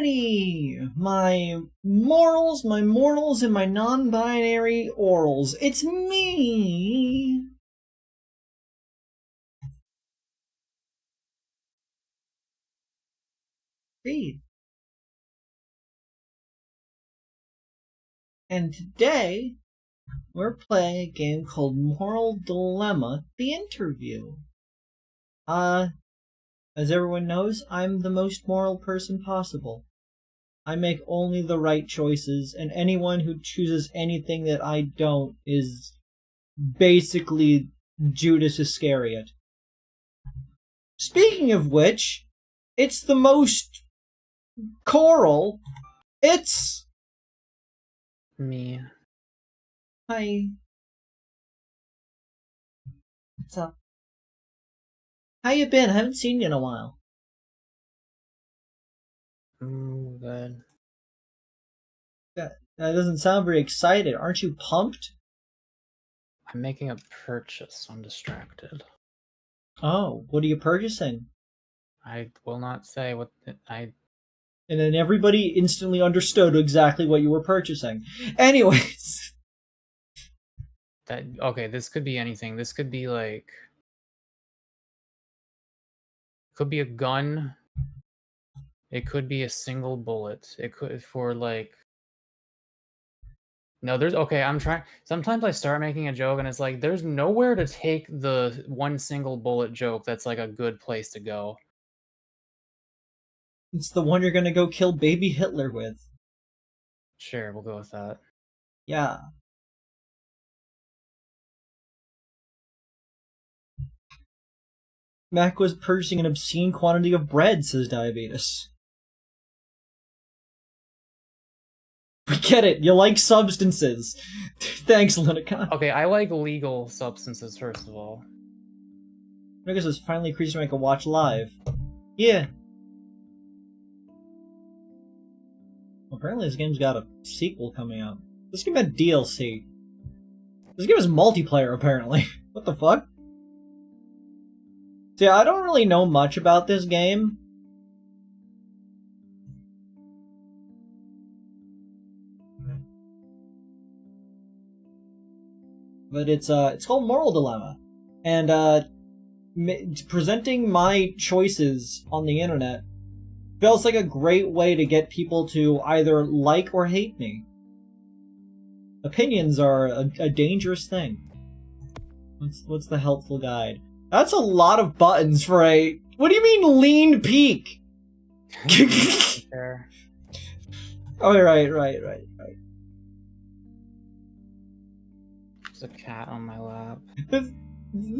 everybody! My mortals, and my non-binary orals. It's me! Kreed. And today, we're playing a game called Moral Dilemma, The Interview. As everyone knows, I'm the most moral person possible. I make only the right choices, and anyone who chooses anything that I don't is basically Judas Iscariot. Speaking of which, it's the most choral. It's me. Hi. What's up? How you been? I haven't seen you in a while. Good. That doesn't sound very excited. Aren't you pumped? I'm making a purchase. I'm distracted. Oh, what are you purchasing? I will not say what I... And then everybody instantly understood exactly what you were purchasing. Anyways. Okay, this could be anything. This could be like... Could be a gun. It could be a single bullet. It could for like... No, there's... Okay, I'm trying... Sometimes I start making a joke and it's like, there's nowhere to take the one single bullet joke that's like a good place to go. It's the one you're gonna go kill baby Hitler with. Sure, we'll go with that. Yeah. Mac was purchasing an obscene quantity of bread, says Diabetes. We get it. You like substances. Thanks, Linicon. Okay, I like legal substances, first of all. I guess it's finally a creature I can watch live. Yeah. Well, apparently this game's got a sequel coming out. This game had DLC. This game is multiplayer, apparently. What the fuck? See, I don't really know much about this game. But it's called Moral Dilemma. And, presenting my choices on the internet feels like a great way to get people to either like or hate me. Opinions are a dangerous thing. What's the helpful guide? That's a lot of buttons for a... What do you mean, lean peak? Sure. Oh, right. There's a cat on my lap.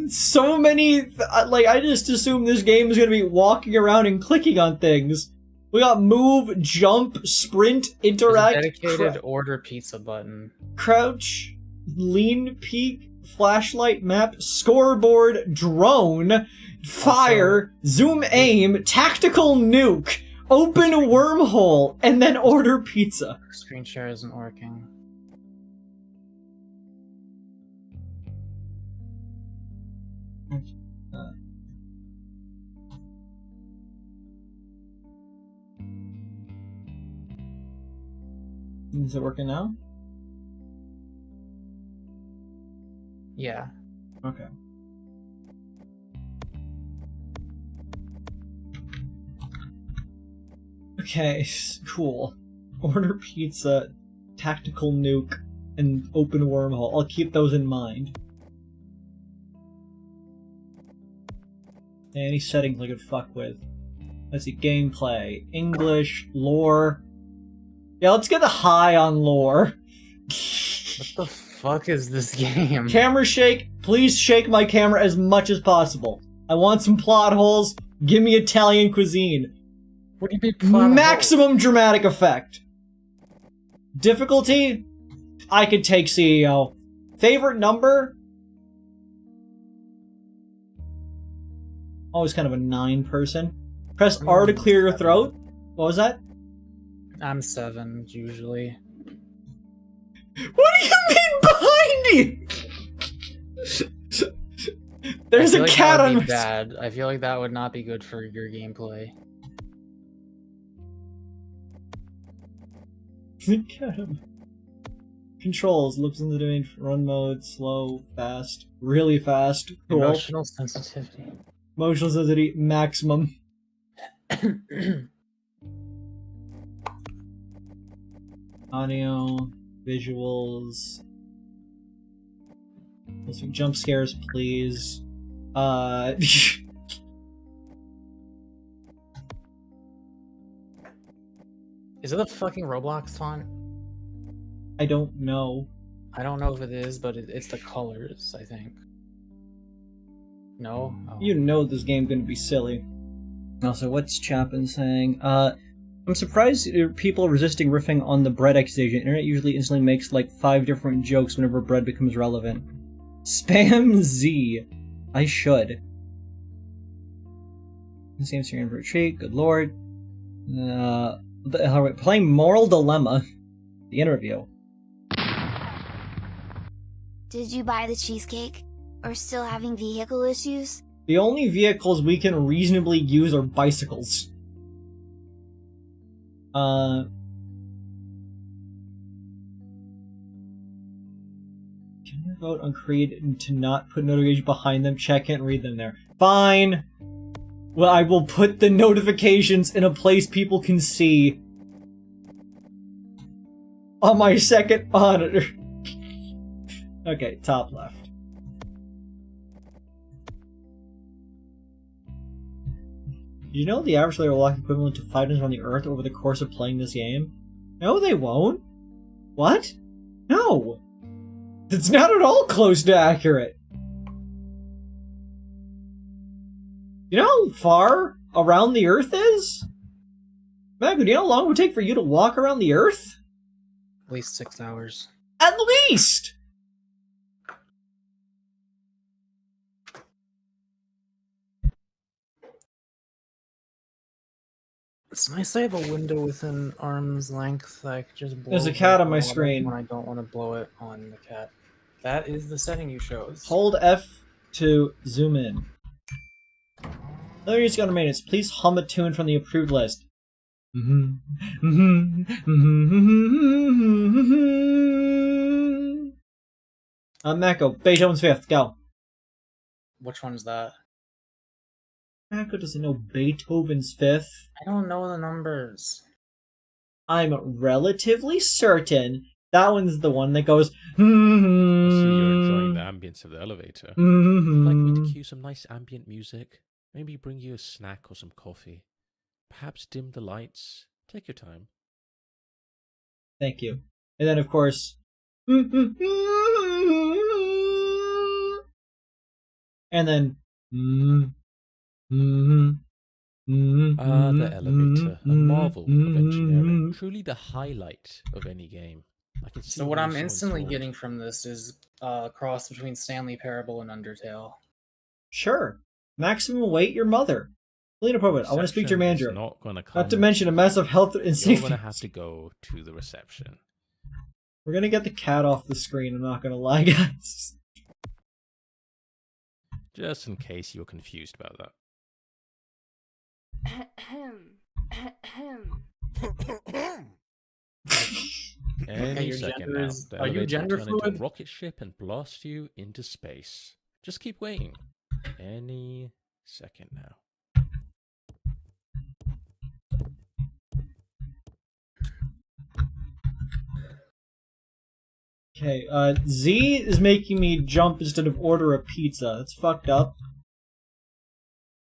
So many... Like, I just assume this game is gonna be walking around and clicking on things. We got move, jump, sprint, interact... There's a dedicated order pizza button. Crouch, lean peak, flashlight map, scoreboard, drone, fire, zoom aim, tactical nuke, open wormhole, and then order pizza. Screen share isn't working. Is it working now? Yeah. Okay. Okay, cool. Order pizza, tactical nuke, and open wormhole. I'll keep those in mind. Any settings I could fuck with. Let's see, gameplay, English, lore. Yeah, let's get the high on lore. What the fuck is this game? Camera shake. Please shake my camera as much as possible. I want some plot holes. Give me Italian cuisine. What do you mean plot Maximum holes? dramatic effect. Difficulty? I could take CEO. Favorite number? Always kind of a 9 person. Press R to clear your throat. What was that? I'm 7, usually. What do you mean behind you? There's a cat on my... bad. I feel like that would not be good for your gameplay. Controls, looks in the domain, run mode, slow, fast, really fast, cool. Emotional sensitivity. Emotional sensitivity, maximum. Audio, visuals. Let's do jump scares, please. Is it a fucking Roblox font? I don't know. I don't know if it is, but it's the colors, I think. No? Oh. You know this game's gonna be silly. Also, what's Chapin saying? I'm surprised people are resisting riffing on the bread accusation. Internet usually instantly makes like 5 different jokes whenever bread becomes relevant. Spam Z. I should. Same stream for retreat, good lord. Playing Moral Dilemma. The interview. Did you buy the cheesecake? Or still having vehicle issues? The only vehicles we can reasonably use are bicycles. Can you vote on Kreed to not put notifications behind them? Check and read them there. Fine! Well, I will put the notifications in a place people can see. On my second monitor. Okay, top left. You know the average player will walk equivalent to 5 times around the Earth over the course of playing this game? No, they won't. What? No! It's not at all close to accurate. You know how far around the Earth is? Mako, do you know how long it would take for you to walk around the Earth? At least 6 hours. At least! It's nice I have a window within arm's length that I can just blow. There's a cat on my water screen. When I don't want to blow it on the cat. That is the setting you chose. Hold F to zoom in. Let me just go to maintenance. Please hum a tune from the approved list. Mako, Beethoven's Fifth, go. Which one is that? Mako doesn't know Beethoven's Fifth. I don't know the numbers. I'm relatively certain that one's the one that goes. I see you're enjoying the ambience of the elevator. Would you like me to cue some nice ambient music? Maybe bring you a snack or some coffee. Perhaps dim the lights. Take your time. Thank you. And then, of course. And then. The elevator, a marvel of engineering. Truly the highlight of any game. I can see So what why I'm someone's instantly drawn. getting from this is a cross between Stanley Parable and Undertale. Sure. Maximum weight your mother. Clean appropriate. I want to speak to your Reception is manager. Not, gonna come. Not to mention a massive health and You're safety. going to have to go to the reception. We're gonna get the cat off the screen, I'm not gonna lie, guys. Just in case you're confused about that. Any your second gender now, is- the are you elevator will gender turn into fluid? a rocket ship and blast you into space. Just keep waiting. Any second now. Okay, Z is making me jump instead of order a pizza. That's fucked up.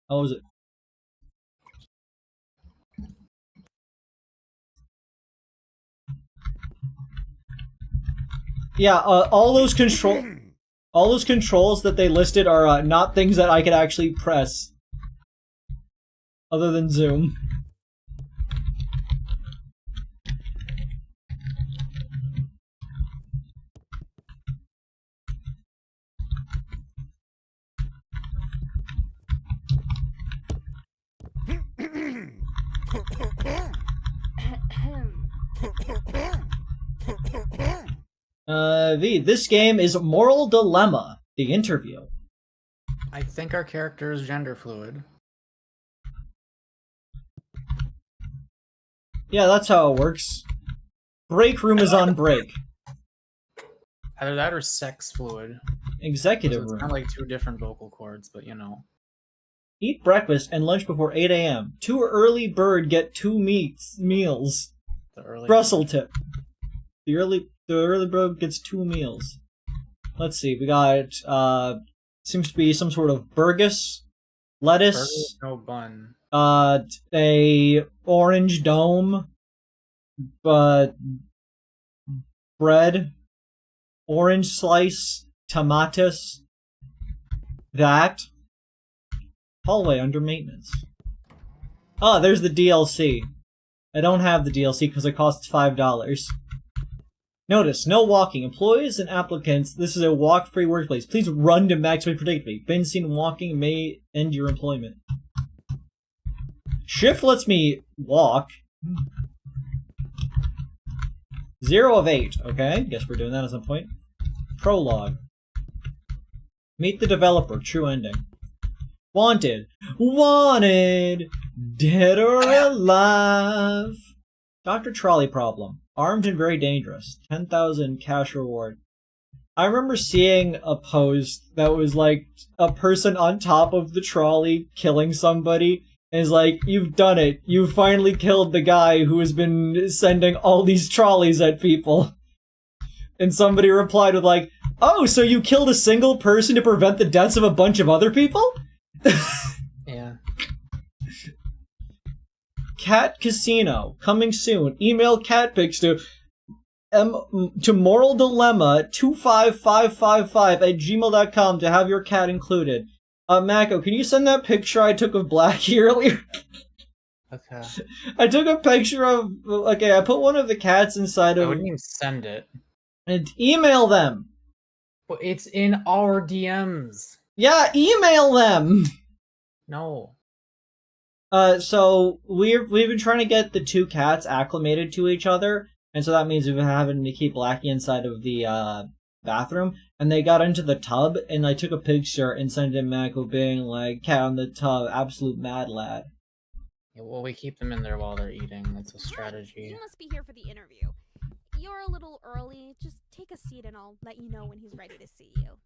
How is it? Yeah, all those controls that they listed are not things that I could actually press. Other than zoom. V, this game is Moral Dilemma, the interview. I think our character is gender fluid. Yeah, that's how it works. Break room is on break. Either that or sex fluid. Executive It's room. kind of like two different vocal cords, but you know. Eat breakfast and lunch before 8 a.m. Too early bird get 2 meals. The early Brussels tip. The early bird gets 2 meals. Let's see. We got seems to be some sort of burgess, lettuce, no bun. a orange dome, but bread, orange slice, tomatoes. That. Hallway under maintenance. Ah, there's the DLC. I don't have the DLC because it costs $5. Notice, no walking. Employees and applicants, this is a walk-free workplace. Please run to maximum predictably. Been seen walking may end your employment. Shift lets me walk. 0 of 8. Okay, guess we're doing that at some point. Prologue. Meet the developer. True ending. Wanted. Wanted. Dead or alive. Dr. Trolley problem. Armed and very dangerous. 10,000 cash reward. I remember seeing a post that was like a person on top of the trolley killing somebody. And it's like, you've done it. You finally killed the guy who has been sending all these trolleys at people. And somebody replied with like, oh, so you killed a single person to prevent the deaths of a bunch of other people? Yeah. Cat Casino coming soon. Email cat pics to Moral Dilemma 25555 @gmail.com to have your cat included. Mako, can you send that picture I took of Blackie earlier? Okay. I took a picture of. Okay, I put one of the cats inside I of. wouldn't even send it. And email them. But it's in our DMs. Yeah, email them. No. So we've been trying to get the 2 cats acclimated to each other, and so that means we've been having to keep Blackie inside of the bathroom. And they got into the tub, and I took a picture and sent it to Mako, being like, "Cat on the tub, absolute mad lad." Yeah, well, we keep them in there while they're eating. That's a strategy. You must be here for the interview. You're a little early. Just take a seat and I'll let you know when he's ready to see you.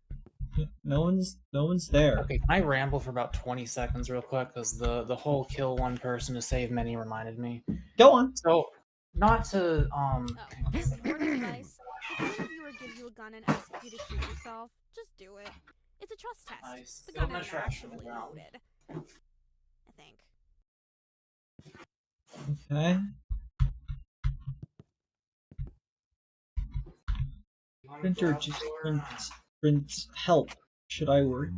No one's there. Okay, can I ramble for about 20 seconds real quick? Because the whole kill one person to save many reminded me. Go on. So, not to, Just word of advice. If the interviewer gives you a gun and asks you to shoot yourself, just do it. It's a trust test. I The spilled gun my is trash on the actually ground. loaded. I think. Okay. Printer just prints help. Should I worry?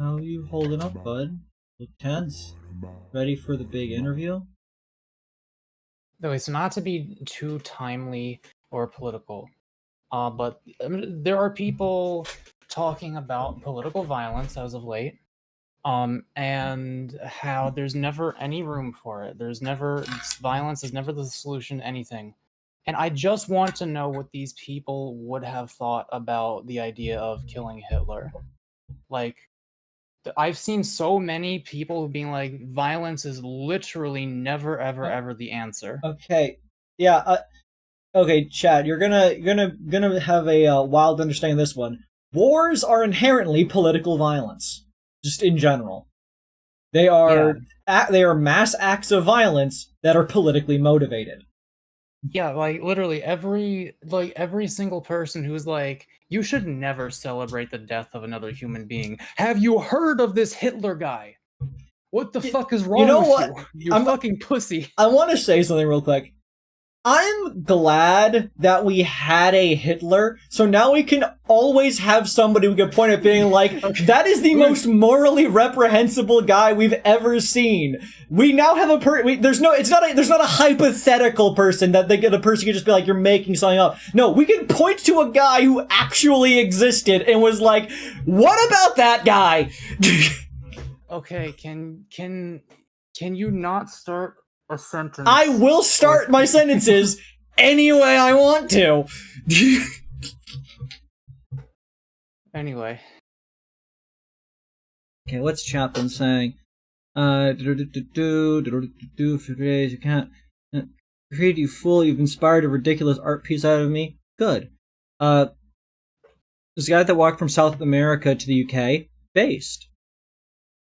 How are you holding up, bud? Look tense. Ready for the big interview? Though it's not to be too timely or political, but there are people talking about political violence as of late, and how there's never any room for it. Violence is never the solution to anything. And I just want to know what these people would have thought about the idea of killing Hitler. Like, I've seen so many people being like, violence is literally never, ever, ever the answer. Okay. Yeah. Okay, Chad. You're gonna have a wild understanding of this one. Wars are inherently political violence, just in general. They are they are mass acts of violence that are politically motivated. Yeah, like literally every single person who's like, you should never celebrate the death of another human being. Have you heard of this Hitler guy? What the fuck is wrong with you? You fucking pussy. I want to say something real quick. I'm glad that we had a Hitler, so now we can always have somebody we can point at being like, that is the most morally reprehensible guy we've ever seen. We now have a there's not a hypothetical person that the person can just be like, you're making something up. No, we can point to a guy who actually existed and was like, what about that guy? Okay, can you not start a sentence? I will start my sentences any way I want to. Anyway. Okay, what's Chaplin saying? For 3 days, you can't. Kreed, you fool, you've inspired a ridiculous art piece out of me. Good. This guy that walked from South America to the UK, based.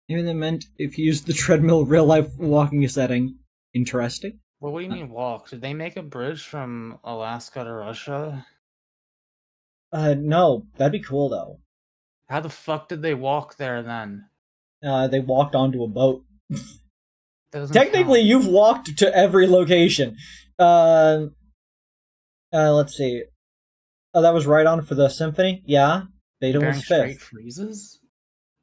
Maybe that meant if you used the treadmill real life walking setting. Interesting. Well, what do you mean walk? Did they make a bridge from Alaska to Russia? No, that'd be cool though. How the fuck did they walk there then? They walked onto a boat. Doesn't Technically, count. you've walked to every location. Let's see. Oh, that was right on for the symphony? Yeah. Beethoven's Bearing straight fifth. freezes?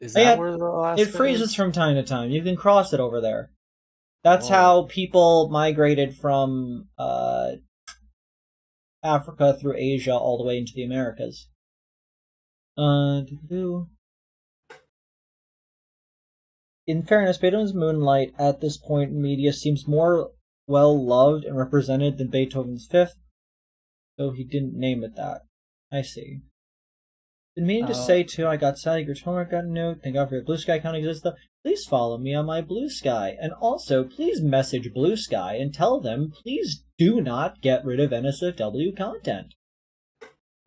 Is Oh, that yeah, where the Alaska it freezes is? from time to time. You can cross it over there. That's Oh. how people migrated from Africa through Asia all the way into the Americas. In fairness, Beethoven's Moonlight at this point in media seems more well loved and represented than Beethoven's Fifth, though he didn't name it that. I see. Been meaning to say too, I got Sally your homework got a note. Thank God for your Blue Sky account exists though. Please follow me on my Blue Sky. And also, please message Blue Sky and tell them please do not get rid of NSFW content.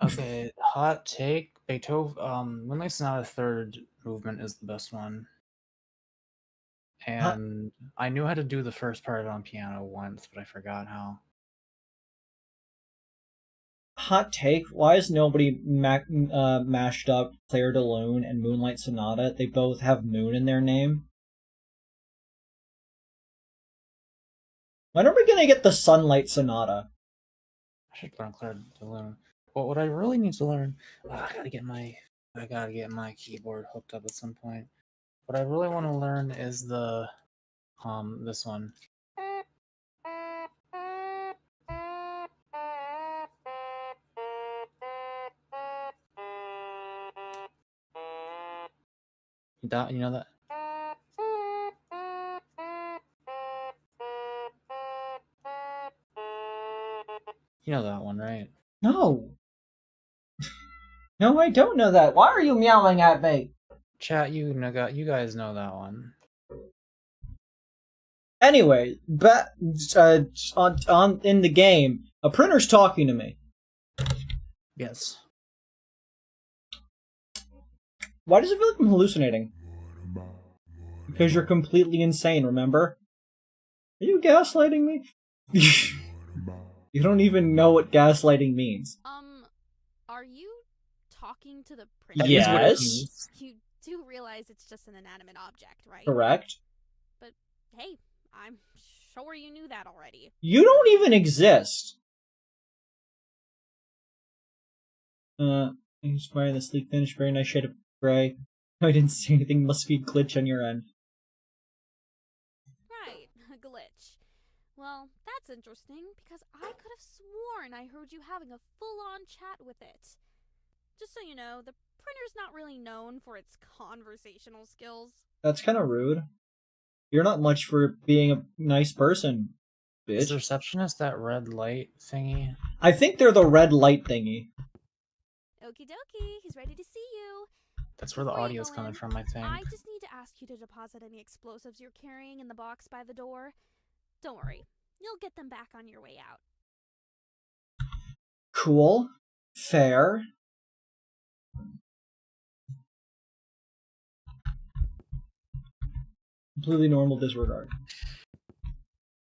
Okay, hot take. Beethoven, Moonlight Sonata third movement is the best one. And I knew how to do the first part on piano once, but I forgot how. Hot take, why is nobody mashed up Claire de Lune and Moonlight Sonata? They both have moon in their name. When are we gonna get the Sunlight Sonata? I should learn Claire de Lune. But what I really need to learn, I gotta get my keyboard hooked up at some point. What I really want to learn is the this one. You know that? You know that one, right? No. No, I don't know that. Why are you meowing at me? Chat, you guys know that one. Anyway, on in the game, a printer's talking to me. Yes. Why does it feel like I'm hallucinating? Because you're completely insane, remember? Are you gaslighting me? You don't even know what gaslighting means. Are you talking to the printer? Yes. You do realize it's just an inanimate object, right? Correct. But hey, I'm sure you knew that already. You don't even exist. I'm just wearing the sleek finish, very nice shade of gray. I didn't see anything, must be a glitch on your end. Right, a glitch. Well, that's interesting, because I could have sworn I heard you having a full-on chat with it. Just so you know, the printer's not really known for its conversational skills. That's kind of rude. You're not much for being a nice person, bitch. Is the receptionist that red light thingy? I think they're the red light thingy. Okie dokie, he's ready to see you. That's where the Before you audio's go coming in, from, I think. I just need to ask you to deposit any explosives you're carrying in the box by the door. Don't worry, you'll get them back on your way out. Cool. Fair. Completely normal disregard.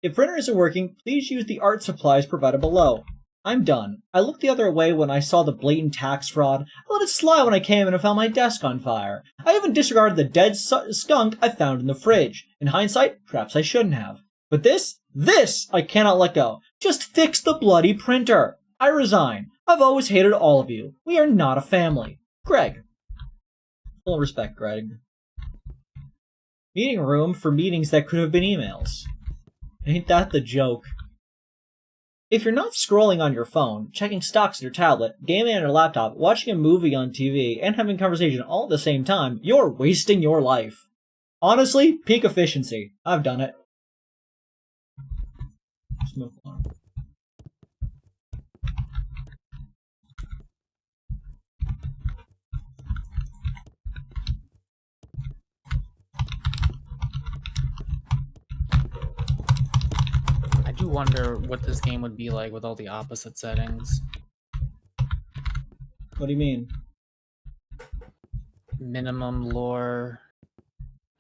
If printer isn't working, please use the art supplies provided below. I'm done. I looked the other way when I saw the blatant tax fraud. I let it slide when I came in and found my desk on fire. I even disregarded the dead skunk I found in the fridge. In hindsight, perhaps I shouldn't have. But this I cannot let go. Just fix the bloody printer. I resign. I've always hated all of you. We are not a family. Greg. Full respect, Greg. Meeting room for meetings that could have been emails. Ain't that the joke? If you're not scrolling on your phone, checking stocks on your tablet, gaming on your laptop, watching a movie on TV, and having a conversation all at the same time, you're wasting your life. Honestly, peak efficiency. I've done it. Smoke alarm. wonder what this game would be like with all the opposite settings. What do you mean? Minimum lore,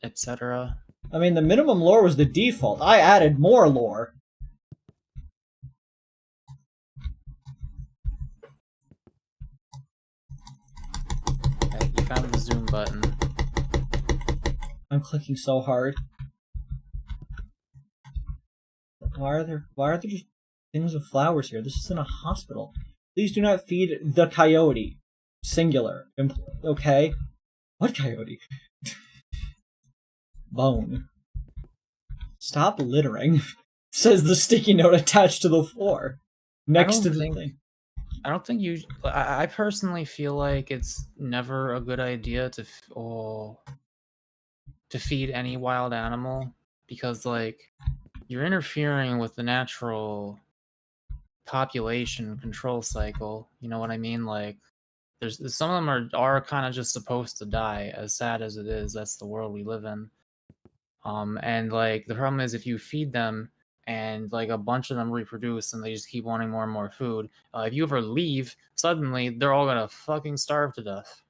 etc. I mean, the minimum lore was the default. I added more lore. Okay, you found the zoom button. I'm clicking so hard. Why are there just things with flowers here? This isn't a hospital. Please do not feed the coyote. Singular. Okay. What coyote? Bone. Stop littering, says the sticky note attached to the floor. Next to the thing. I don't think you... I personally feel like it's never a good idea to feed any wild animal, because, like, you're interfering with the natural population control cycle. You know what I mean? Like, there's some of them are kind of just supposed to die, as sad as it is. That's the world we live in. And like the problem is if you feed them and like a bunch of them reproduce and they just keep wanting more and more food, if you ever leave, suddenly they're all gonna fucking starve to death.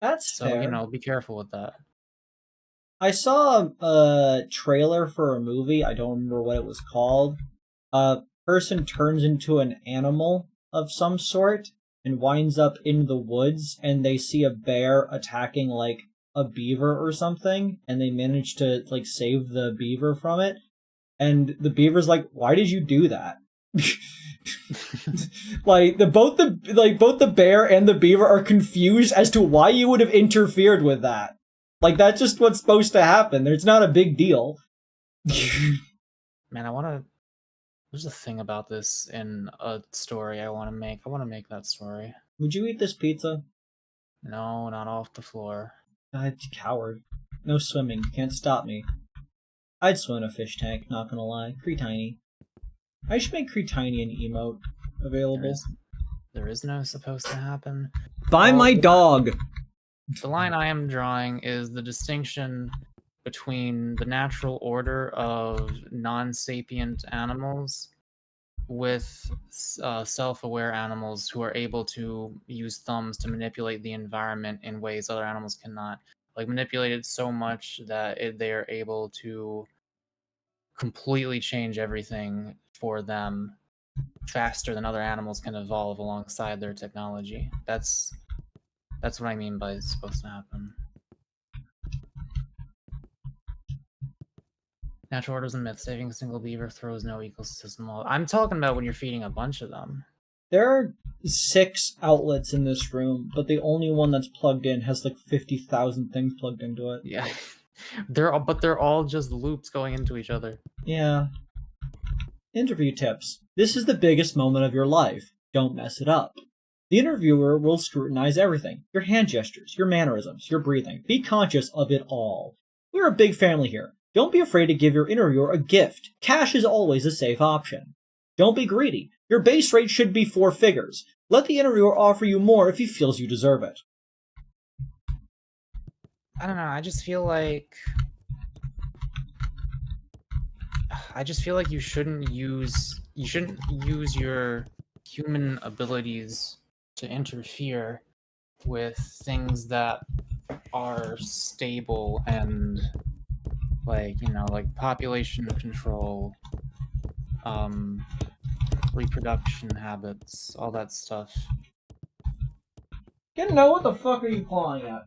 That's fair. So, you know, be careful with that. I saw a trailer for a movie. I don't remember what it was called. A person turns into an animal of some sort and winds up in the woods, and they see a bear attacking like a beaver or something, and they manage to like save the beaver from it. And the beaver's like, "Why did you do that?" Like both the bear and the beaver are confused as to why you would have interfered with that. Like, that's just what's supposed to happen. It's not a big deal. Man, there's a thing about this in a story I want to make. I want to make that story. Would you eat this pizza? No, not off the floor. God, coward. No swimming. Can't stop me. I'd swim in a fish tank, not gonna lie. Kreed. I should make Kreed an emote available. There is no supposed to happen. Buy my dog! The line I am drawing is the distinction between the natural order of non-sapient animals with self-aware animals who are able to use thumbs to manipulate the environment in ways other animals cannot. Like, manipulate it so much that they are able to completely change everything for them faster than other animals can evolve alongside their technology. That's what I mean by it's supposed to happen. Natural orders and myths. Saving a single beaver throws no ecosystem off. I'm talking about when you're feeding a bunch of them. There are 6 outlets in this room, but the only one that's plugged in has like 50,000 things plugged into it. Yeah. They're all just loops going into each other. Yeah. Interview tips. This is the biggest moment of your life. Don't mess it up. The interviewer will scrutinize everything. Your hand gestures, your mannerisms, your breathing. Be conscious of it all. We're a big family here. Don't be afraid to give your interviewer a gift. Cash is always a safe option. Don't be greedy. Your base rate should be 4 figures. Let the interviewer offer you more if he feels you deserve it. I don't know, I just feel like you shouldn't use your human abilities to interfere with things that are stable and like, you know, like population control, reproduction habits, all that stuff. No, what the fuck are you clawing at?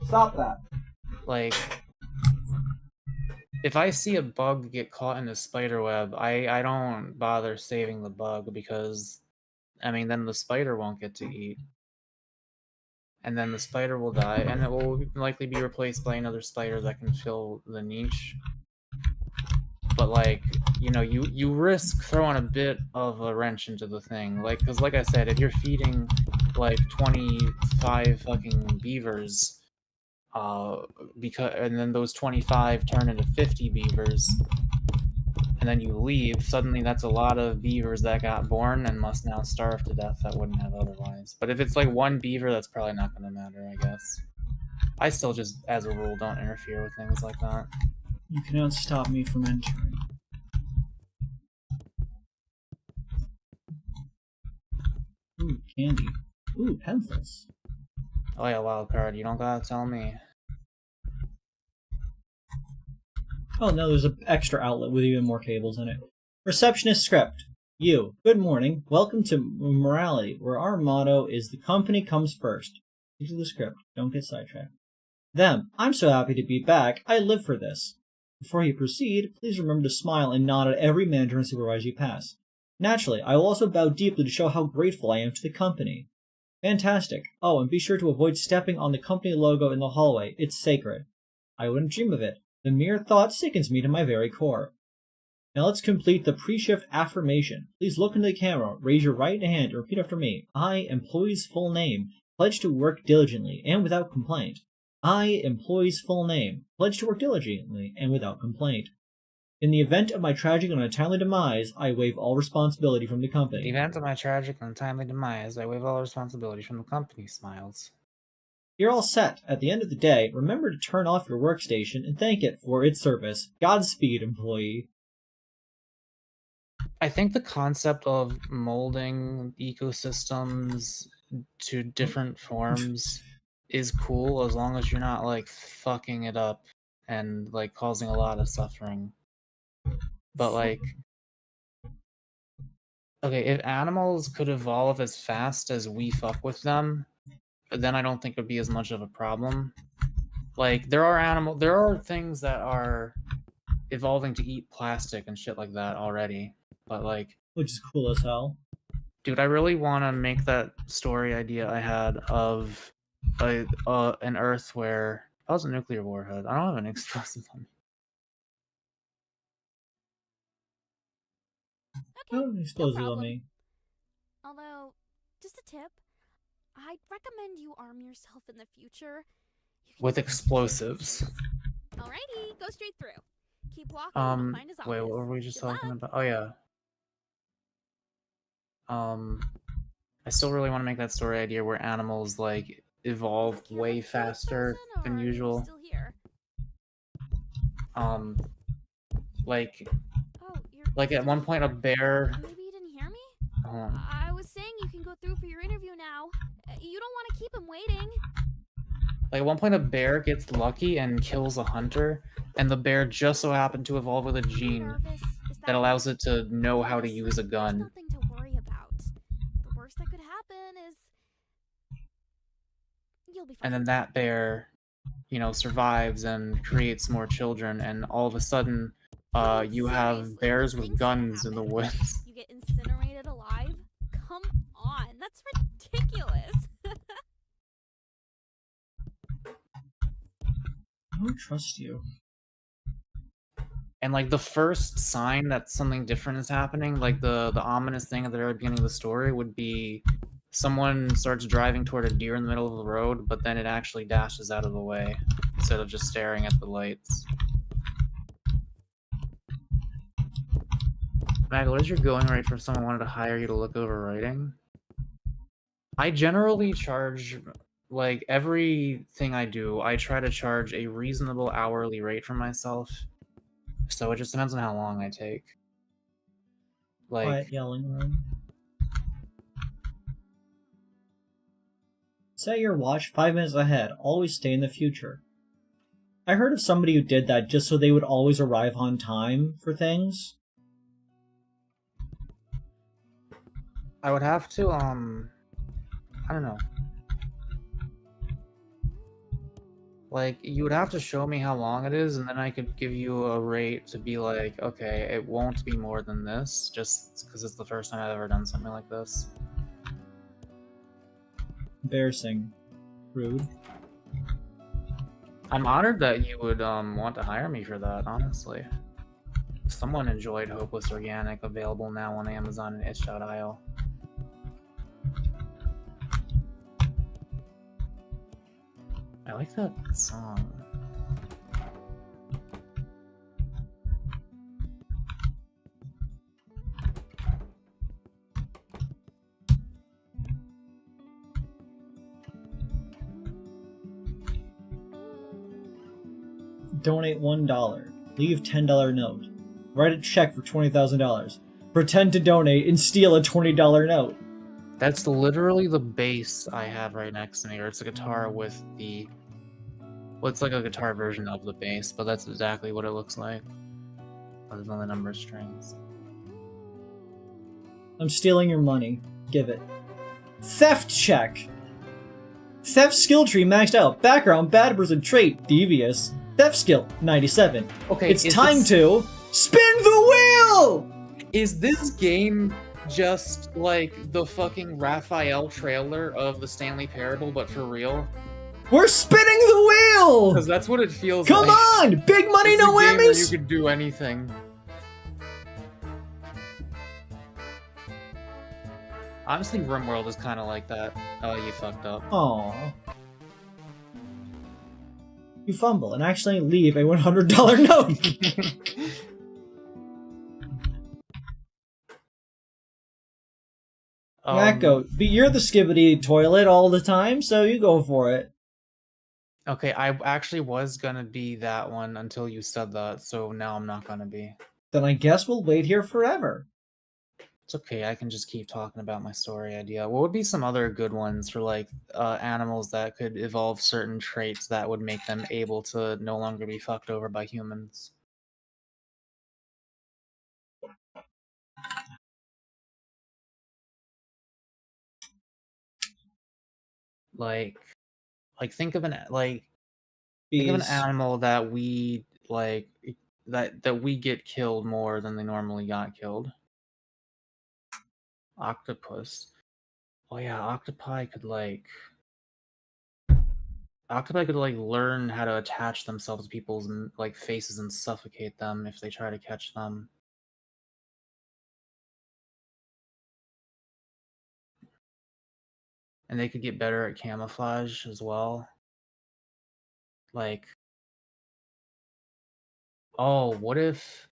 Stop that. Like, if I see a bug get caught in a spider web, I don't bother saving the bug because, I mean, then the spider won't get to eat. And then the spider will die, and it will likely be replaced by another spider that can fill the niche. But, like, you know, you risk throwing a bit of a wrench into the thing. Like, because like I said, if you're feeding, like, 25 fucking beavers, and then those 25 turn into 50 beavers, and then you leave, suddenly that's a lot of beavers that got born and must now starve to death that wouldn't have otherwise. But if it's like one beaver, that's probably not going to matter, I guess. I still just, as a rule, don't interfere with things like that. You cannot stop me from entering. candy. Ooh, pencils. Oh yeah, wild card. You don't gotta tell me. Oh no, there's an extra outlet with even more cables in it. Receptionist script. You. Good morning. Welcome to Morality, where our motto is the company comes first. These are the script. Don't get sidetracked. Them. I'm so happy to be back. I live for this. Before you proceed, please remember to smile and nod at every manager and supervisor you pass. Naturally, I will also bow deeply to show how grateful I am to the company. Fantastic. Oh, and be sure to avoid stepping on the company logo in the hallway. It's sacred. I wouldn't dream of it. The mere thought sickens me to my very core. Now let's complete the pre-shift affirmation. Please look into the camera, raise your right hand, and repeat after me. I, employee's full name, pledge to work diligently and without complaint. I, employee's full name, pledge to work diligently and without complaint. In the event of my tragic and untimely demise, I waive all responsibility from the company. In the event of my tragic and untimely demise, I waive all responsibility from the company. Smiles. You're all set. At the end of the day, remember to turn off your workstation and thank it for its service. Godspeed, employee. I think the concept of molding ecosystems to different forms is cool as long as you're not like fucking it up and like causing a lot of suffering. But like, okay, if animals could evolve as fast as we fuck with them, then I don't think it would be as much of a problem. Like, there are things that are evolving to eat plastic and shit like that already. But like, Which is cool as hell. dude, I really want to make that story idea I had of an Earth where if I was a nuclear warhead. I don't have an explosive on me. Okay, Oh, explosive on problem. me. Although, just a tip, I'd recommend you arm yourself in the future. You can With just- explosives. Alrighty, go straight through. Keep walking and you'll find his office. Wait, what were we just Good talking luck. about? Oh yeah. I still really want to make that story idea where animals like evolved You're way a food faster person, than or are you usual. Still here? Like Oh, you're like at still one point a here? bear. Maybe you didn't hear me? Hold on. I was saying you can go through for your interview now. You don't want to keep him waiting. Like at one point a bear gets lucky and kills a hunter, and the bear just so happened to evolve with a Are you gene nervous? Is that allows it to know how to Honestly, use a there's gun. nothing to worry about. The worst that could happen is you'll be fine. And then that bear, you know, survives and creates more children, and all of a sudden, you have Seriously, bears with things can guns in the happen. woods. You get incinerated alive? Come on, that's ridiculous. I don't trust you. And like the first sign that something different is happening, like the ominous thing at the very beginning of the story would be someone starts driving toward a deer in the middle of the road, but then it actually dashes out of the way instead of just staring at the lights. Mag, what is your going rate for if someone wanted to hire you to look over writing? I generally charge, like, everything I do, I try to charge a reasonable hourly rate for myself. So it just depends on how long I take. Like, Quiet yelling room. Set your watch 5 minutes ahead. Always stay in the future. I heard of somebody who did that just so they would always arrive on time for things. I would have to, I don't know. Like, you would have to show me how long it is, and then I could give you a rate to be like, okay, it won't be more than this, just because it's the first time I've ever done something like this. Embarrassing. Rude. I'm honored that you would want to hire me for that, honestly. Someone enjoyed Hopeless Organic, available now on Amazon and itch.io. I like that song. Donate $1. Leave $10 note. Write a check for $20,000. Pretend to donate and steal a $20 note. That's literally the bass I have right next to me, or it's a guitar with the... Well, it's like a guitar version of the bass, but that's exactly what it looks like. Other than the number of strings. I'm stealing your money. Give it. Theft check! Theft skill tree maxed out. Background, bad person trait, devious. Theft skill, 97. Okay, It's time to spin the wheel! Is this game just like the fucking Raphael trailer of the Stanley Parable, but for real? We're spinning the wheel! Because that's what it feels Come like. on! Big money, It's no a game where you whammies! could do anything. Honestly, RimWorld is kind of like that. Oh, you fucked up. Aww. You fumble and actually leave a $100 note! Mako, but you're the skibbity toilet all the time, so you go for it. Okay, I actually was gonna be that one until you said that, so now I'm not gonna be. Then I guess we'll wait here forever. It's okay, I can just keep talking about my story idea. What would be some other good ones for, like, animals that could evolve certain traits that would make them able to no longer be fucked over by humans? Like think of an think of an Bees. animal that we like that we get killed more than they normally got killed. Octopus. Oh yeah, octopi could learn how to attach themselves to people's like faces and suffocate them if they try to catch them. And they could get better at camouflage as well. Like, oh, what if...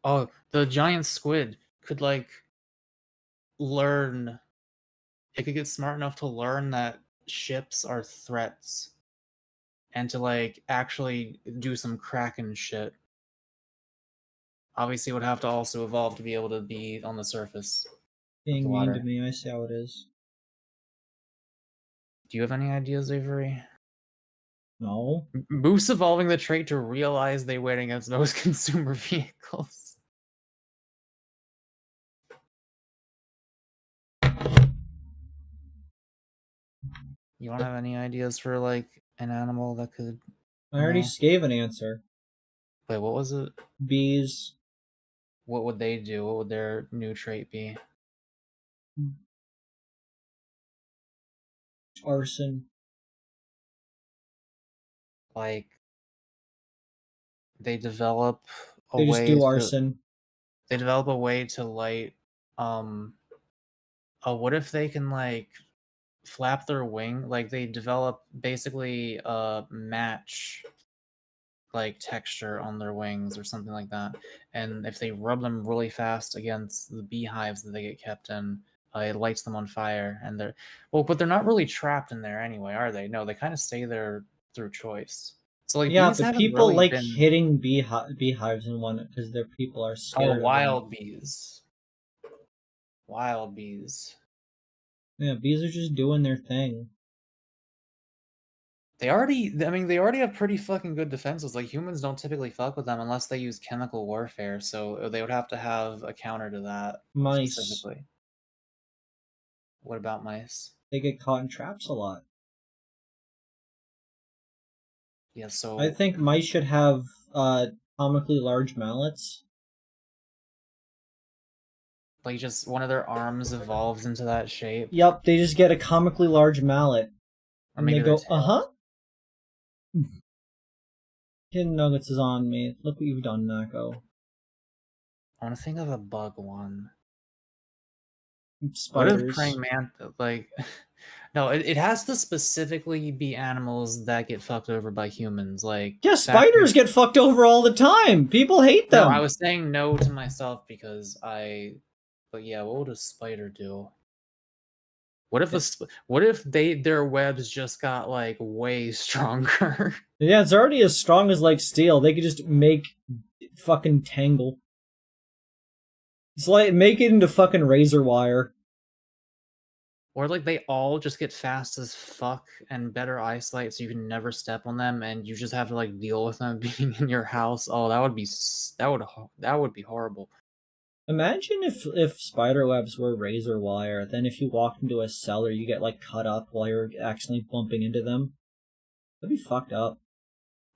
Oh, the giant squid could, like, learn... It could get smart enough to learn that ships are threats. And to, like, actually do some Kraken shit. Obviously, it would have to also evolve to be able to be on the surface. Being the mean water. to me, I see how it is. Do you have any ideas, Avery? No. Moose evolving the trait to realize they win against most consumer vehicles. You don't have any ideas for, like, an animal that could... I already gave an answer. Wait, what was it? Bees. What would they do? What would their new trait be? Arson. Like, they develop a They way just do to... arson. They develop a way to light... Oh, what if they can, like, flap their wing? Like, they develop basically a match... like texture on their wings or something like that, and if they rub them really fast against the beehives that they get kept in, it lights them on fire. And they're but they're not really trapped in there anyway, are they? No, they kind of stay there through choice. So like, Yeah, bees but haven't people really like been... hitting beehives and whatnot because their people are scared. Oh, of wild them. bees. Wild bees. Yeah, bees are just doing their thing. They already have pretty fucking good defenses. Like, humans don't typically fuck with them unless they use chemical warfare, so they would have to have a counter to that. Mice. Specifically. What about mice? They get caught in traps a lot. Yeah, so... I think mice should have comically large mallets. Like, just one of their arms evolves into that shape. Yep, they just get a comically large mallet. Or And maybe they go, their tail. uh-huh. Hidden Nuggets is on me. Look what you've done, Mako. I want to think of a bug one. Spiders. What if praying mantis, like... No, it has to specifically be animals that get fucked over by humans, like... Yeah, spiders get fucked over all the time! People hate them! No, I was saying no to myself because I... But yeah, what would a spider do? What if their webs just got, like, way stronger? Yeah, it's already as strong as, like, steel. They could just make fucking tangle. It's like, make it into fucking razor wire. Or like they all just get fast as fuck and better eyesight, so you can never step on them, and you just have to like deal with them being in your house. Oh, that would be horrible. Imagine if spider webs were razor wire, then if you walked into a cellar, you get like cut up while you're accidentally bumping into them. That'd be fucked up.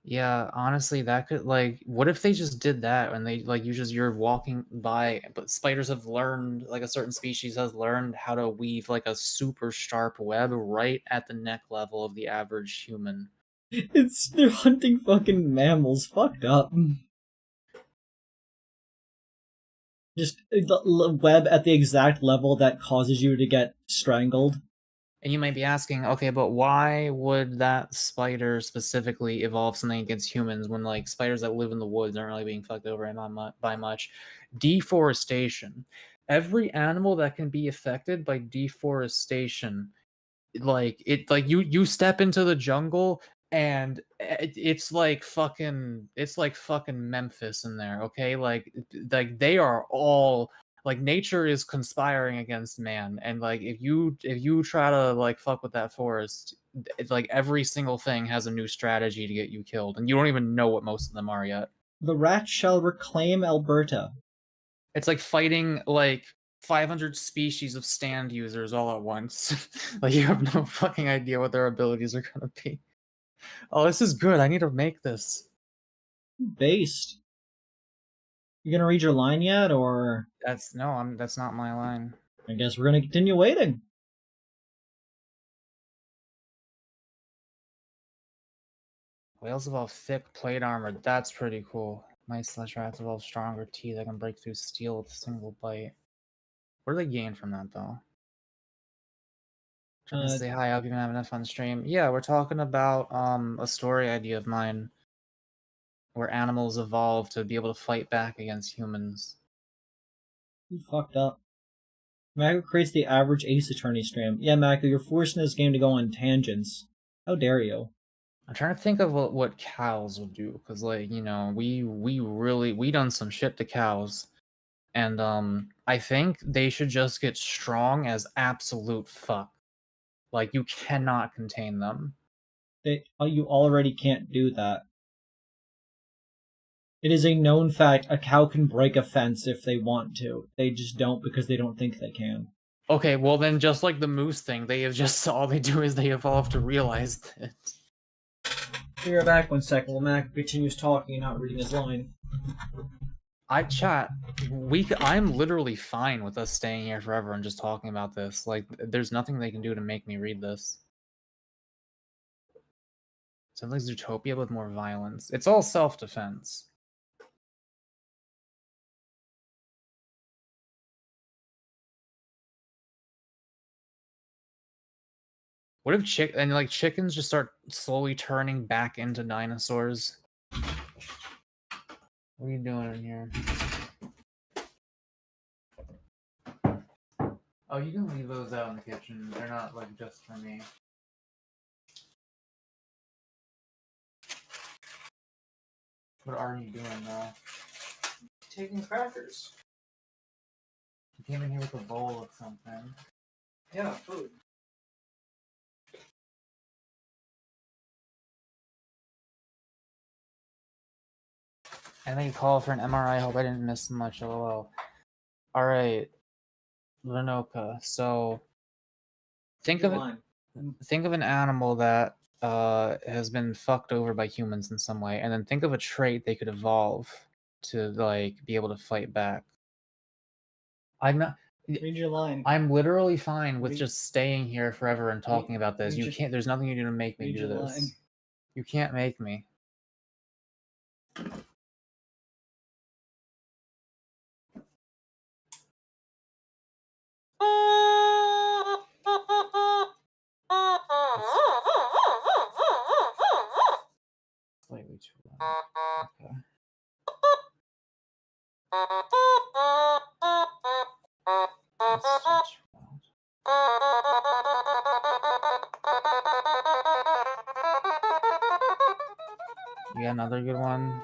Yeah, honestly, that could like, what if they just did that and they like you're walking by, but spiders have learned, like a certain species has learned how to weave like a super sharp web right at the neck level of the average human. They're hunting fucking mammals. Fucked up. Just the web at the exact level that causes you to get strangled. And you might be asking, okay, but why would that spider specifically evolve something against humans when like spiders that live in the woods aren't really being fucked over by much? Deforestation. Every animal that can be affected by deforestation, like you step into the jungle and it's like fucking Memphis in there, okay? Like they are all like, nature is conspiring against man, and like if you try to like fuck with that forest, it's like every single thing has a new strategy to get you killed, and you don't even know what most of them are yet. The rats shall reclaim Alberta. It's like fighting like 500 species of stand users all at once. Like you have no fucking idea what their abilities are gonna be. Oh, this is good. I need to make this. Based. You gonna read your line yet, or? That's not my line. I guess we're gonna continue waiting. Whales evolve thick plate armor. That's pretty cool. Mice/rats evolve stronger teeth that can break through steel with a single bite. What do they gain from that, though? Trying to say hi. I hope you've been having a fun stream. Yeah, we're talking about a story idea of mine where animals evolve to be able to fight back against humans. You fucked up. Mako creates the average Ace Attorney stream. Yeah, Mako, you're forcing this game to go on tangents. How dare you? I'm trying to think of what cows would do, because like, you know, we done some shit to cows, and I think they should just get strong as absolute fuck. Like, you cannot contain them. You already can't do that. It is a known fact a cow can break a fence if they want to. They just don't because they don't think they can. Okay, well then, just like the moose thing, they have just all they do is they evolve to realize that. Be right back 1 second while Mac continues talking and not reading his line. I'm literally fine with us staying here forever and just talking about this. Like, there's nothing they can do to make me read this. Sounds like Zootopia with more violence. It's all self-defense. What if chickens just start slowly turning back into dinosaurs? What are you doing in here? Oh, you can leave those out in the kitchen. They're not like just for me. What are you doing now? Taking crackers. You came in here with a bowl of something. Yeah, food. I think you call for an MRI. Hope I didn't miss much. LOL. All right, Lenoka. So think of an animal that has been fucked over by humans in some way, and then think of a trait they could evolve to like be able to fight back. I'm not. Read your line. I'm literally fine with just staying here forever and talking about this. You can't. There's nothing you do to make me do this. Line. You can't make me. Slightly too loud. Okay. That's too loud. You got another good one?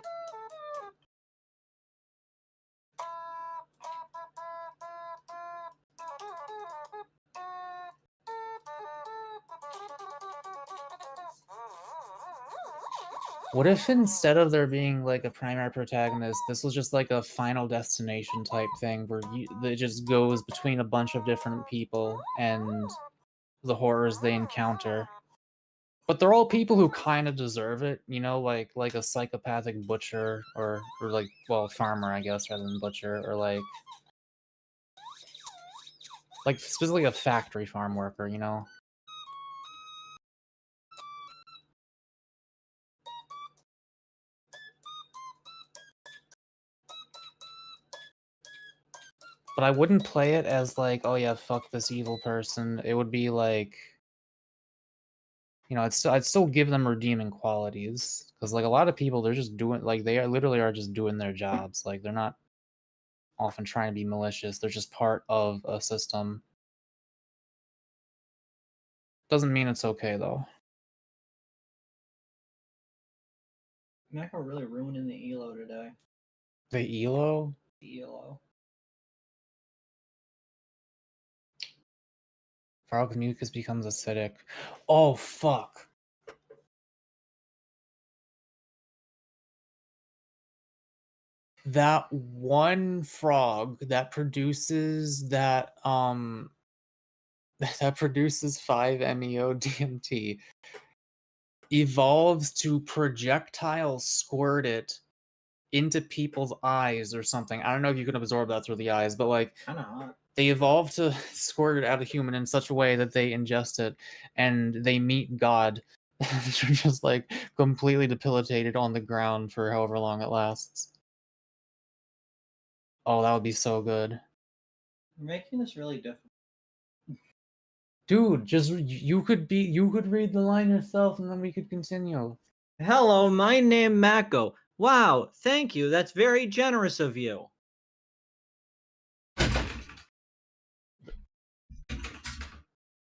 What if instead of there being like a primary protagonist, this was just like a Final Destination type thing where it just goes between a bunch of different people and the horrors they encounter? But they're all people who kind of deserve it, you know, like a psychopathic butcher or like, well, farmer, I guess, rather than butcher, or like specifically a factory farm worker, you know. But I wouldn't play it as like, oh yeah, fuck this evil person. It would be like, you know, I'd still give them redeeming qualities, because like a lot of people, they're just doing, like, they are literally are just doing their jobs. Like, they're not often trying to be malicious. They're just part of a system. Doesn't mean it's okay though. Mako really ruining the ELO today. The ELO? The ELO. Frog's mucus becomes acidic. Oh fuck. That one frog that produces that that produces 5-MeO DMT evolves to projectile squirt it into people's eyes or something. I don't know if you can absorb that through the eyes, but like Kinda hot. they evolve to squirt it out of human in such a way that they ingest it and they meet God. They're just like completely debilitated on the ground for however long it lasts. Oh, that would be so good. You're making this really difficult. Dude, just you could read the line yourself and then we could continue. Hello, my name Mako. Wow, thank you. That's very generous of you.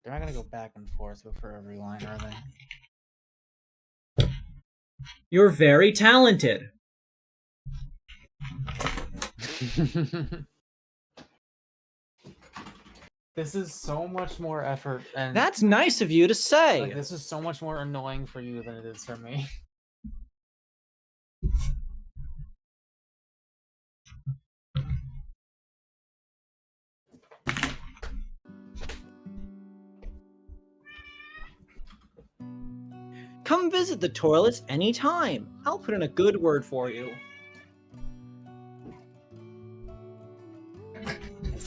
They're not gonna go back and forth for every line, are they? You're very talented. This is so much more effort, and That's nice of you to say. like, this is so much more annoying for you than it is for me. Come visit the toilets anytime. I'll put in a good word for you.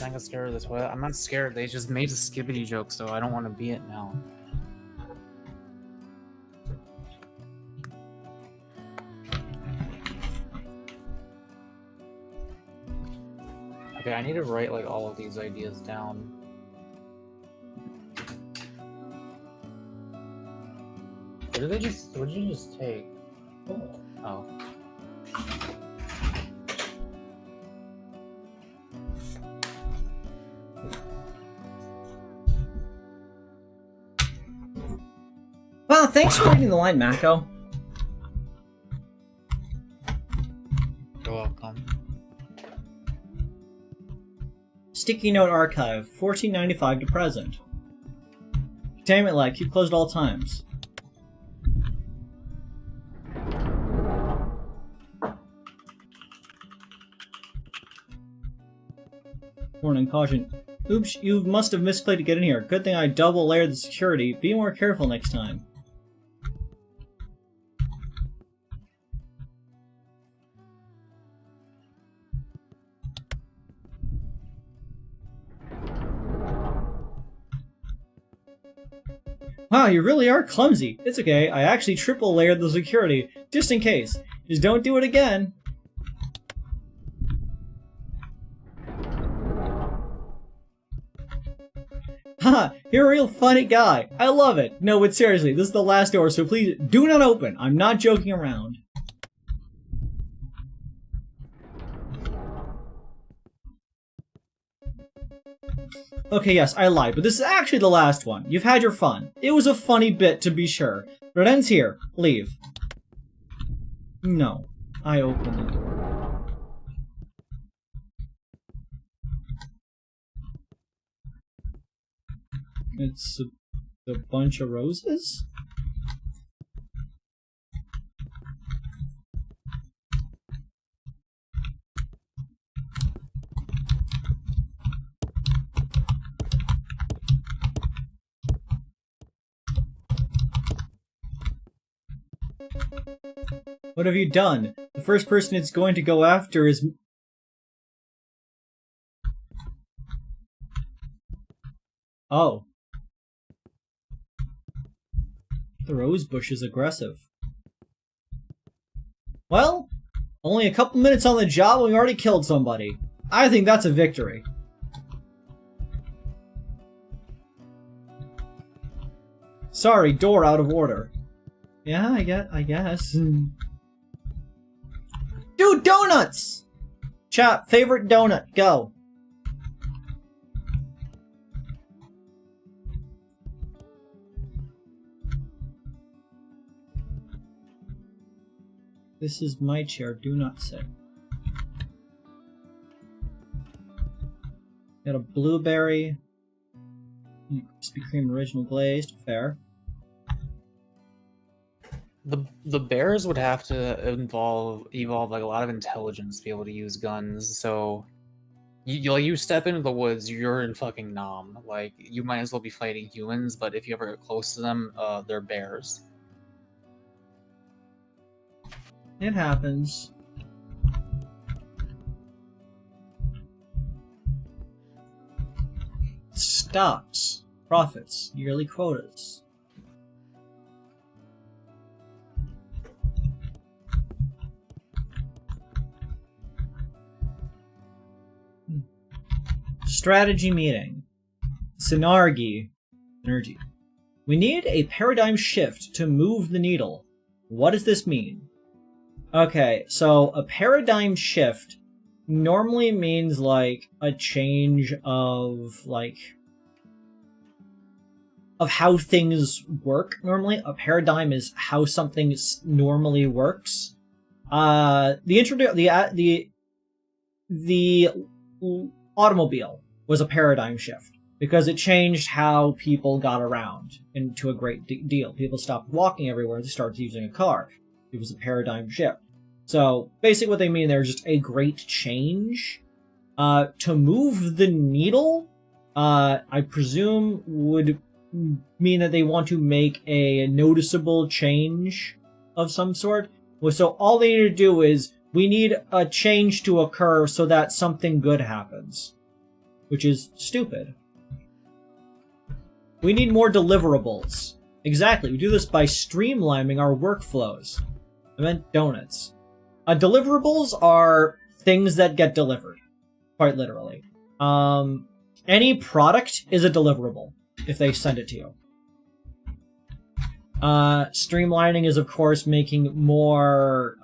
I'm not scared of the toilet. I'm not scared. They just made a skibbity joke, so I don't want to be it now. Okay, I need to write like all of these ideas down. What did you just take? Oh. Well, thanks for reading the line, Mako. You're welcome. Sticky note archive, 1495 to present. Containment lag, keep closed at all times. Warning, caution. Oops, you must have misclicked to get in here. Good thing I double layered the security. Be more careful next time. Wow, you really are clumsy. It's okay, I actually triple layered the security, just in case. Just don't do it again. Haha, you're a real funny guy. I love it. No, but seriously, this is the last door, so please do not open. I'm not joking around. Okay, yes, I lied, but this is actually the last one. You've had your fun. It was a funny bit, to be sure. But it ends here. Leave. No. I opened the door. It's a bunch of roses? What have you done? The first person it's going to go after is... Oh. The rose bush is aggressive. Well, only a couple minutes on the job and we already killed somebody. I think that's a victory. Sorry, door out of order. Yeah, I guess. Dude, donuts! Chat, favorite donut, go. This is my chair, do not sit. Got a blueberry. Krispy Kreme original glazed, fair. The bears would have to evolve like a lot of intelligence to be able to use guns. So you step into the woods, you're in fucking Nam. Like you might as well be fighting humans, but if you ever get close to them, they're bears. It happens. Stocks, profits, yearly quotas. Strategy meeting. Synergy. We need a paradigm shift to move the needle. What does this mean? Okay, so a paradigm shift normally means like a change of how things work normally. A paradigm is how something normally works. The automobile was a paradigm shift because it changed how people got around into a great deal. People stopped walking everywhere and started using a car. It was a paradigm shift. So basically what they mean there is just a great change. To move the needle, I presume would mean that they want to make a noticeable change of some sort. So all they need to do is, we need a change to occur so that something good happens. Which is stupid. We need more deliverables. Exactly, we do this by streamlining our workflows. I meant donuts. Deliverables are things that get delivered. Quite literally. Any product is a deliverable if they send it to you. Streamlining is, of course, making more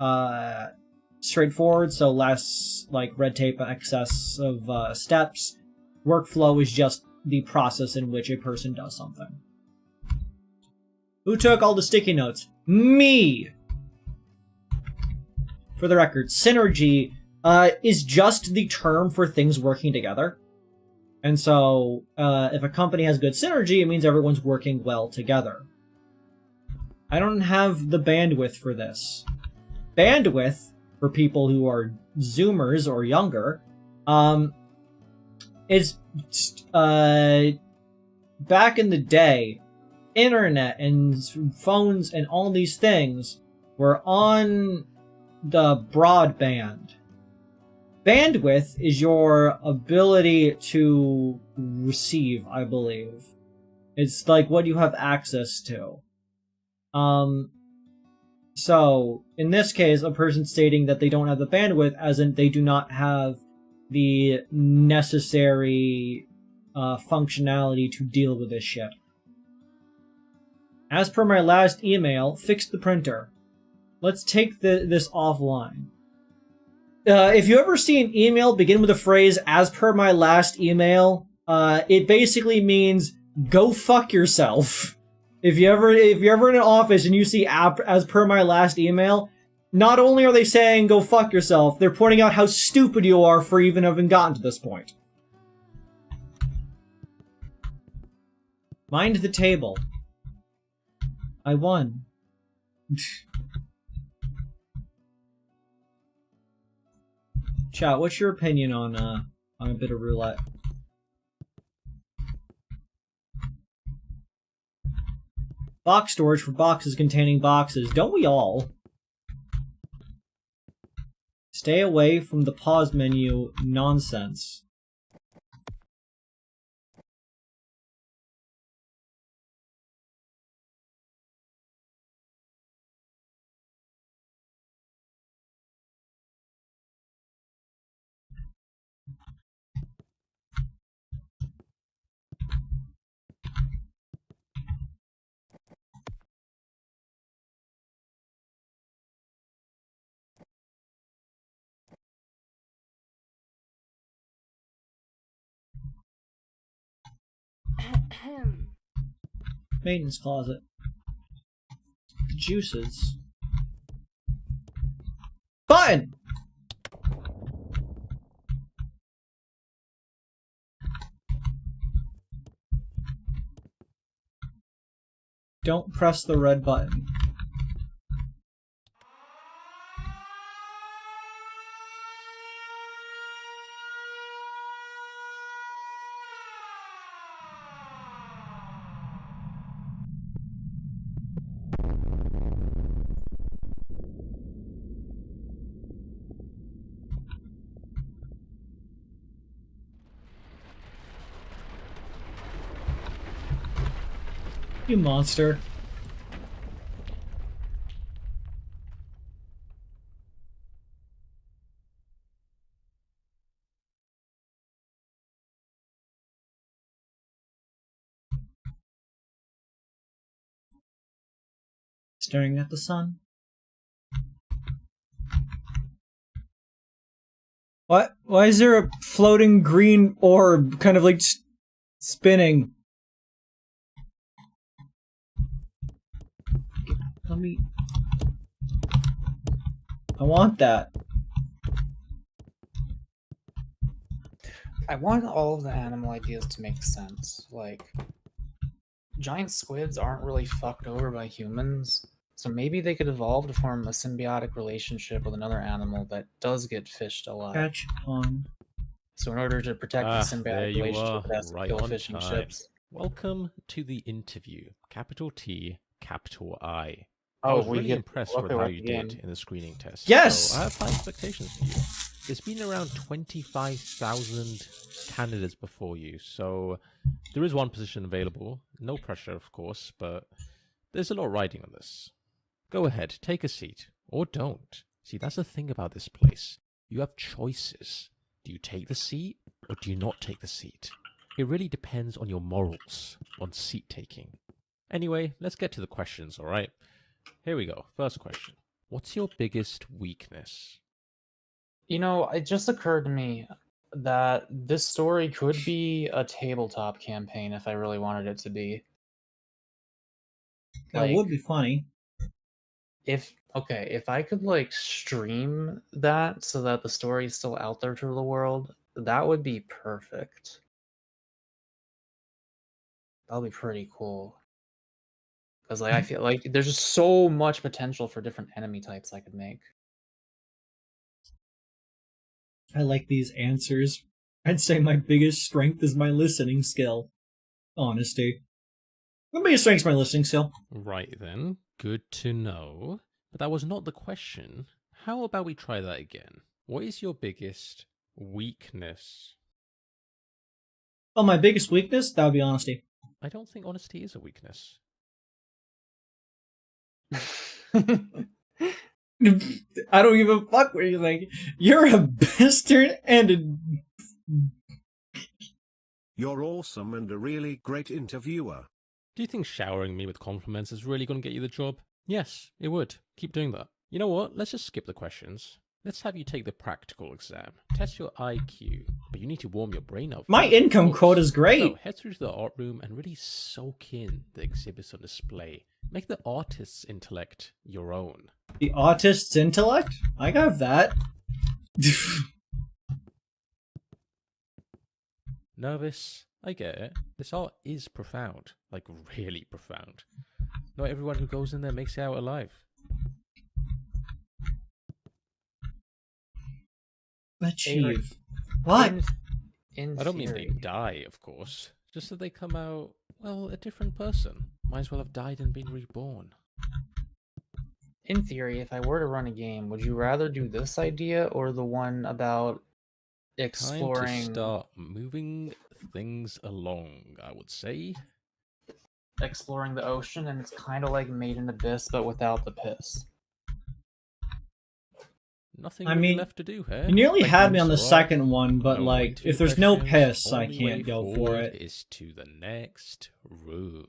straightforward, so less like red tape and excess of steps. Workflow is just the process in which a person does something. Who took all the sticky notes? Me! For the record, synergy is just the term for things working together. And so, if a company has good synergy, it means everyone's working well together. I don't have the bandwidth for this. Bandwidth, for people who are Zoomers or younger, is, back in the day, internet and phones and all these things were on the broadband. Bandwidth is your ability to receive, I believe. It's like what you have access to. So, in this case, a person stating that they don't have the bandwidth, as in they do not have the necessary functionality to deal with this shit. As per my last email, fix the printer. Let's take this offline. If you ever see an email begin with the phrase, as per my last email, it basically means, go fuck yourself. If you're ever in an office and you see as per my last email, not only are they saying go fuck yourself, they're pointing out how stupid you are for even having gotten to this point. Mind the table. I won. Chat, what's your opinion on a bit of roulette? Box storage for boxes containing boxes. Don't we all? Stay away from the pause menu nonsense. Maintenance closet. Juices. Button! Don't press the red button. You monster. Staring at the sun. What? Why is there a floating green orb kind of like spinning? Let me... I want that. I want all of the animal ideas to make sense. Like, giant squids aren't really fucked over by humans, so maybe they could evolve to form a symbiotic relationship with another animal that does get fished a lot. Catch on. So in order to protect the symbiotic relationship, it has to kill fishing ships. Welcome to the interview. Capital T, capital I. Oh, I was really impressed with how you did in the screening test. Yes! So I have high expectations for you. There's been around 25,000 candidates before you, so there is one position available. No pressure, of course, but there's a lot riding on this. Go ahead, take a seat. Or don't. See, that's the thing about this place. You have choices. Do you take the seat, or do you not take the seat? It really depends on your morals, on seat taking. Anyway, let's get to the questions, alright? Here we go. First question. What's your biggest weakness? You know, it just occurred to me that this story could be a tabletop campaign if I really wanted it to be. That would be funny. If I could like stream that so that the story is still out there to the world, that would be perfect. That'll be pretty cool. Because like I feel like there's just so much potential for different enemy types I could make. I like these answers. I'd say my biggest strength is my listening skill. Honesty. My biggest strength is my listening skill. Right then. Good to know. But that was not the question. How about we try that again? What is your biggest weakness? Well, my biggest weakness? That would be honesty. I don't think honesty is a weakness. I don't give a fuck what you think. You're a bastard and a... You're awesome and a really great interviewer. Do you think showering me with compliments is really going to get you the job? Yes, it would. Keep doing that. You know what? Let's just skip the questions. Let's have you take the practical exam. Test your IQ, but you need to warm your brain up. My income quote is great. So head through to the art room and really soak in the exhibits on display. Make the artist's intellect your own. The artist's intellect? I got that. Nervous? I get it. This art is profound. Like, really profound. Not everyone who goes in there makes it out alive. Achieve. What? In I don't mean theory. they die, of course. Just that they come out, well, a different person. Might as well have died and been reborn. In theory, if I were to run a game, would you rather do this idea or the one about exploring? Time to start moving things along, I would say. Exploring the ocean, and it's kind of like Made in Abyss, but without the piss. Nothing I really mean, left to do here. You nearly had me on the Thanks a lot. second one, but No like, waiting if there's no questions, piss, I only way can't go for forward it. is to the next room.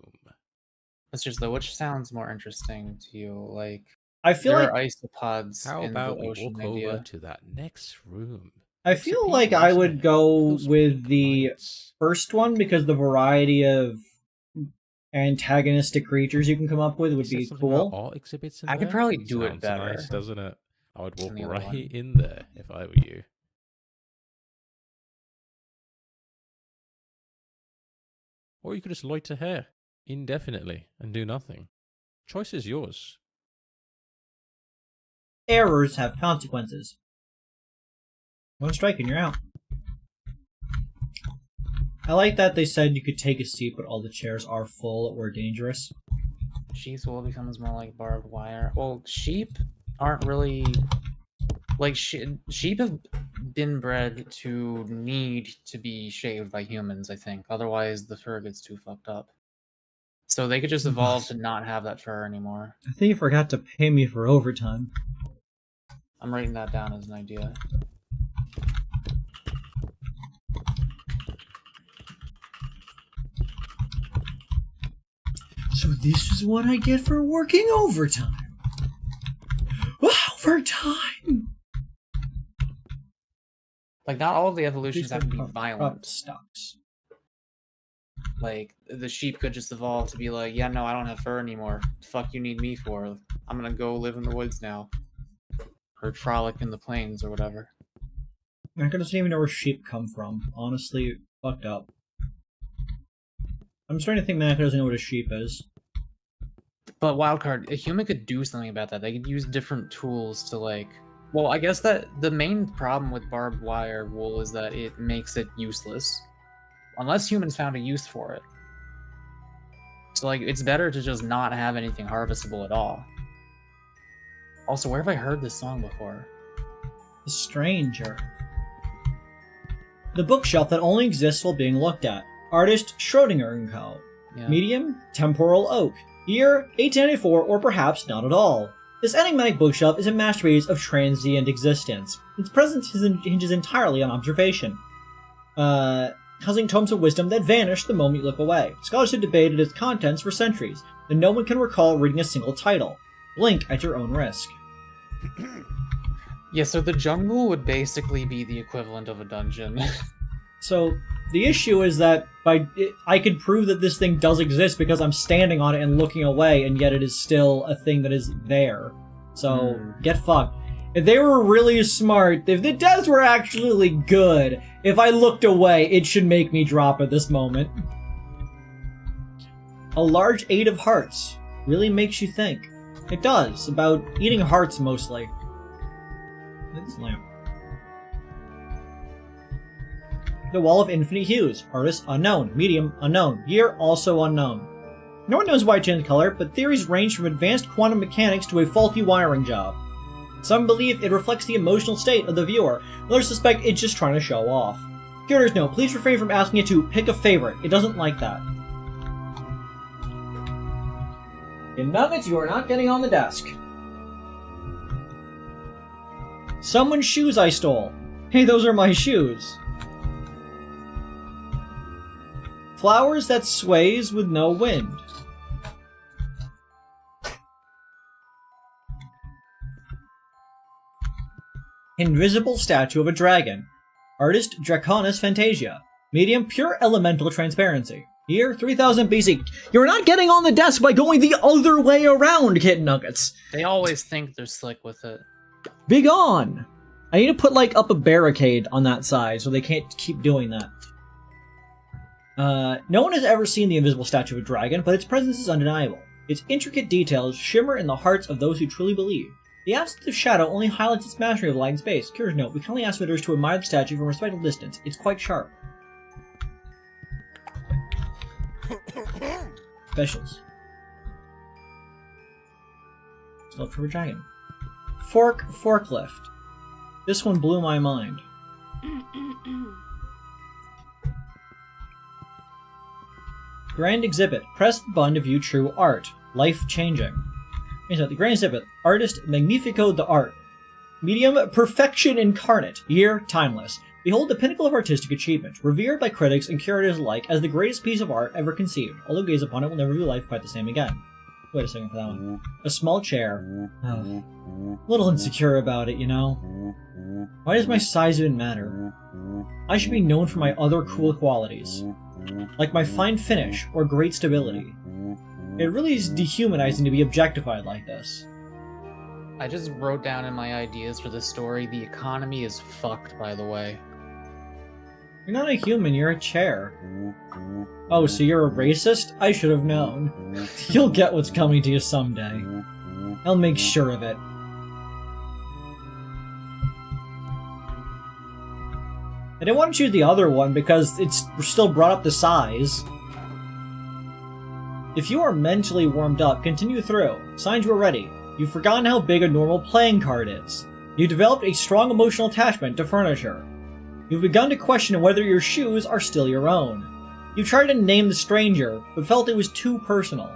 That's just which sounds more interesting to you? Like, I feel there like are isopods How in about the we ocean walk idea. over to that next room? I It's feel like appealing, I isn't would it? go Those with pink the lights. first one because the variety of antagonistic creatures you can come up with would Is there be something about cool. art exhibits in I could there? probably do it Sounds better. nice, doesn't it? I would walk than the other right one. in there if I were you. Or you could just loiter here indefinitely and do nothing. Choice is yours. Errors have consequences. One strike and you're out. I like that they said you could take a seat, but all the chairs are full or dangerous. Sheep's wool becomes more like barbed wire. Well, sheep aren't really like sheep have been bred to need to be shaved by humans, I think. Otherwise, the fur gets too fucked up. So they could just evolve to not have that fur anymore. I think you forgot to pay me for overtime. I'm writing that down as an idea. So this is what I get for working overtime. Overtime! Like, not all of the evolutions have to be Prop violent. stocks. Like, the sheep could just evolve to be like, yeah, no, I don't have fur anymore. Fuck you need me for? I'm gonna go live in the woods now. Or frolic in the plains or whatever. Mako doesn't even know where sheep come from. Honestly, fucked up. I'm starting to think Mako doesn't know what a sheep is. But wildcard, a human could do something about that. They could use different tools to like. Well, I guess that the main problem with barbed wire wool is that it makes it useless, unless humans found a use for it. So like, it's better to just not have anything harvestable at all. Also, where have I heard this song before? The Stranger. The bookshelf that only exists while being looked at. Artist Schrodinger & Co. Yeah. Medium, temporal oak. Year, 1894, or perhaps not at all. This enigmatic bookshelf is a masterpiece of transient existence. Its presence hinges entirely on observation, causing tomes of wisdom that vanish the moment you look away. Scholars have debated its contents for centuries, and no one can recall reading a single title. Blink at your own risk. Yeah, so the jungle would basically be the equivalent of a dungeon. So, the issue is that I could prove that this thing does exist because I'm standing on it and looking away, and yet it is still a thing that is there. So, get fucked. If they were really smart, if the devs were actually good, if I looked away, it should make me drop at this moment. A large 8 of hearts really makes you think. It does, about eating hearts mostly. This lamp. The Wall of Infinite Hues. Artist unknown. Medium unknown. Year also unknown. No one knows why it changed color, but theories range from advanced quantum mechanics to a faulty wiring job. Some believe it reflects the emotional state of the viewer, others suspect it's just trying to show off. Curator's note, please refrain from asking it to pick a favorite. It doesn't like that. In nuggets, you are not getting on the desk. Someone's shoes I stole. Hey, those are my shoes. Flowers that sways with no wind. Invisible statue of a dragon. Artist Draconis Fantasia. Medium pure elemental transparency. Year 3000 BC. You're not getting on the desk by going the other way around, Kid Nuggets. They always think they're slick with it. Be gone! I need to put, like, up a barricade on that side so they can't keep doing that. No one has ever seen the invisible statue of a dragon, but its presence is undeniable. Its intricate details shimmer in the hearts of those who truly believe. The absence of shadow only highlights its mastery of light and space. Curious note, we kindly ask visitors to admire the statue from a respectful distance. It's quite sharp. Specials. Still up for a dragon. Forklift. This one blew my mind. Grand Exhibit. Press the button to view true art. Life-changing. The Grand Exhibit. Artist Magnifico the Art. Medium Perfection Incarnate. Year Timeless. Behold the pinnacle of artistic achievement, revered by critics and curators alike as the greatest piece of art ever conceived. Although gaze upon it will never view life quite the same again. Wait a second for that one. A small chair. Oh. A little insecure about it, you know? Why does my size even matter? I should be known for my other cool qualities. Like my fine finish, or great stability. It really is dehumanizing to be objectified like this. I just wrote down in my ideas for this story, the economy is fucked, by the way. You're not a human, you're a chair. Oh, so you're a racist? I should have known. You'll get what's coming to you someday. I'll make sure of it. I didn't want to choose the other one because it's still brought up the size. If you are mentally warmed up, continue through. Signs you are ready. You've forgotten how big a normal playing card is. You developed a strong emotional attachment to furniture. You've begun to question whether your shoes are still your own. You tried to name the stranger, but felt it was too personal.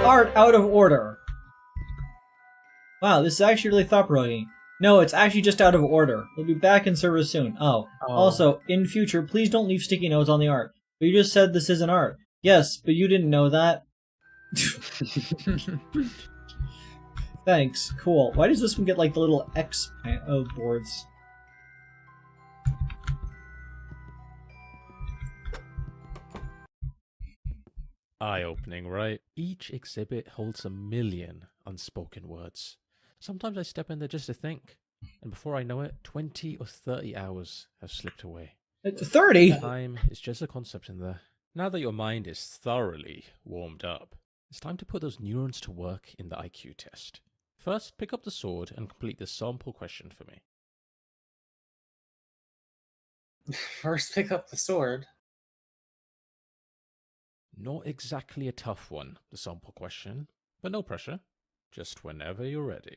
Art out of order. Wow, this is actually really thought-provoking. No, it's actually just out of order. We'll be back in service soon. Oh. Also, in future, please don't leave sticky notes on the art. But you just said this isn't art. Yes, but you didn't know that. Thanks. Cool. Why does this one get like the little X boards? Eye-opening, right? Each exhibit holds a million unspoken words. Sometimes I step in there just to think, and before I know it, 20 or 30 hours have slipped away. 30? Time is just a concept in there. Now that your mind is thoroughly warmed up, it's time to put those neurons to work in the IQ test. First, pick up the sword and complete the sample question for me. First, pick up the sword. Not exactly a tough one, the sample question, but no pressure. Just whenever you're ready.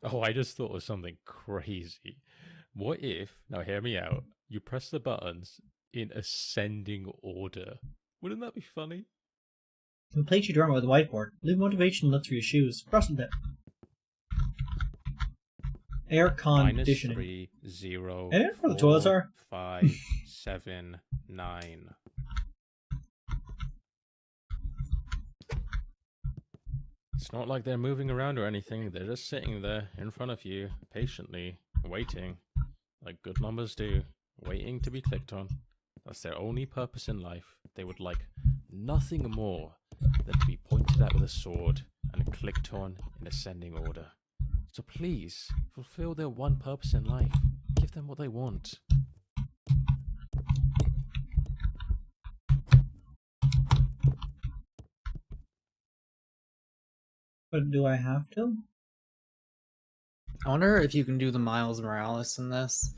Oh, I just thought of something crazy. What if, now hear me out, you press the buttons in ascending order? Wouldn't that be funny? Complete your drawing with a whiteboard. Leave motivation left for your shoes. Cross the bit. Air conditioning. -3, 0, I don't know where the toilets are. 5, 7, 9. It's not like they're moving around or anything. They're just sitting there in front of you, patiently, waiting. Like good numbers do. Waiting to be clicked on. That's their only purpose in life. They would like nothing more than to be pointed at with a sword and clicked on in ascending order. So please, fulfill their one purpose in life. Give them what they want. But do I have to? I wonder if you can do the Miles Morales in this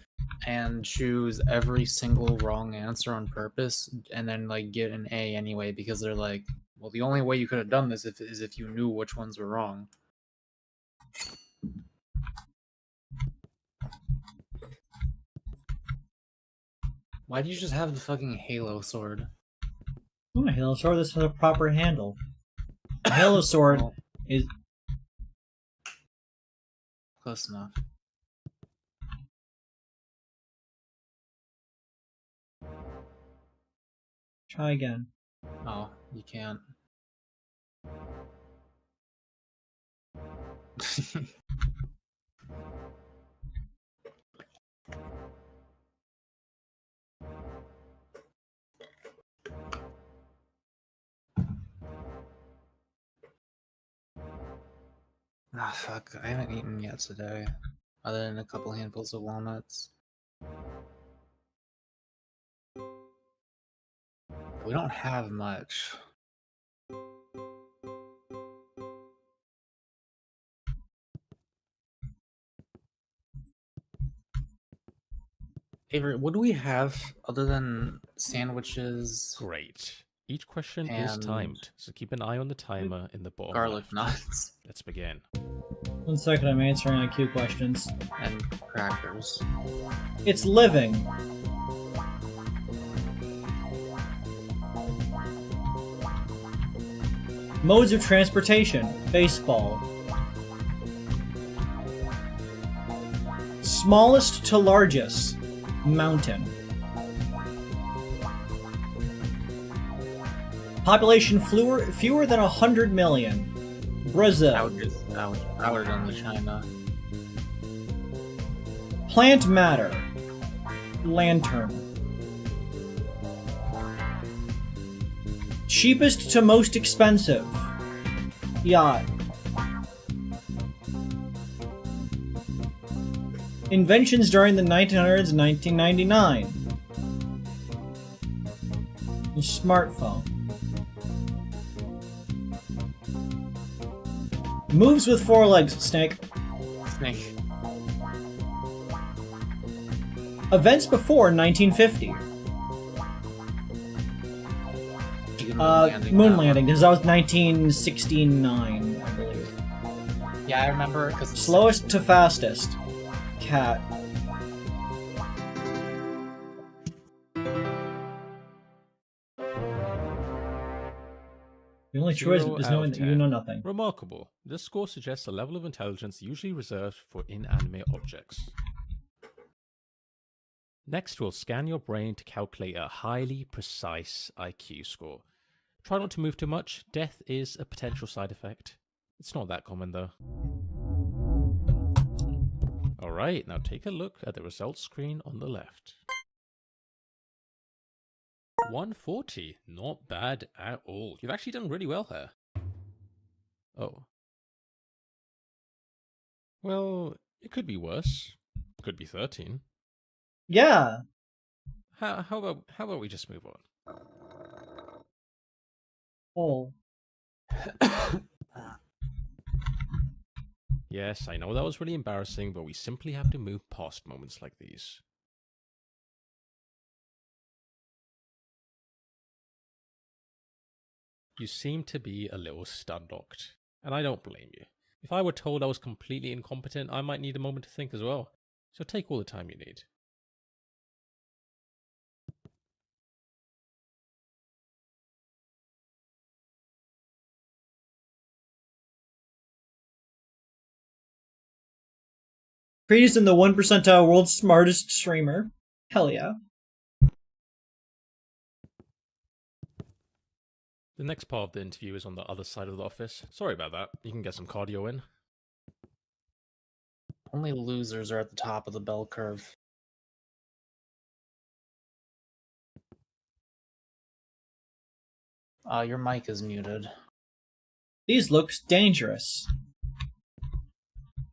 and choose every single wrong answer on purpose and then like get an A anyway because they're like, well, the only way you could have done this is if you knew which ones were wrong. Why do you just have the fucking Halo sword? Oh, a Halo sword. This has a proper handle. A Halo sword is close enough. Try again. Oh, you can't. Ah, fuck. I haven't eaten yet today, other than a couple handfuls of walnuts. We don't have much. Avery, what do we have other than sandwiches Great. Each question is and timed, so keep an eye on the timer in the bottom garlic left. nuts Let's begin. 1 second, I'm answering IQ questions. and crackers? It's living. Modes of transportation. Baseball. Smallest to largest. Mountain. Population fewer than 100 million. Brazil. I would have done the China. Plant matter. Lantern. Cheapest to most expensive. Yacht. Inventions during the 1900s, 1999. Smartphone. Moves with 4 legs, Snake. Snake. Events before 1950. Moon landing, because that was 1969, I believe. Yeah, I remember because Slowest to fastest. Cat. The only choice 0 is out knowing of that you 10. know nothing. Remarkable. This score suggests a level of intelligence usually reserved for inanimate objects. Next, we'll scan your brain to calculate a highly precise IQ score. Try not to move too much. Death is a potential side effect. It's not that common though. Alright, now take a look at the results screen on the left. 140. Not bad at all. You've actually done really well here. Oh. Well, it could be worse. Could be 13. Yeah. How about we just move on? Oh. Yes, I know that was really embarrassing, but we simply have to move past moments like these. You seem to be a little stun-locked, and I don't blame you. If I were told I was completely incompetent, I might need a moment to think as well. So take all the time you need. Kreed is in the 1 percentile world's smartest streamer. Hell yeah. The next part of the interview is on the other side of the office. Sorry about that. You can get some cardio in. only losers are at the top of the bell curve. Your mic is muted. These looks dangerous.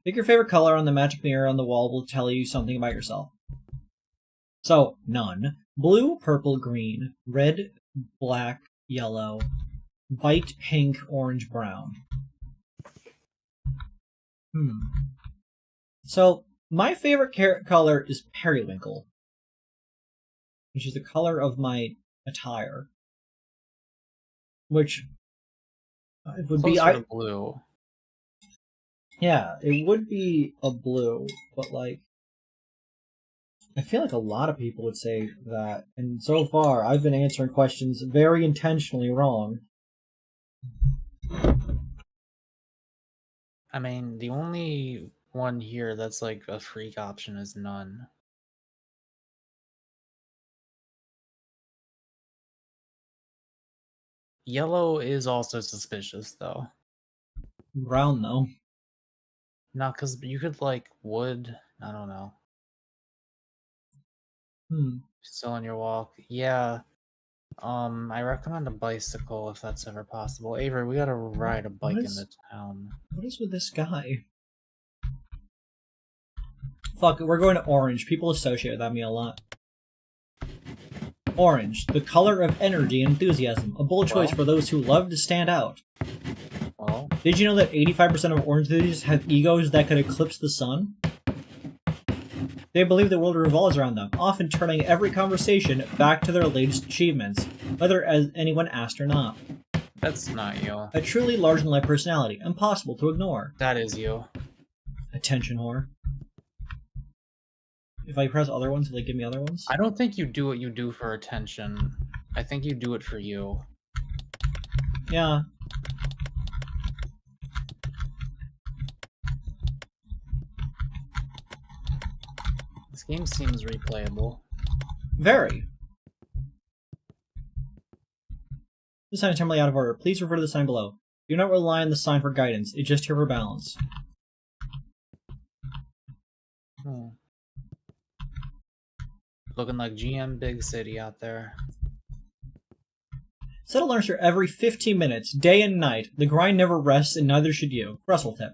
Pick your favorite color on the magic mirror on the wall will tell you something about yourself. So, none. Blue, purple, green. Red, black, yellow. White, pink, orange, brown. So, my favorite color is periwinkle, which is the color of my attire. Which it would Closer be to blue. Yeah, it would be a blue, but like I feel like a lot of people would say that, and so far I've been answering questions very intentionally wrong. I mean, the only one here that's like a freak option is none. Yellow is also suspicious, though. Brown though. No, because you could like wood. I don't know. Still on your walk. Yeah. I recommend a bicycle if that's ever possible. Avery, we gotta ride a bike into town. What is with this guy? Fuck it, we're going to orange. People associate with that me a lot. Orange, the color of energy and enthusiasm. A bold choice for those who love to stand out. Well, did you know that 85% of orange enthusiasts have egos that could eclipse the sun? They believe the world revolves around them, often turning every conversation back to their latest achievements, whether as anyone asked or not. That's not you. A truly larger-than-life personality, impossible to ignore. That is you. Attention whore. If I press other ones, will they give me other ones? I don't think you do what you do for attention. I think you do it for you. Yeah. This game seems replayable. Very. This sign is temporarily out of order. Please refer to the sign below. Do not rely on the sign for guidance. It's just here for balance. Looking like GM Big City out there. Set alarms for every 15 minutes, day and night. The grind never rests, and neither should you. Russell tip.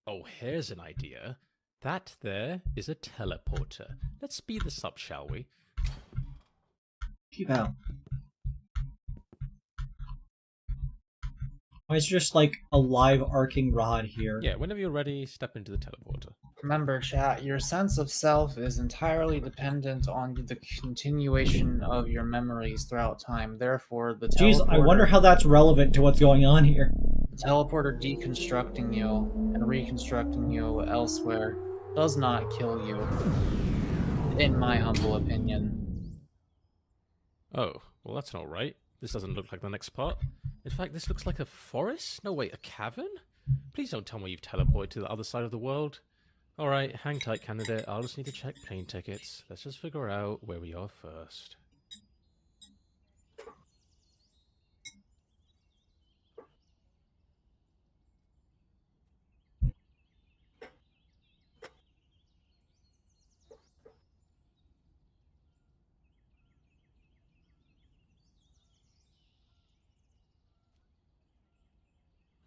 Oh, here's an idea. That there is a teleporter. Let's speed this up, shall we? Keep out. Oh, it's just like a live arcing rod here. Yeah, whenever you're ready, step into the teleporter. Remember, chat, your sense of self is entirely dependent on the continuation of your memories throughout time. Therefore, the Jeez, I wonder how that's relevant to what's going on here. teleporter deconstructing you and reconstructing you elsewhere does not kill you, in my humble opinion. Oh, well that's not right. This doesn't look like the next part. In fact, this looks like a forest? No, wait, a cavern? Please don't tell me you've teleported to the other side of the world. Alright, hang tight, candidate. I'll just need to check plane tickets. Let's just figure out where we are first.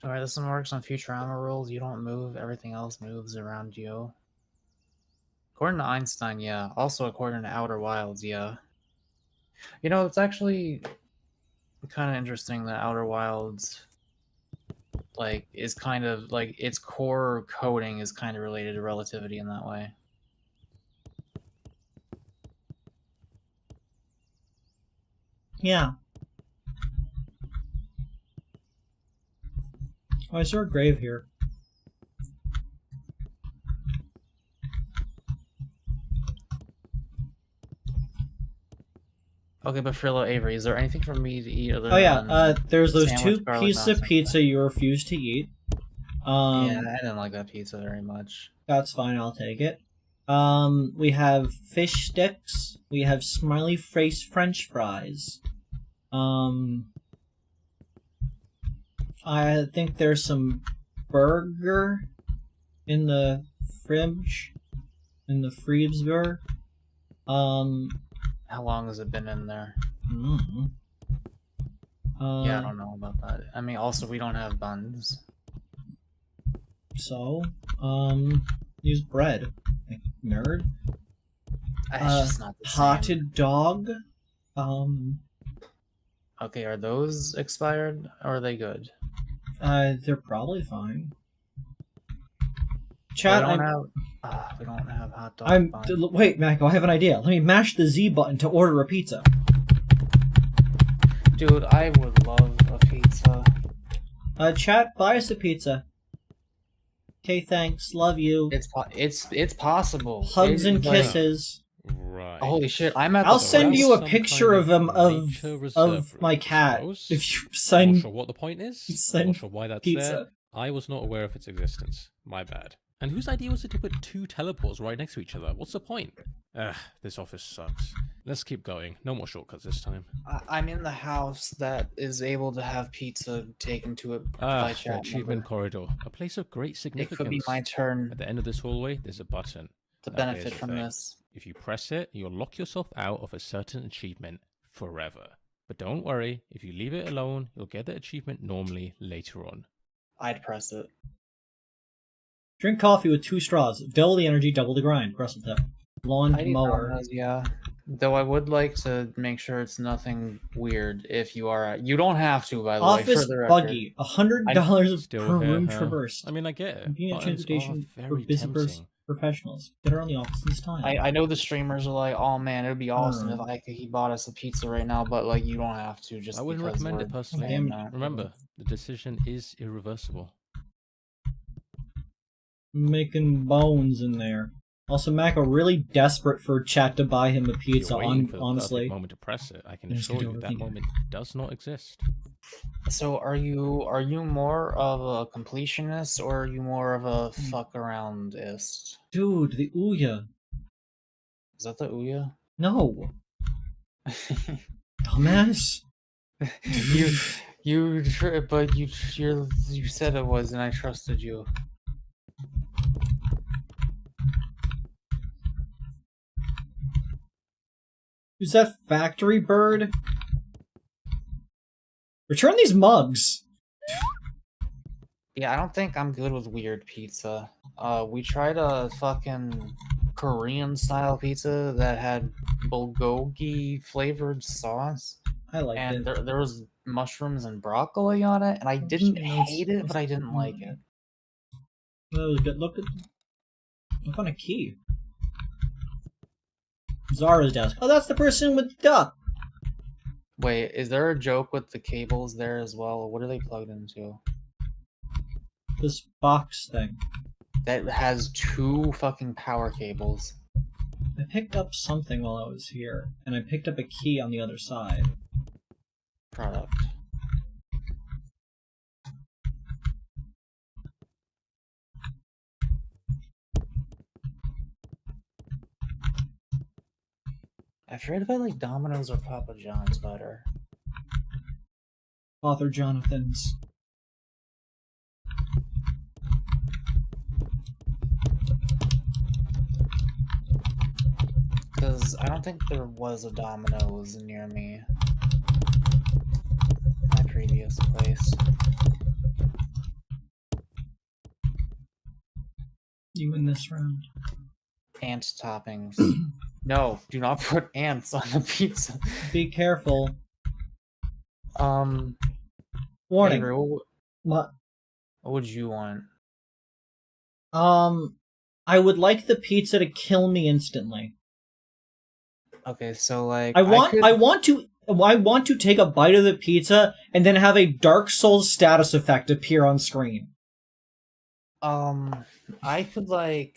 Alright, this one works on Futurama rules. You don't move, everything else moves around you. According to Einstein, yeah. Also according to Outer Wilds, yeah. You know, it's actually kind of interesting that Outer Wilds, like, is kind of, like, its core coding is kind of related to relativity in that way. Yeah. Oh, I saw a grave here. Okay, but Frillo Avery, is there anything for me to eat other Oh yeah, than there's those sandwich, two garlic pieces of knots? pizza you refused to eat. Yeah, I didn't like that pizza very much. That's fine, I'll take it. We have fish sticks. We have smiley face French fries. I think there's some burger in the fridge, in the freezer. How long has it been in there? Mm. Yeah, I don't know about that. I mean, also, we don't have buns. So, use bread. Like, nerd. It's just not the same. Potted dog. Okay, are those expired, or are they good? They're probably fine. Chat, we don't have hot dog buns. Wait, Mako, I have an idea. Let me mash the Z button to order a pizza. Dude, I would love a pizza. Chat, buy us a pizza. Okay, thanks. Love you. It's possible. Hugs and like, kisses. Right. Holy shit! I'm at. I'll the send you a Some picture kind of him nature reserve of my room, I cat suppose. if you Not send sure what the point is. send Not sure why that's pizza. there. I was not aware of its existence. My bad. And whose idea was it to put two teleports right next to each other? What's the point? This office sucks. Let's keep going. No more shortcuts this time. I'm in the house that is able to have pizza taken to it by The chat achievement member. corridor. A place of great It significance. could be my turn At the end of this hallway, there's a button. to Now, benefit here's the from thing. this. If you press it, you'll lock yourself out of a certain achievement forever. But don't worry, if you leave it alone, you'll get the achievement normally later on. I'd press it. Drink coffee with 2 straws. Double the energy, double the grind. Russell tip. Lawn I eat mower. donuts, yeah. Though I would like to make sure it's nothing weird if you are. You don't have to, by the way. Office For the record. buggy, $100 Still per here, room huh? traversed. I mean, I get it. Convenient Buttons transportation are for very busy tempting. professionals. Get around the office this time. I know the streamers are like, oh man, it would be awesome if he bought us a pizza right now, but like you don't have to just. I wouldn't because recommend we're it personally. saying that. Remember, the decision is irreversible. Making bones in there. Also, Mako really desperate for chat to buy him a pizza. You're waiting for the Honestly, perfect moment to press it. I can Just assure get you over that the- moment does not exist. So are you more of a completionist or are you more of a fuck aroundist? dude, the Ouya. Is that the Ouya? No, dumbass. you said it was, and I trusted you. Who's that factory bird? Return these mugs. Yeah, I don't think I'm good with weird pizza. We tried a fucking Korean style pizza that had bulgogi flavored sauce, I like and it. there was mushrooms and broccoli on it, and I didn't hate it, but I didn't like it. That was good. Look on a key. Zara's desk. Oh, that's the person with the duck. Wait, is there a joke with the cables there as well? What are they plugged into? This box thing. That has 2 fucking power cables. I picked up something while I was here, and I picked up a key on the other side. Product. I forget if I like Domino's or Papa John's better. Author Jonathan's. Because I don't think there was a Domino's near me. My previous place. You win this round. Ant toppings. No, do not put ants on the pizza. Be careful. Warning. Warning. Avery, What? what would you want? I would like the pizza to kill me instantly. Okay, so like I want to take a bite of the pizza and then have a Dark Souls status effect appear on screen. I could like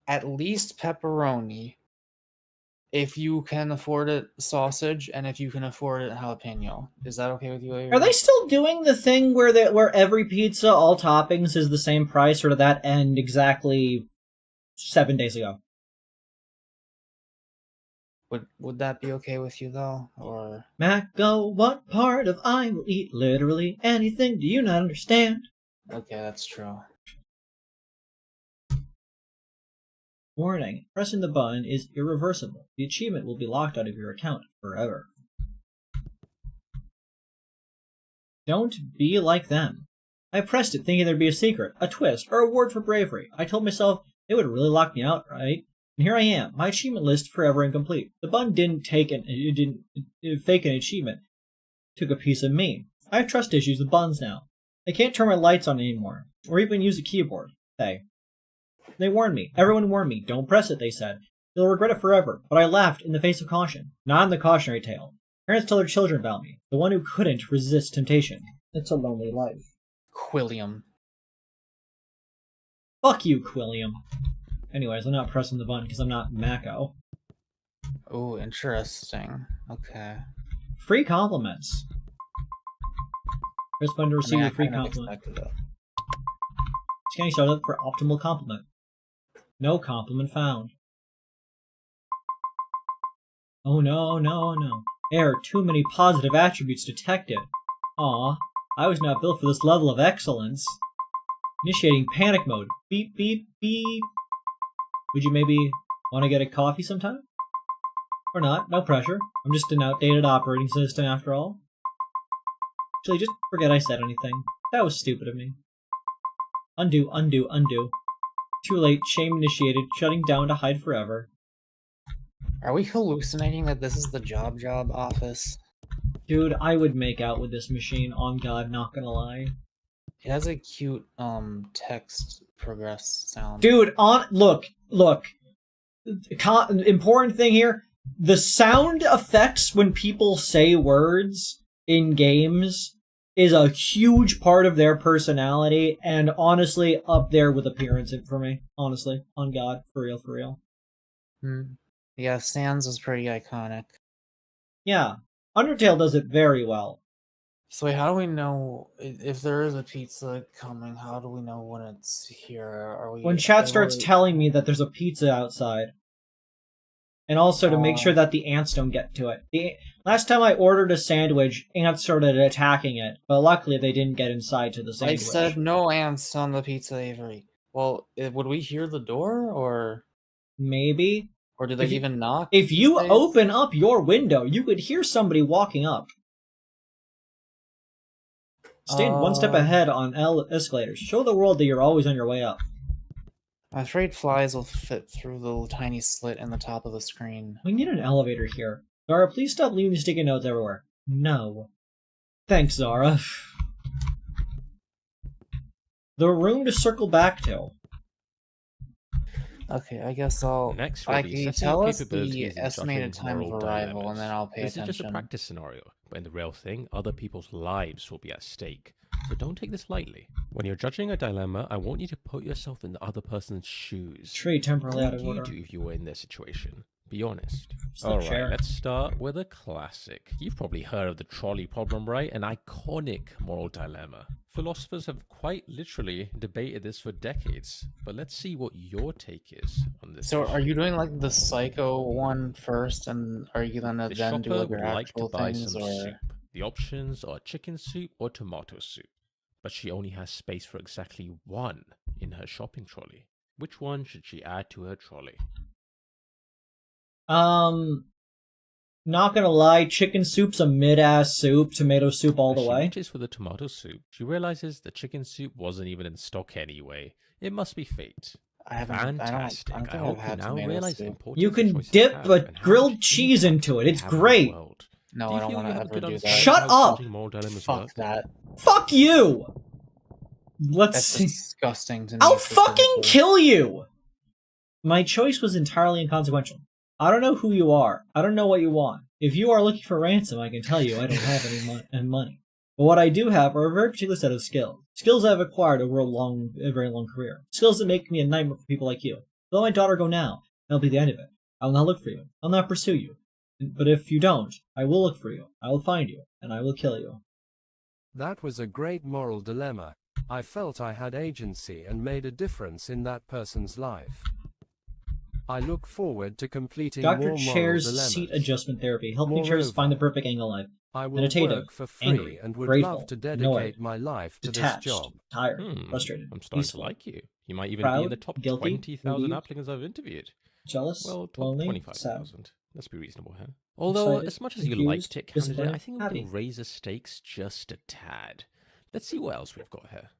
at least pepperoni. If you can afford it, sausage, and if you can afford it, jalapeno. Is that okay with you, Avery? Are they still doing the thing where every pizza, all toppings, is the same price, or did that end exactly 7 days ago? Would that be okay with you though, or? Mako, what part of I will eat literally anything? Do you not understand? Okay, that's true. Warning, pressing the button is irreversible. The achievement will be locked out of your account forever. Don't be like them. I pressed it thinking there'd be a secret, a twist, or a reward for bravery. I told myself it would really lock me out, right? And here I am, my achievement list forever incomplete. The button didn't fake an achievement. It took a piece of me. I have trust issues with buttons now. I can't turn my lights on anymore, or even use a keyboard. They warned me. Everyone warned me. Don't press it, they said. You'll regret it forever. But I laughed in the face of caution. Not in the cautionary tale. Parents tell their children about me. The one who couldn't resist temptation. It's a lonely life. Quilliam. Fuck you, Quilliam. Anyways, I'm not pressing the button because I'm not Mako. Oh, interesting. Okay. Free compliments. Press button to receive a free kind of compliment. expected it. Scanning started up for optimal compliment. No compliment found. Oh no, no, no. Error, too many positive attributes detected. Aw, I was not built for this level of excellence. Initiating panic mode. Beep, beep, beep. Would you maybe want to get a coffee sometime? Or not, no pressure. I'm just an outdated operating system after all. Actually, just forget I said anything. That was stupid of me. Undo, undo, undo. Too late, shame initiated, shutting down to hide forever. Are we hallucinating that this is the job office? Dude, I would make out with this machine, on God, not gonna lie. It has a cute text progress sound. Dude, look. Important thing here, the sound effects when people say words in games is a huge part of their personality, and honestly, up there with appearance for me. Honestly, on God, for real. Yeah, Sans is pretty iconic. Yeah, Undertale does it very well. So wait, how do we know if there is a pizza coming? How do we know when it's here? Are we When chat starts telling me that there's a pizza outside. And also to make sure that the ants don't get to it. Last time I ordered a sandwich, ants started attacking it, but luckily they didn't get inside to the sandwich. I said no ants on the pizza, Avery. Well, would we hear the door, or maybe? Or do they even knock? If you open up your window, you could hear somebody walking up. Stay one step ahead on escalators. Show the world that you're always on your way up. I'm afraid flies will fit through the little tiny slit in the top of the screen. We need an elevator here. Zara, please stop leaving sticky notes everywhere. No. Thanks, Zara. The room to circle back to. Okay, I guess I'll... Next, can you tell us the estimated time of arrival, and then I'll pay attention. This is just a practice scenario, but in the real thing, other people's lives will be at stake. So don't take this lightly. When you're judging a dilemma, I want you to put yourself in the other person's shoes. Tree temporarily out of order. What would you do if you were in their situation? Be honest. Alright, let's start with a classic. You've probably heard of the trolley problem, right? An iconic moral dilemma. Philosophers have quite literally debated this for decades. But let's see what your take is on this. So are you doing like the psycho one first, and are you gonna then do like your actual things, or... soup. The options are chicken soup or tomato soup. But she only has space for exactly one in her shopping trolley. Which one should she add to her trolley? Not gonna lie, chicken soup's a mid-ass soup, tomato soup all the way. She reaches for the tomato soup. She realizes the chicken soup wasn't even in stock anyway. It must be fate. Fantastic. I hope you now realize the importance. You can dip a grilled cheese into it. It's great. No, I don't want to ever do that. Shut up! Fuck that. Fuck you! Let's see. That's disgusting to me. I'll fucking kill you! My choice was entirely inconsequential. I don't know who you are. I don't know what you want. If you are looking for ransom, I can tell you I don't have any money. But what I do have are a very particular set of skills. Skills I've acquired over a very long career. Skills that make me a nightmare for people like you. Let my daughter go now. That'll be the end of it. I will not look for you. I'll not pursue you. But if you don't, I will look for you. I will find you. And I will kill you. That was a great moral dilemma. I felt I had agency and made a difference in that person's life. I look forward to completing more moral Chair's dilemmas. seat adjustment therapy. Helping chairs find the perfect angle life. I will Meditative, work for free angry, and would grateful, love to dedicate annoyed, my life to detached, this job. Tired, frustrated, I'm starting peaceful, to like you. You might even proud, be in the top guilty, 20,000 relieved, applicants I've interviewed. jealous, Well, top lonely, 25,000. Let's be reasonable here. Although, excited, as much as you confused, liked it, candidate, disappointed, I think we happy. can raise the stakes just a tad. Let's see what else we've got here.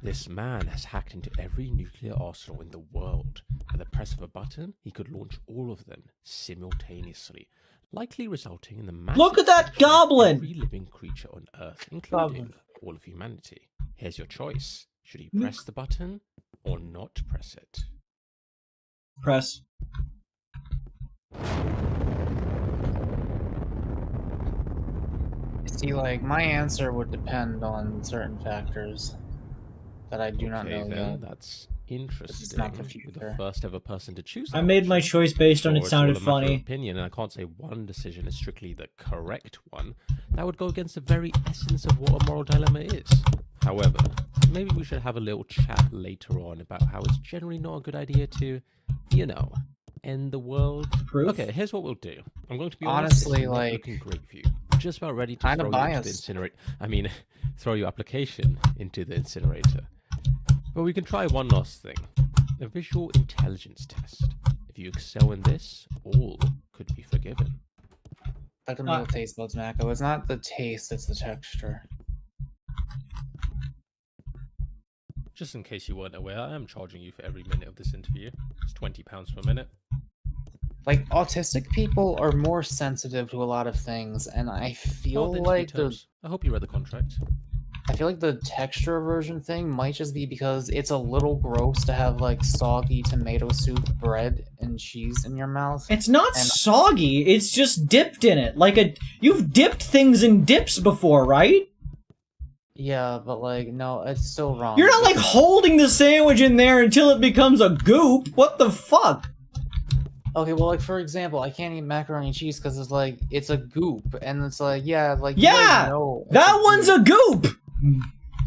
This man has hacked into every nuclear arsenal in the world. At the press of a button, he could launch all of them simultaneously, likely resulting in the massive Look at that goblin! every living creature on Earth, including all of humanity. Here's your choice. Should he press the button or not press it? Press. See, like, my answer would depend on certain factors that I do not know yet. That's interesting. It's not the You're future. the first ever person to choose that I made my option. choice based on Sure, it it's sounded all a matter of funny. opinion, and I can't say one decision is strictly the correct one. That would go against the very essence of what a moral dilemma is. However, maybe we should have a little chat later on about how it's generally not a good idea to, you know, end the world. Proof? Okay, here's what we'll do. I'm going to be Honestly, honest, like, looking great for you. Just about ready to kinda throw you into the biased. incinerator. I mean, throw your application into the incinerator. But we can try one last thing. A visual intelligence test. If you excel in this, all could be forgiven. Back to me with taste buds, Mako. It's not the taste, it's the texture. Just in case you weren't aware, I am charging you for every minute of this interview. It's £20 per minute. Like, autistic people are more sensitive to a lot of things, and I feel like I hope you read the contract. I feel like the texture aversion thing might just be because it's a little gross to have, like, soggy tomato soup, bread, and cheese in your mouth. It's not soggy, it's just dipped in it. You've dipped things in dips before, right? Yeah, but, like, no, it's still wrong. You're not, like, holding the sandwich in there until it becomes a goop. What the fuck? Okay, well, like, for example, I can't eat macaroni and cheese because it's, like, it's a goop. And it's like, yeah, like, yeah, that one's a goop!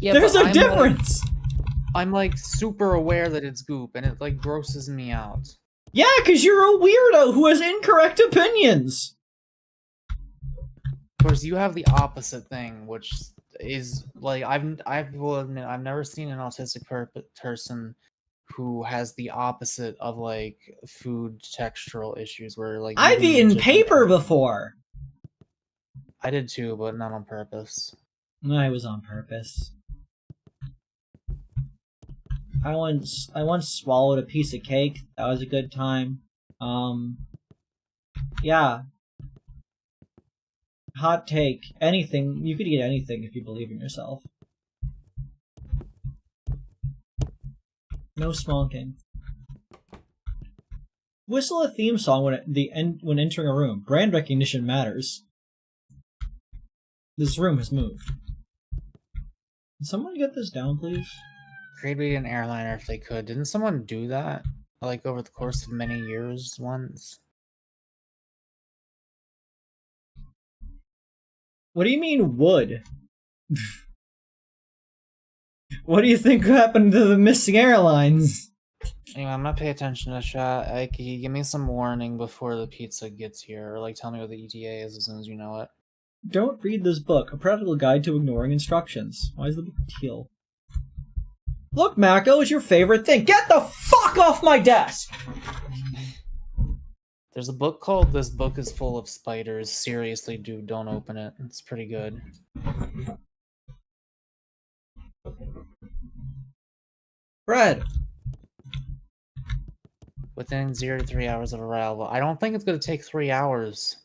Yeah, there's a difference! I'm, like, super aware that it's goop, and it, like, grosses me out. Yeah, because you're a weirdo who has incorrect opinions! Of course, you have the opposite thing, which is, like, I will admit, I've never seen an autistic person who has the opposite of, like, food textural issues, where, like... I've eaten paper before! I did too, but not on purpose. I was on purpose. I once swallowed a piece of cake. That was a good time. Yeah. Hot take. Anything. You could eat anything if you believe in yourself. No smoking. Whistle a theme song when entering a room. Brand recognition matters. This room has moved. Can someone get this down, please? Kreed would be an airliner if they could. Didn't someone do that, like, over the course of many years once? What do you mean, would? What do you think happened to the missing airlines? Anyway, I'm not paying attention to chat. Can you give me some warning before the pizza gets here? Or, like, tell me what the ETA is as soon as you know it. Don't read this book. A practical guide to ignoring instructions. Why is the book teal? Look, Mako, it's your favorite thing. Get the fuck off my desk! There's a book called This Book is Full of Spiders. Seriously, dude, don't open it. It's pretty good. Bread. Within 0 to 3 hours of arrival. I don't think it's going to take 3 hours.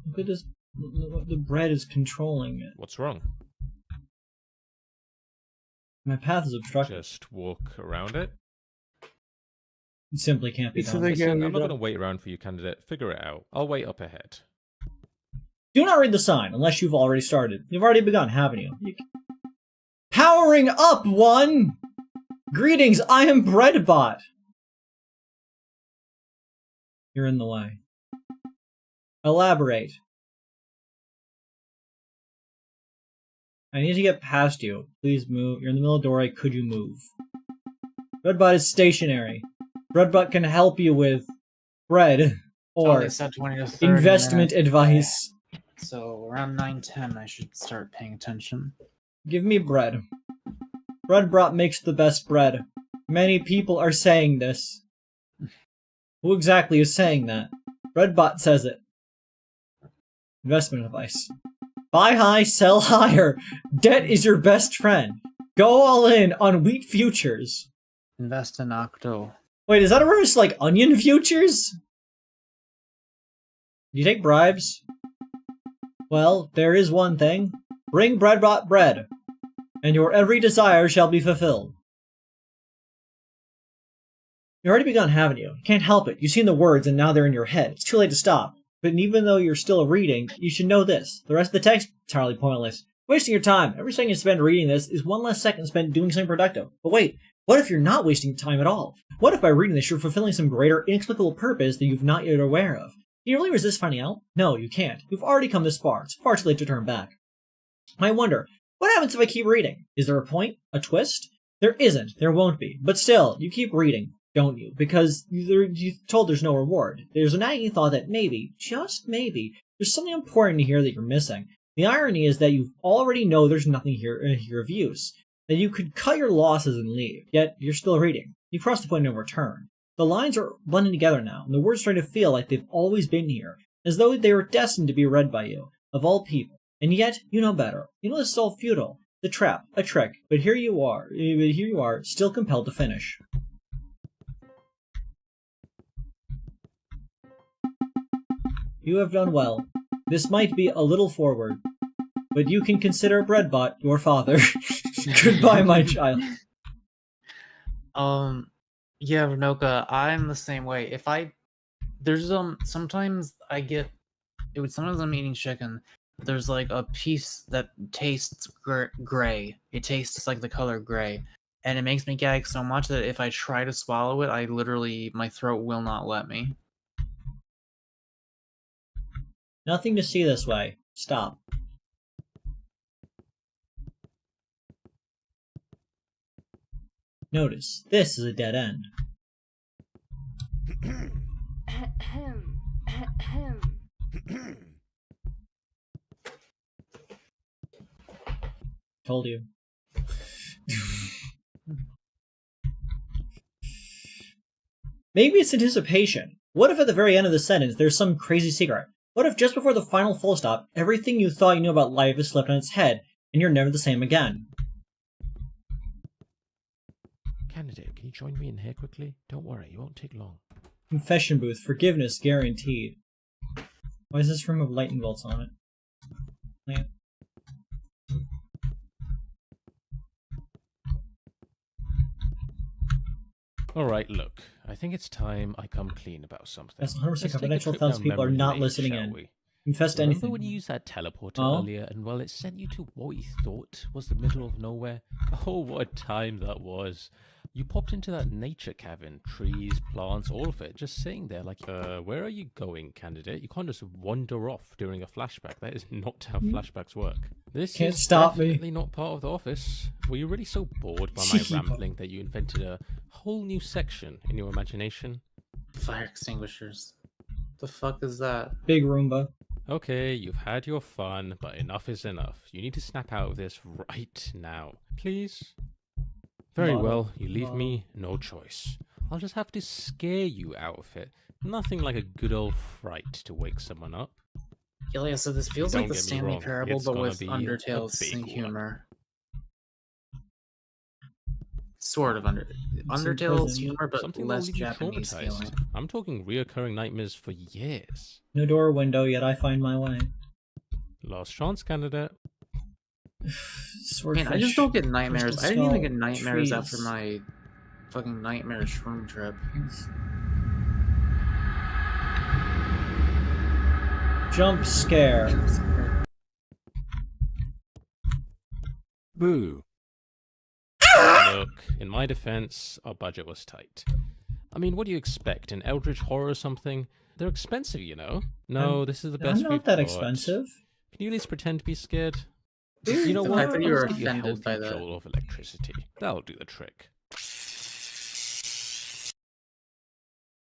Look at this. The bread is controlling it. What's wrong? My path is obstructed. Just walk around it. It simply can't be done. Listen, I'm not going to wait around for you, candidate. Figure it out. I'll wait up ahead. Do not read the sign unless you've already started. You've already begun, haven't you? Powering up, one! Greetings, I am Breadbot. You're in the way. Elaborate. I need to get past you. Please move. You're in the middle of the doorway. Could you move? Breadbot is stationary. Breadbot can help you with bread or investment advice. So around 9:10, I should start paying attention. Give me bread. Breadbot makes the best bread. Many people are saying this. Who exactly is saying that? Breadbot says it. Investment advice. Buy high, sell higher. Debt is your best friend. Go all in on wheat futures. Invest in Octo. Wait, is that a reverse like onion futures? Do you take bribes? Well, there is one thing. Bring Breadbot bread, and your every desire shall be fulfilled. You've already begun, haven't you? You can't help it. You've seen the words and now they're in your head. It's too late to stop. But even though you're still reading, you should know this. The rest of the text, entirely pointless. Wasting your time. Every second you spend reading this is one less second spent doing something productive. But wait, what if you're not wasting time at all? What if by reading this you're fulfilling some greater, inexplicable purpose that you've not yet aware of? Can you really resist finding out? No, you can't. You've already come this far. It's far too late to turn back. I wonder, what happens if I keep reading? Is there a point? A twist? There isn't. There won't be. But still, you keep reading, don't you? Because you're told there's no reward. There's a nagging thought that maybe, just maybe, there's something important here that you're missing. The irony is that you already know there's nothing here of use. That you could cut your losses and leave, yet you're still reading. You crossed the point of no return. The lines are blending together now, and the words starting to feel like they've always been here, as though they were destined to be read by you, of all people. And yet, you know better. You know this is all futile. The trap, a trick, but here you are, still compelled to finish. You have done well. This might be a little forward, but you can consider Breadbot your father. Goodbye, my child. Yeah, Renoka, I'm the same way. There's sometimes sometimes I'm eating chicken. There's like a piece that tastes gray. It tastes like the color gray, and it makes me gag so much that if I try to swallow it, my throat will not let me. Nothing to see this way. Stop. Notice, this is a dead end. Told you. Maybe it's anticipation. What if at the very end of the sentence there's some crazy secret? What if just before the final full stop, everything you thought you knew about life is flipped on its head, and you're never the same again? Candidate, can you join me in here quickly? Don't worry, it won't take long. Confession booth, forgiveness guaranteed. Why does this room have lightning bolts on it? Plant. Alright, look. I think it's time I come clean about something. That's 100% Let's take a confidential. trip Thousands of down people are memory not lane, listening shall in. we? Confess to Remember anything. when you used that teleporter Oh? earlier, and well, it sent you to what you thought was the middle of nowhere? Oh, what a time that was. You popped into that nature cabin, trees, plants, all of it, just sitting there like, where are you going, candidate? You can't just wander off during a flashback. That is not how flashbacks work. This Can't is stop me. definitely not part of the office. Were you really so bored by my rambling that you invented a whole new section in your imagination? Fire extinguishers. The fuck is that? Big Roomba. Okay, you've had your fun, but enough is enough. You need to snap out of this right now. Please? Very well, you leave me no choice. I'll just have to scare you out of it. Nothing like a good old fright to wake someone up. Yeah, so this feels Don't like the get me Stanley wrong, Parable, it's but gonna with be a Undertale's big sync one. humor. Sort of Undertale's humor, but Something less that'll leave you Japanese traumatized. feeling. I'm talking reoccurring nightmares for years. No door or window, yet I find my way. Last chance, candidate. Swordfish. Man, I just don't get nightmares. Crystal I didn't even skull, get nightmares trees. after my fucking nightmare shroom trip. Jump scare. Boo. Look, in my defense, our budget was tight. I mean, what do you expect? An eldritch horror or something? They're expensive, you know. No, this is the best I'm we've not that got. expensive. Can you at least pretend to be scared? You know The what? fact that you I'll were just give you a offended by healthy that. jolt of electricity. That'll do the trick.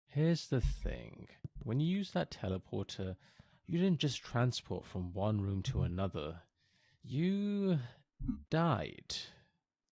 Here's the thing. When you use that teleporter, you didn't just transport from one room to another. You died.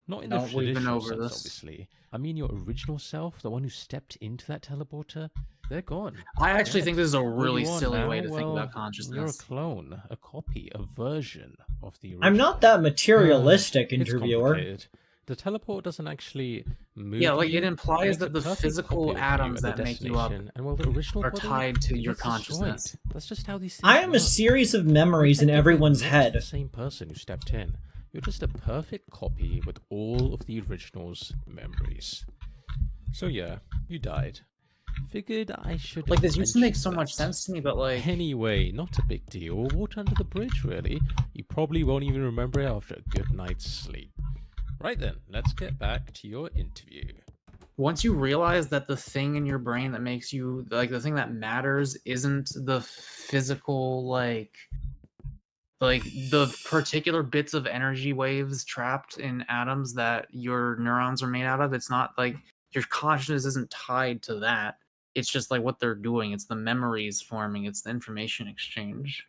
Not in the We've been traditional over sense, this. obviously. I mean your original self, the one who stepped into that teleporter, they're gone. I actually Dead. think this is a What really you are silly way now, to think well, about consciousness. You're a clone, a copy, a version of the original. I'm not that materialistic, It's interviewer. complicated. The teleport doesn't actually move Yeah, like, you. it implies It's that a the perfect physical copy of you atoms at the that make you up destination, and well, the original are body, tied to it your gets consciousness. destroyed. That's just how these things I am a work. series of memories in You're everyone's technically not head. the same person who stepped in. You're just a perfect copy with all of the original's memories. So yeah, you died. Figured I should Like, this used to make so mention much that. sense to me, but like... Anyway, not a big deal. Water under the bridge, really. You probably won't even remember it after a good night's sleep. Right then, let's get back to your interview. Once you realize that the thing in your brain that makes you, like, the thing that matters isn't the physical, like the particular bits of energy waves trapped in atoms that your neurons are made out of, it's not like your consciousness isn't tied to that. It's just like what they're doing. It's the memories forming. It's the information exchange.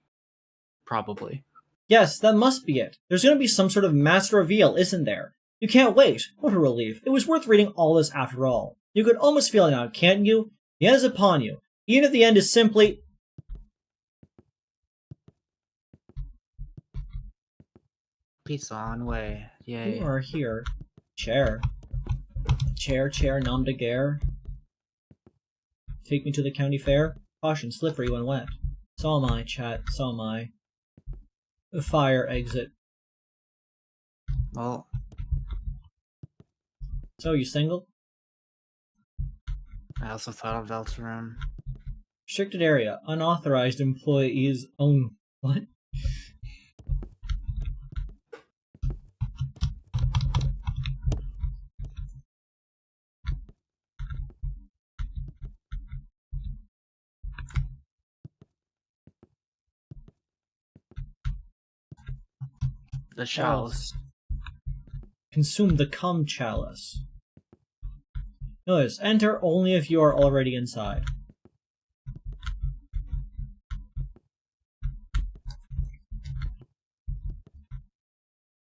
Probably. Yes, that must be it. There's gonna be some sort of master reveal, isn't there? You can't wait. What a relief. It was worth reading all this after all. You could almost feel it now, can't you? The end is upon you. Even if the end is simply... Pizza on way. Yay. You are here. Chair. Chair, nom de guerre. Take me to the county fair. Caution, slippery when wet. So am I, chat. So am I. Fire exit. Well, So, you single? I also thought of Deltarune. Restricted area. Unauthorized employees own. What? The chalice. Consume the cum chalice. Notice, enter only if you are already inside.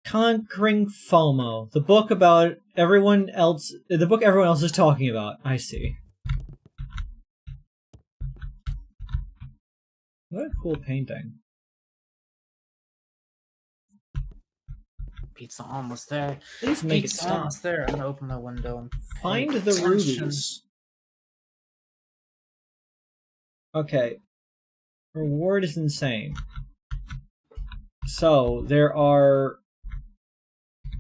Conquering FOMO, the book everyone else is talking about. I see. What a cool painting. Pizza almost there. Please make it Pizza stop. almost there. I'm gonna open the window and Find pay the attention. rubies. Okay. Reward is insane. So, there are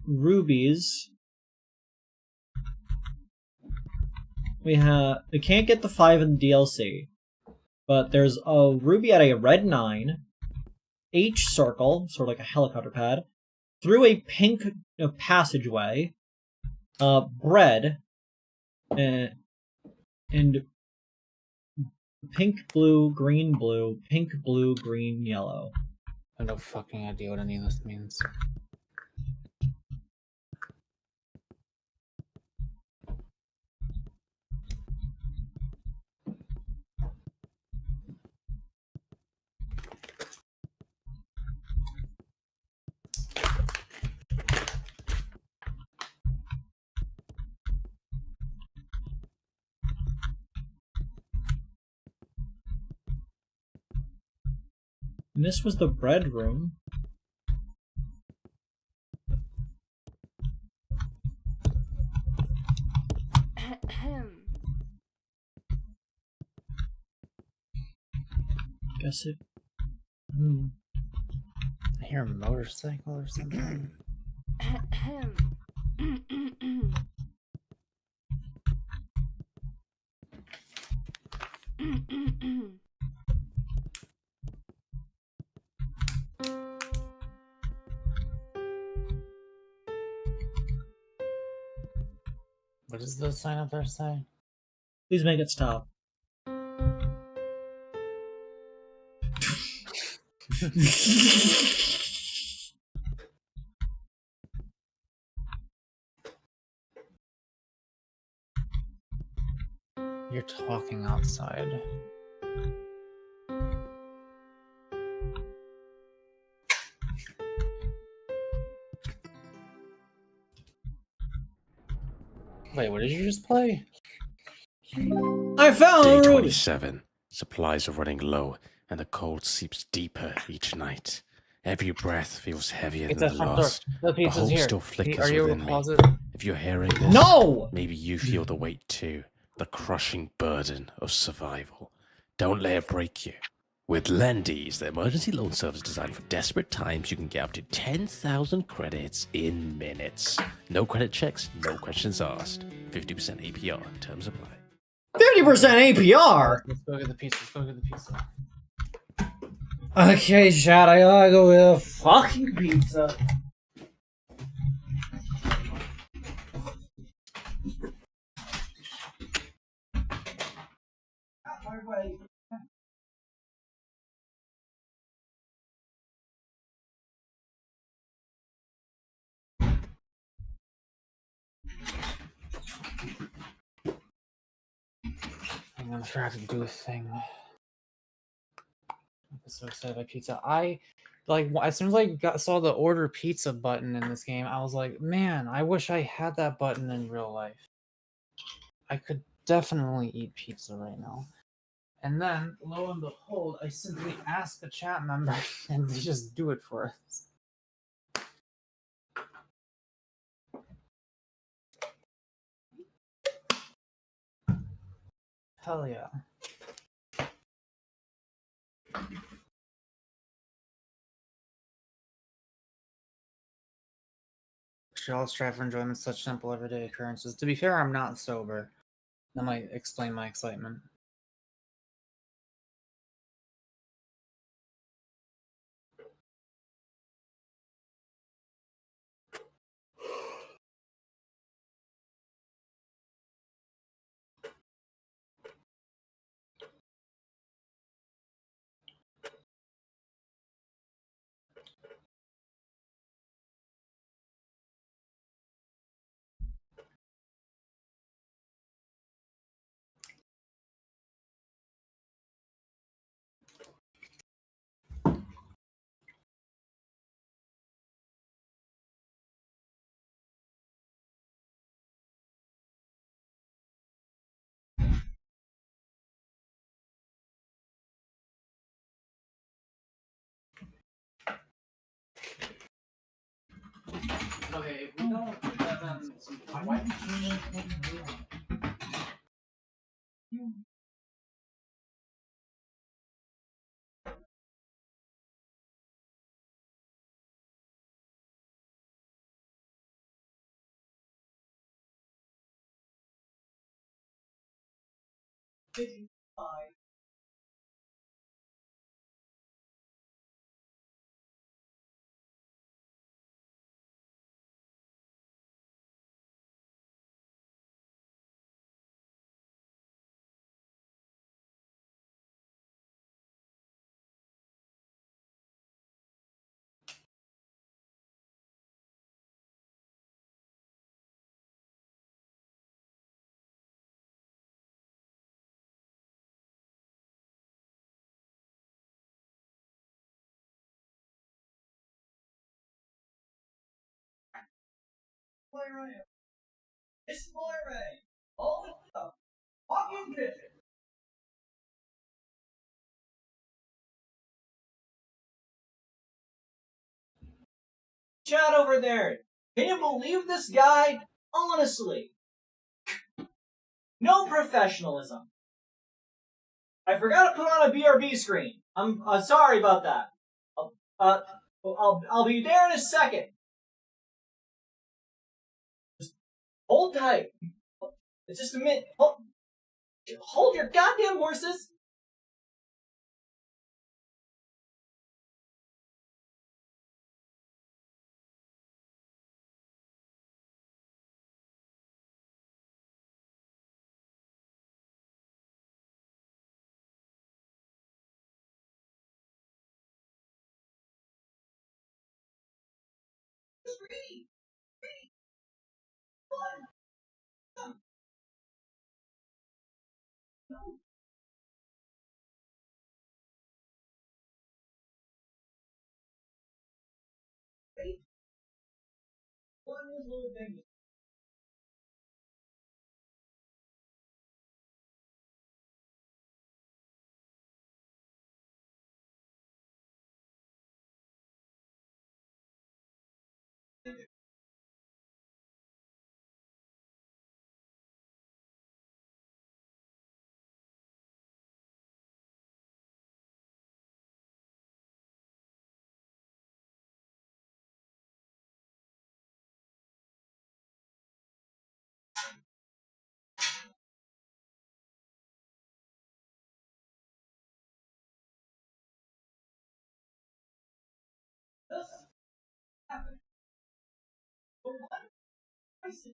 rubies. We can't get the 5 in the DLC. But there's a ruby at a red 9. H circle, sort of like a helicopter pad. Through a pink passageway. Bread. And pink, blue, pink, blue, green, yellow. I have no fucking idea what any of this means. And this was the bread room. Guess it. I hear a motorcycle or something. What does the sign up there say? Please make it stop. You're talking outside. Wait, what did you just play? I found Day a ruby! 27. Supplies are running low, and the cold seeps deeper each night. Every breath feels heavier It's than at the front door. last. The But pizza's hope here. still flickers Are you able within to me. pause it? If you're hearing this, No! maybe you feel the weight too. The crushing burden of survival. Don't let it break you. With Lendy's, the emergency loan service designed for desperate times, you can get up to 10,000 credits in minutes. No credit checks, no questions asked. 50% APR, terms apply. 50% APR! Let's go get the pizza. Let's go get the pizza. Okay, chat, I gotta go with a fucking pizza. I'm gonna try to do a thing. I'm so excited by pizza. I like as soon as I saw the order pizza button in this game, I was like, man, I wish I had that button in real life. I could definitely eat pizza right now. And then, lo and behold, I simply ask a chat member and they just do it for us. Hell yeah. Should all strive for enjoyment such simple everyday occurrences. To be fair, I'm not sober. That might explain my excitement. Okay, if we don't, then why did you It's Moira! All the fucking bitch! Chat over there! Can you believe this guy? Honestly. No professionalism. I forgot to put on a BRB screen. I'm sorry about that. I'll be there in a second. Just hold tight. It's just a minute. Hold your goddamn horses. One little thing. This happened. But what? I said,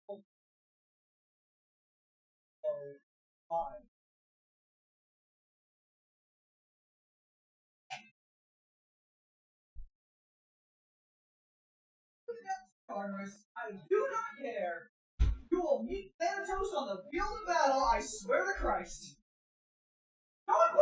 oh, fine. Artemis, I do not care. You will meet Thanatos on the field of battle, I swear to Christ. No one quit!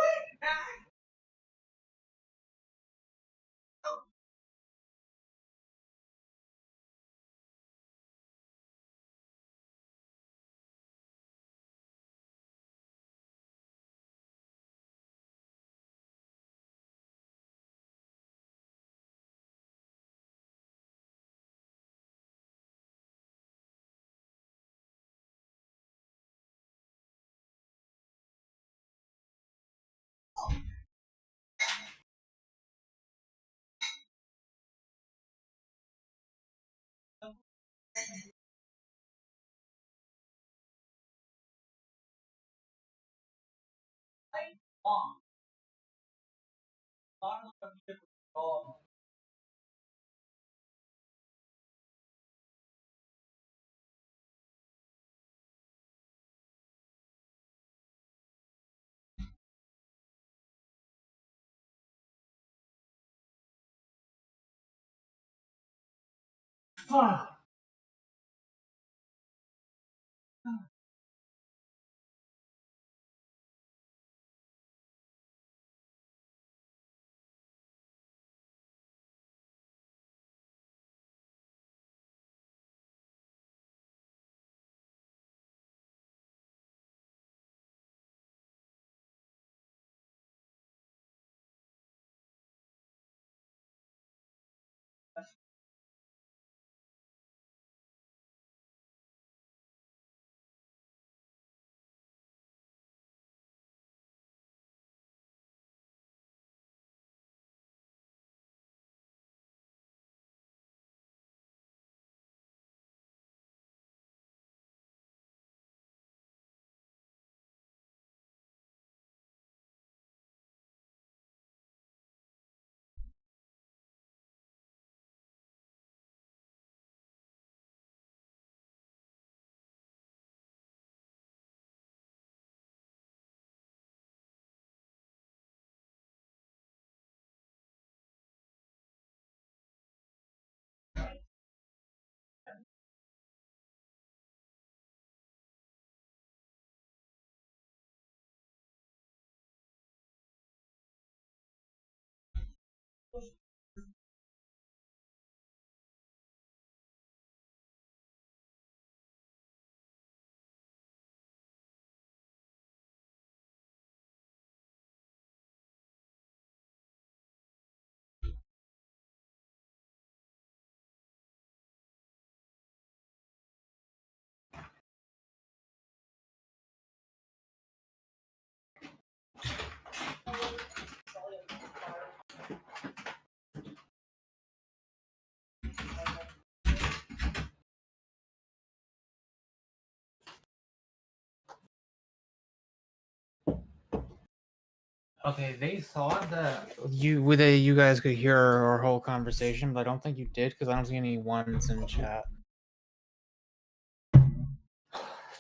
Okay, they thought that you guys could hear our whole conversation, but I don't think you did because I don't see any ones in chat.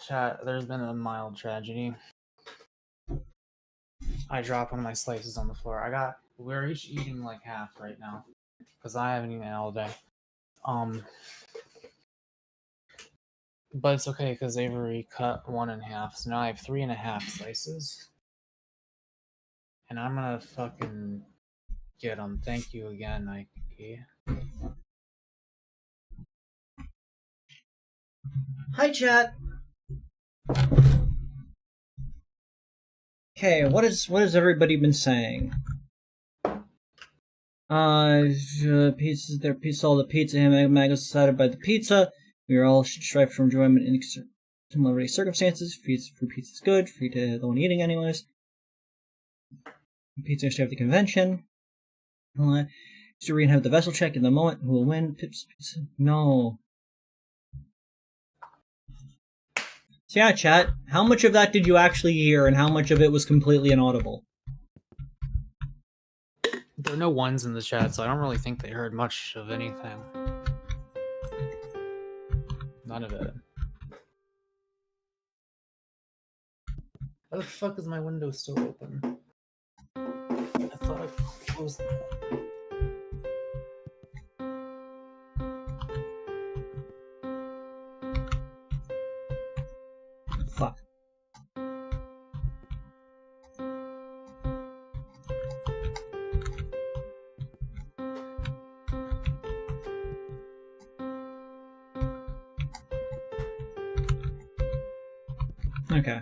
Chat, there's been a mild tragedy. I dropped one of my slices on the floor. We're each eating like half right now because I haven't eaten all day. But it's okay because Avery cut one in half, so now I have 3.5 slices. And I'm gonna fucking get them. Thank you again, Nike. Hi, chat. Okay, what has everybody been saying? Pizza's there. Pizza, all the pizza. Mago's decided by the pizza. We are all strive for enjoyment in similar circumstances. Free pizza's good. Free to the one eating, anyways. Pizza should have the convention. So we're gonna have the vessel check in the moment. Who will win? Pips pizza. No. So yeah, chat. How much of that did you actually hear, and how much of it was completely inaudible? There are no ones in the chat, so I don't really think they heard much of anything. None of it. How the fuck is my window still open? I thought I closed it. Fuck. Okay.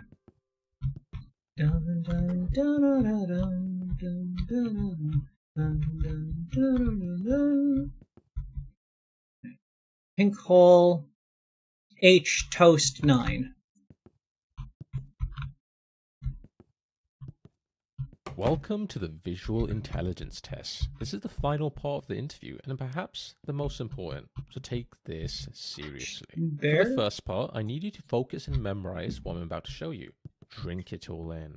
Pink hole H toast 9. Welcome to the visual intelligence test. This is the final part of the interview and perhaps the most important, so take this seriously. For the first part, I need you to focus and memorize what I'm about to show you. Drink it all in.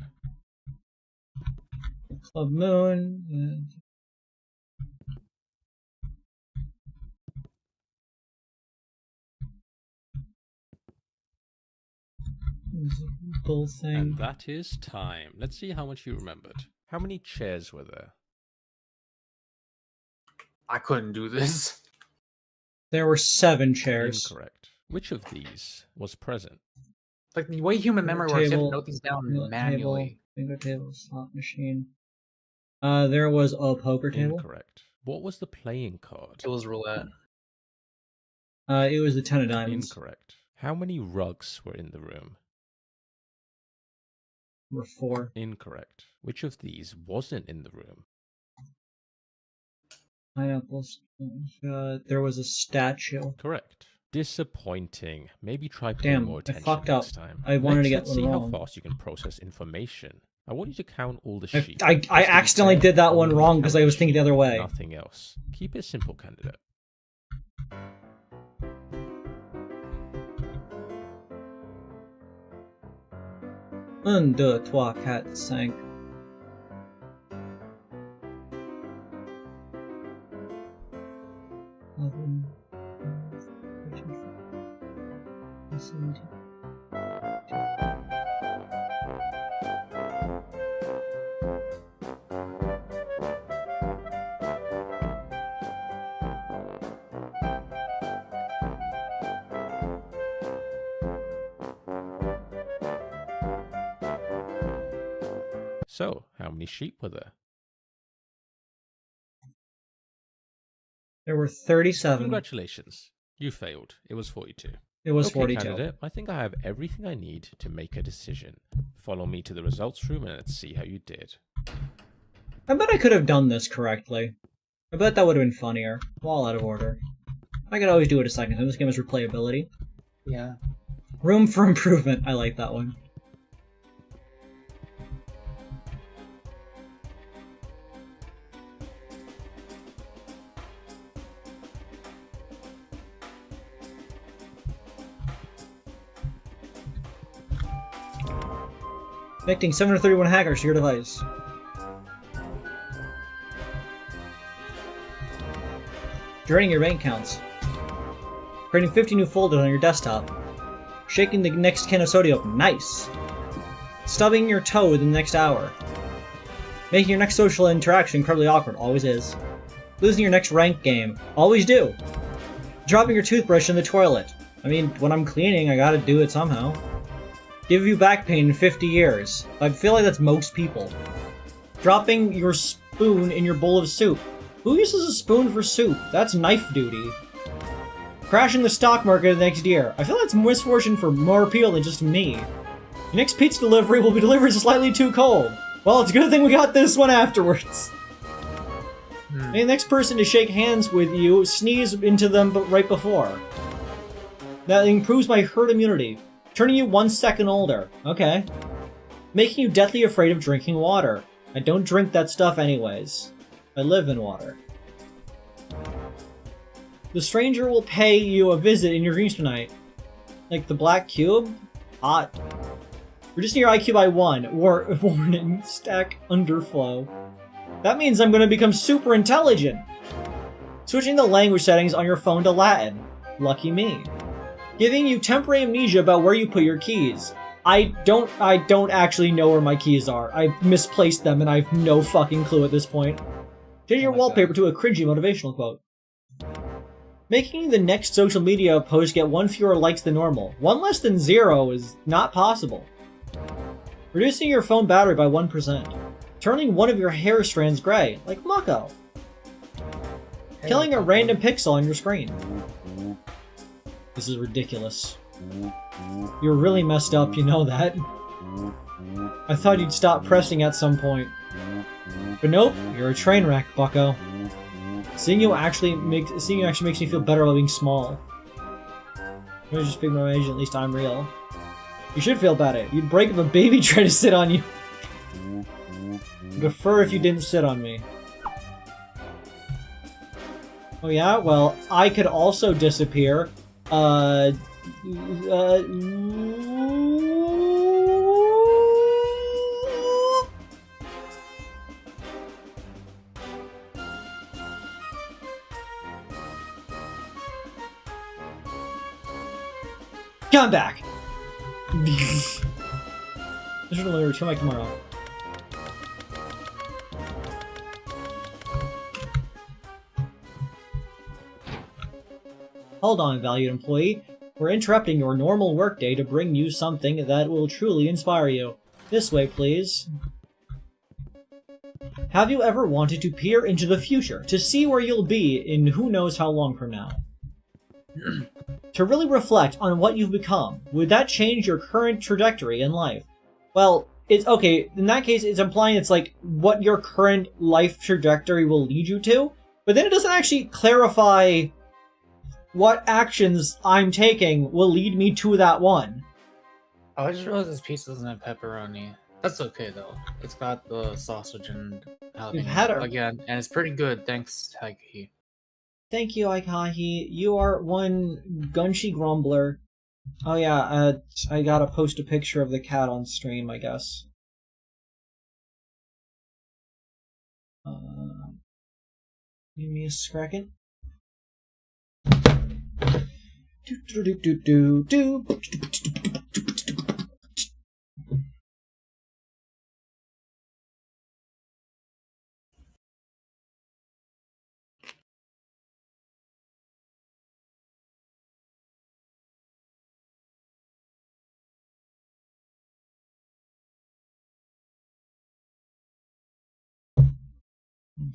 Club Moon. Bull thing. And that is time. Let's see how much you remembered. How many chairs were there? I couldn't do this. There were 7 chairs. Incorrect. Which of these was present? Like the way human memory works, you have to note these down manually. Bingo table, slot machine. There was a poker table. Incorrect. What was the playing card? It was roulette. It was the 10 of diamonds. Incorrect. How many rugs were in the room? Were 4. Incorrect. Which of these wasn't in the room? Pineapples. There was a statue. Correct. Disappointing. Maybe try paying more I attention fucked up. next time. I wanted to get Let's one see wrong. how fast you can process information. I want you to count all the sheep. I accidentally did that one wrong because I was thinking the other way. Nothing else. Keep it simple, candidate. 1, 2, 3, 4, 5. So, how many sheep were there? There were 37. Congratulations. You failed. It was 42. It was Okay, 42. candidate, I think I have everything I need to make a decision. Follow me to the results room and let's see how you did. I bet I could have done this correctly. I bet that would have been funnier. All out of order. I could always do it a second time. This game has replayability. Yeah. Room for improvement. I like that one. Connecting 731 hackers to your device. Draining your bank accounts. Creating 50 new folders on your desktop. Shaking the next can of soda open. Nice! Stubbing your toe within the next hour. Making your next social interaction incredibly awkward. Always is. Losing your next ranked game. Always do. Dropping your toothbrush in the toilet. I mean, when I'm cleaning, I gotta do it somehow. Give you back pain in 50 years. I feel like that's most people. Dropping your spoon in your bowl of soup. Who uses a spoon for soup? That's knife duty. Crashing the stock market the next year. I feel that's misfortune for more people than just me. Your next pizza delivery will be delivered slightly too cold. Well, it's a good thing we got this one afterwards. May the next person to shake hands with you sneeze into them right before. That improves my herd immunity. Turning you 1 second older. Okay. Making you deathly afraid of drinking water. I don't drink that stuff anyways. I live in water. The stranger will pay you a visit in your dreams tonight. Like the black cube? Hot. Reducing your IQ by 1. Warning. Stack underflow. That means I'm gonna become super intelligent. Switching the language settings on your phone to Latin. Lucky me. Giving you temporary amnesia about where you put your keys. I don't actually know where my keys are. I've misplaced them and I have no fucking clue at this point. Change your wallpaper to a cringy motivational quote. Making the next social media post get 1 fewer likes than normal. 1 less than 0 is not possible. Reducing your phone battery by 1%. Turning one of your hair strands gray, like Mako. Killing a random pixel on your screen. This is ridiculous. You're really messed up, you know that. I thought you'd stop pressing at some point. But nope, you're a train wreck, bucko. Seeing you actually makes me feel better about being small. I just figure my age, at least I'm real. You should feel better. You'd break if a baby tried to sit on you. I'd prefer if you didn't sit on me. Oh yeah? Well, I could also disappear. Come back! I should only return back tomorrow. Hold on, valued employee. We're interrupting your normal workday to bring you something that will truly inspire you. This way, please. Have you ever wanted to peer into the future, to see where you'll be in who knows how long from now? To really reflect on what you've become, would that change your current trajectory in life? Well, it's okay, in that case it's implying it's like what your current life trajectory will lead you to, but then it doesn't actually clarify what actions I'm taking will lead me to that one. Oh, I just realized this pizza doesn't have pepperoni. That's okay though. It's got the sausage and We've had our... again, and it's pretty good, thanks, Taiki. Thank you, Aikahi. You are one Gunshi grumbler. Oh yeah, I gotta post a picture of the cat on stream, I guess. Give me a second.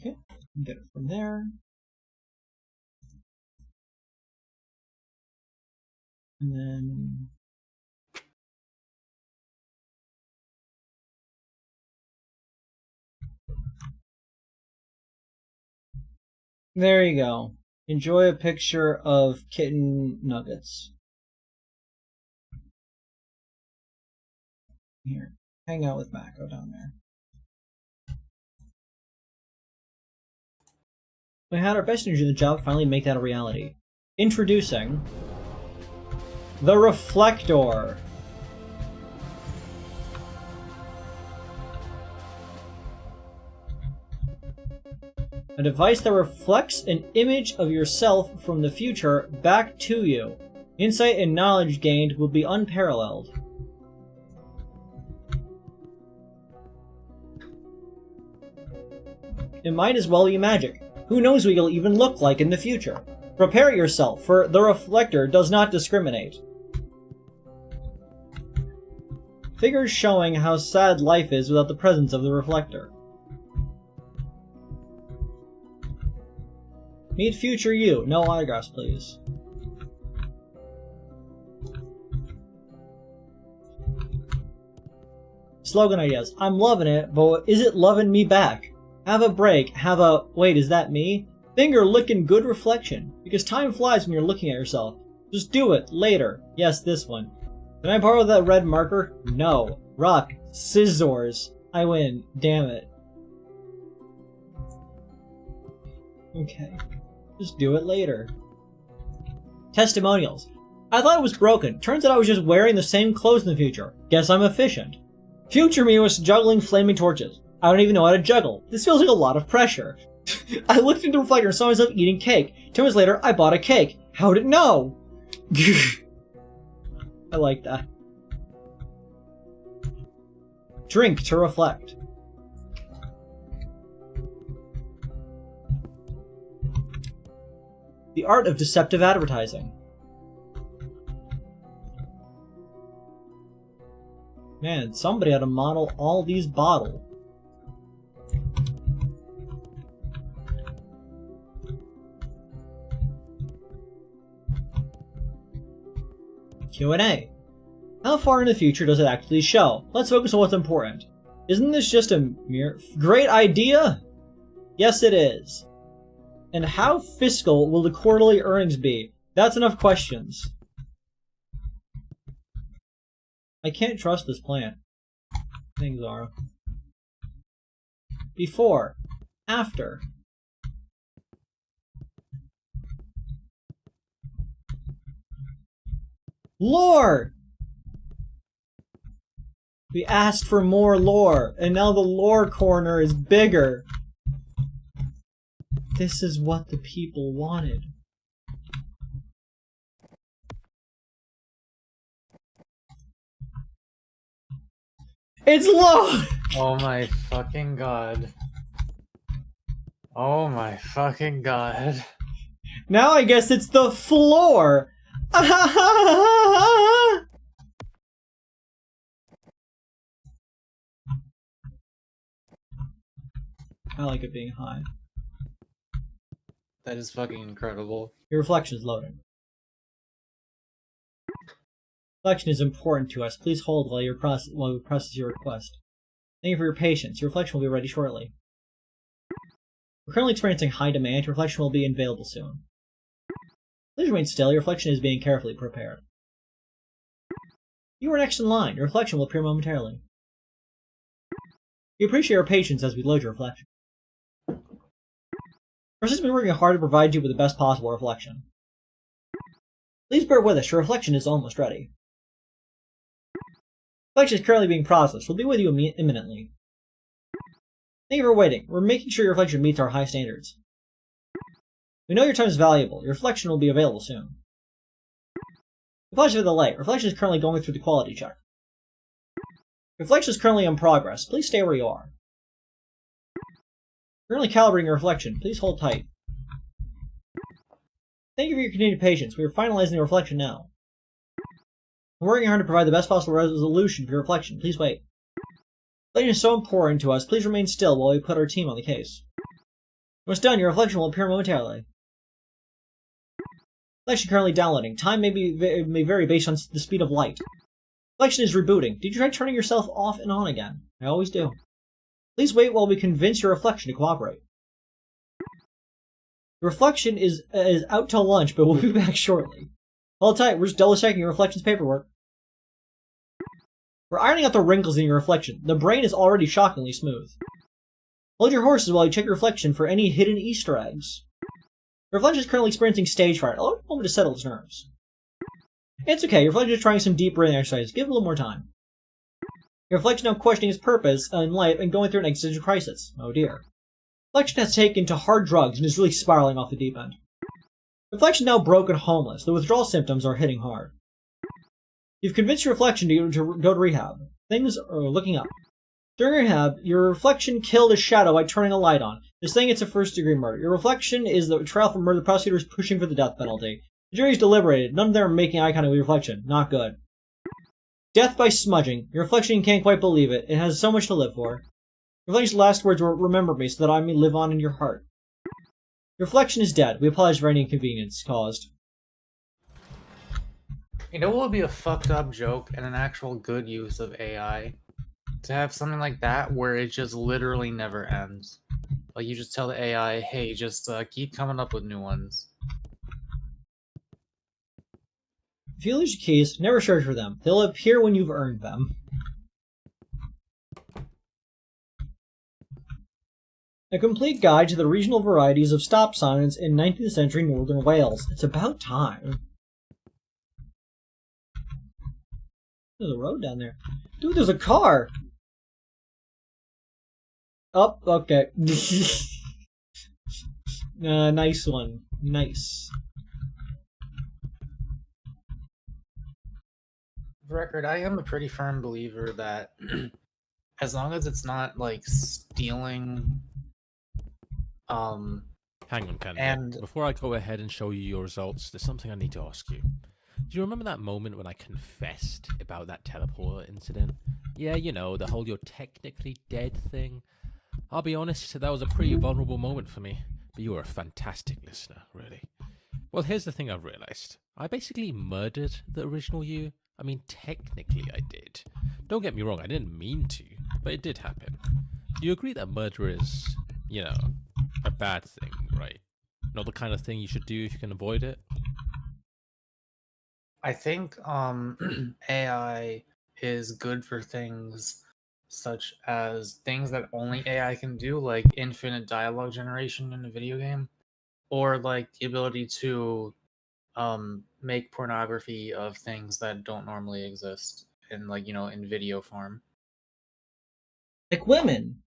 Okay, get it from there. And then... there you go. Enjoy a picture of kitten nuggets. Here, hang out with Mako down there. We had our best engineer in the job finally make that a reality. Introducing the Reflector. A device that reflects an image of yourself from the future back to you. Insight and knowledge gained will be unparalleled. It might as well be magic. Who knows what you'll even look like in the future? Prepare yourself, for the Reflector does not discriminate. Figures showing how sad life is without the presence of the Reflector. Meet future you. No autographs, please. Slogan ideas. I'm loving it, but is it loving me back? Have a break. Have a... wait, is that me? Finger licking good reflection. Because time flies when you're looking at yourself. Just do it. Later. Yes, this one. Can I borrow that red marker? No. Rock. Scissors. I win. Damn it. Okay. Just do it later. Testimonials. I thought it was broken. Turns out I was just wearing the same clothes in the future. Guess I'm efficient. Future me was juggling flaming torches. I don't even know how to juggle. This feels like a lot of pressure. I looked into the reflector and saw myself eating cake. 2 months later, I bought a cake. How'd it know? I like that. Drink to reflect. The art of deceptive advertising. Man, somebody had to model all these bottles. Q&A. How far in the future does it actually show? Let's focus on what's important. Isn't this just a mere... Great idea? Yes, it is. And how fiscal will the quarterly earnings be? That's enough questions. I can't trust this plant. Things are. Before. After. Lore! We asked for more lore, and now the lore corner is bigger. This is what the people wanted. It's low! Oh my fucking god. Oh my fucking god. Now I guess it's the floor! I like it being high. That is fucking incredible. Your reflection is loading. Reflection is important to us. Please hold while we process your request. Thank you for your patience. Your reflection will be ready shortly. We're currently experiencing high demand. Your reflection will be available soon. Please remain still. Your reflection is being carefully prepared. You are next in line. Your reflection will appear momentarily. We appreciate your patience as we load your reflection. Our system is working hard to provide you with the best possible reflection. Please bear with us. Your reflection is almost ready. Reflection is currently being processed. We'll be with you imminently. Thank you for waiting. We're making sure your reflection meets our high standards. We know your time is valuable. Your reflection will be available soon. Apologies for the delay. Reflection is currently going through the quality check. Reflection is currently in progress. Please stay where you are. Currently calibrating your reflection. Please hold tight. Thank you for your continued patience. We are finalizing the reflection now. We're working hard to provide the best possible resolution for your reflection. Please wait. Reflection is so important to us. Please remain still while we put our team on the case. When it's done, your reflection will appear momentarily. Reflection currently downloading. Time may vary based on the speed of light. Reflection is rebooting. Did you try turning yourself off and on again? I always do. Please wait while we convince your reflection to cooperate. The reflection is out till lunch, but we'll be back shortly. Hold tight, we're just double-checking your reflection's paperwork. We're ironing out the wrinkles in your reflection. The brain is already shockingly smooth. Hold your horses while you check your reflection for any hidden Easter eggs. Your reflection is currently experiencing stage fright. Allow it a moment to settle its nerves. It's okay, your reflection is trying some deep breathing exercises. Give it a little more time. Your reflection now questioning its purpose in life and going through an existential crisis. Oh dear. Reflection has taken to hard drugs and is really spiraling off the deep end. Reflection now broke and homeless. The withdrawal symptoms are hitting hard. You've convinced your reflection to go to rehab. Things are looking up. During rehab, your reflection killed a shadow by turning a light on. They're saying it's a first-degree murder. Your reflection is the trial for murder. The prosecutor is pushing for the death penalty. The jury is deliberated. None of them are making eye contact with your reflection. Not good. Death by smudging. Your reflection can't quite believe it. It has so much to live for. Your reflection's last words were, "Remember me so that I may live on in your heart." Your reflection is dead. We apologize for any inconvenience caused. You know what would be a fucked up joke and an actual good use of AI? To have something like that where it just literally never ends. Like you just tell the AI, hey, just keep coming up with new ones. If you lose your keys, never search for them. They'll appear when you've earned them. A complete guide to the regional varieties of stop signs in 19th century northern Wales. It's about time. There's a road down there. Dude, there's a car! Oh, okay. Nice one. Nice. Record, I am a pretty firm believer that as long as it's not like stealing Hang on, Candy. And before I go ahead and show you your results, there's something I need to ask you. Do you remember that moment when I confessed about that teleporter incident? Yeah, you know, the whole "you're technically dead" thing. I'll be honest, that was a pretty vulnerable moment for me. But you were a fantastic listener, really. Well, here's the thing I've realized. I basically murdered the original you. I mean, technically I did. Don't get me wrong, I didn't mean to, but it did happen. Do you agree that murder is, you know, a bad thing, right? Not the kind of thing you should do if you can avoid it? I think AI is good for things such as things that only AI can do, like infinite dialogue generation in a video game, or like the ability to make pornography of things that don't normally exist in, like, you know, in video form. Like women.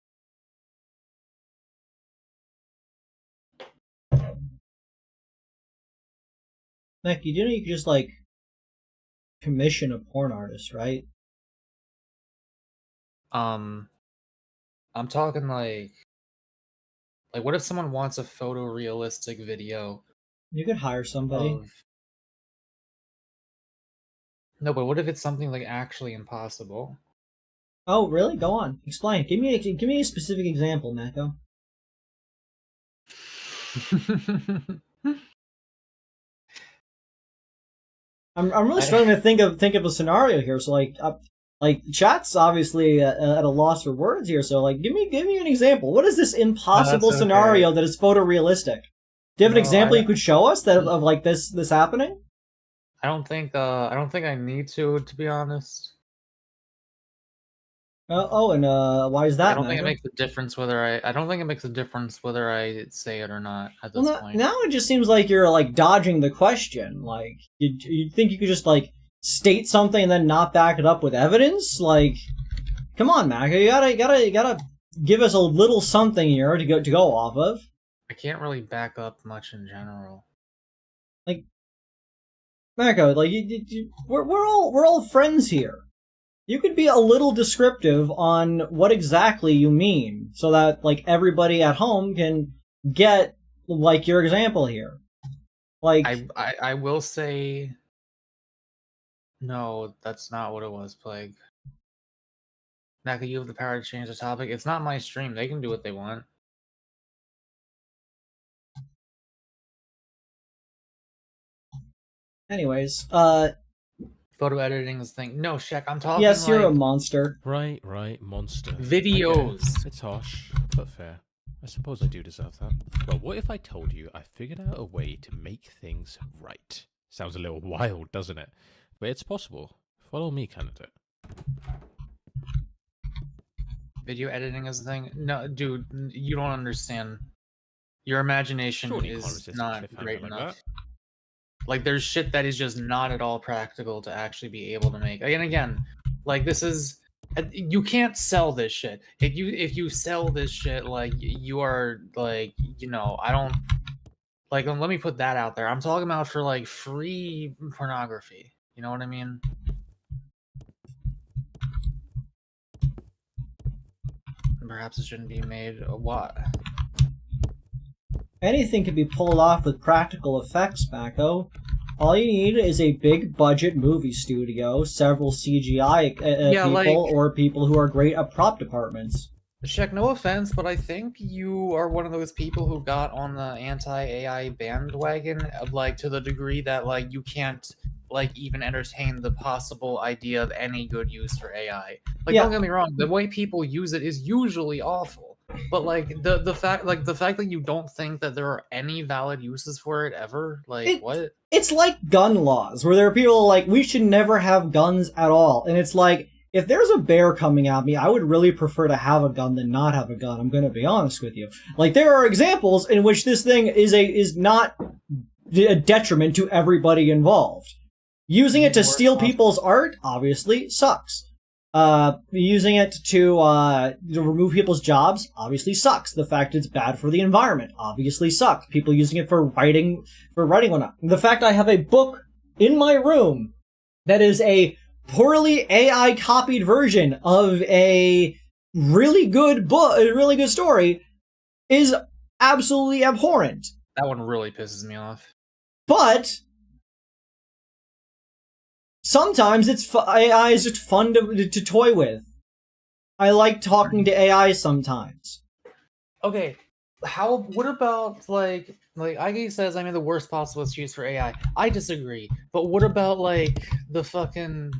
Mac, you know you could just, like, commission a porn artist, right? I'm talking like what if someone wants a photorealistic video You could hire somebody. of... No, but what if it's something like actually impossible? Oh, really? Go on. Explain. Give me a specific example, Mako. I'm really struggling to think of a scenario here. So like chat's obviously at a loss for words here. So like give me an example. What is this impossible scenario that is photorealistic? Do you have an example you could show us of like this happening? I don't think I need to be honest. Why is that? I don't think it makes a difference whether I don't think it makes a difference whether I say it or not at this point. Now it just seems like you're like dodging the question. Like you think you could just like state something and then not back it up with evidence? Like, come on, Mako, you gotta give us a little something here to go off of. I can't really back up much in general. Like, Mako, like we're all friends here. You could be a little descriptive on what exactly you mean, so that like everybody at home can get like your example here. Like, I will say, no, that's not what it was, Plague. Naka, you have the power to change the topic. It's not my stream. They can do what they want. anyways, photo editing is the thing. No, Shaq, I'm talking. Yes, you're a monster. Right, monster. Videos. It's harsh, but fair. I suppose I do deserve that. Well, what if I told you I figured out a way to make things right? Sounds a little wild, doesn't it? But it's possible. Follow me, candidate. Video editing is the thing? No, dude, you don't understand. Your imagination is not great enough. Like, there's shit that is just not at all practical to actually be able to make. And again, like, this is... You can't sell this shit. If you sell this shit, like, you are, like, you know, I don't... Like, let me put that out there. I'm talking about for, like, free pornography. You know what I mean? Perhaps it shouldn't be made what? Anything can be pulled off with practical effects, Mako. All you need is a big budget movie studio, several CGI people, or people who are great at prop departments. Shaq, no offense, but I think you are one of those people who got on the anti-AI bandwagon, like, to the degree that, like, you can't, like, even entertain the possible idea of any good use for AI. Like, don't get me wrong, the way people use it is usually awful. But like the fact that you don't think that there are any valid uses for it ever, like, what? It's like gun laws, where there are people like, we should never have guns at all. And it's like, if there's a bear coming at me, I would really prefer to have a gun than not have a gun. I'm gonna be honest with you. Like, there are examples in which this thing is not a detriment to everybody involved. Using it to steal people's art obviously sucks. Using it to remove people's jobs obviously sucks. The fact it's bad for the environment obviously sucks. People using it for writing whatnot. The fact I have a book in my room that is a poorly AI copied version of a really good book, a really good story, is absolutely abhorrent. That one really pisses me off. But sometimes AI is just fun to toy with. I like talking to AI sometimes. Okay, what about like Ike says I made the worst possible excuse for AI. I disagree. But what about like the fucking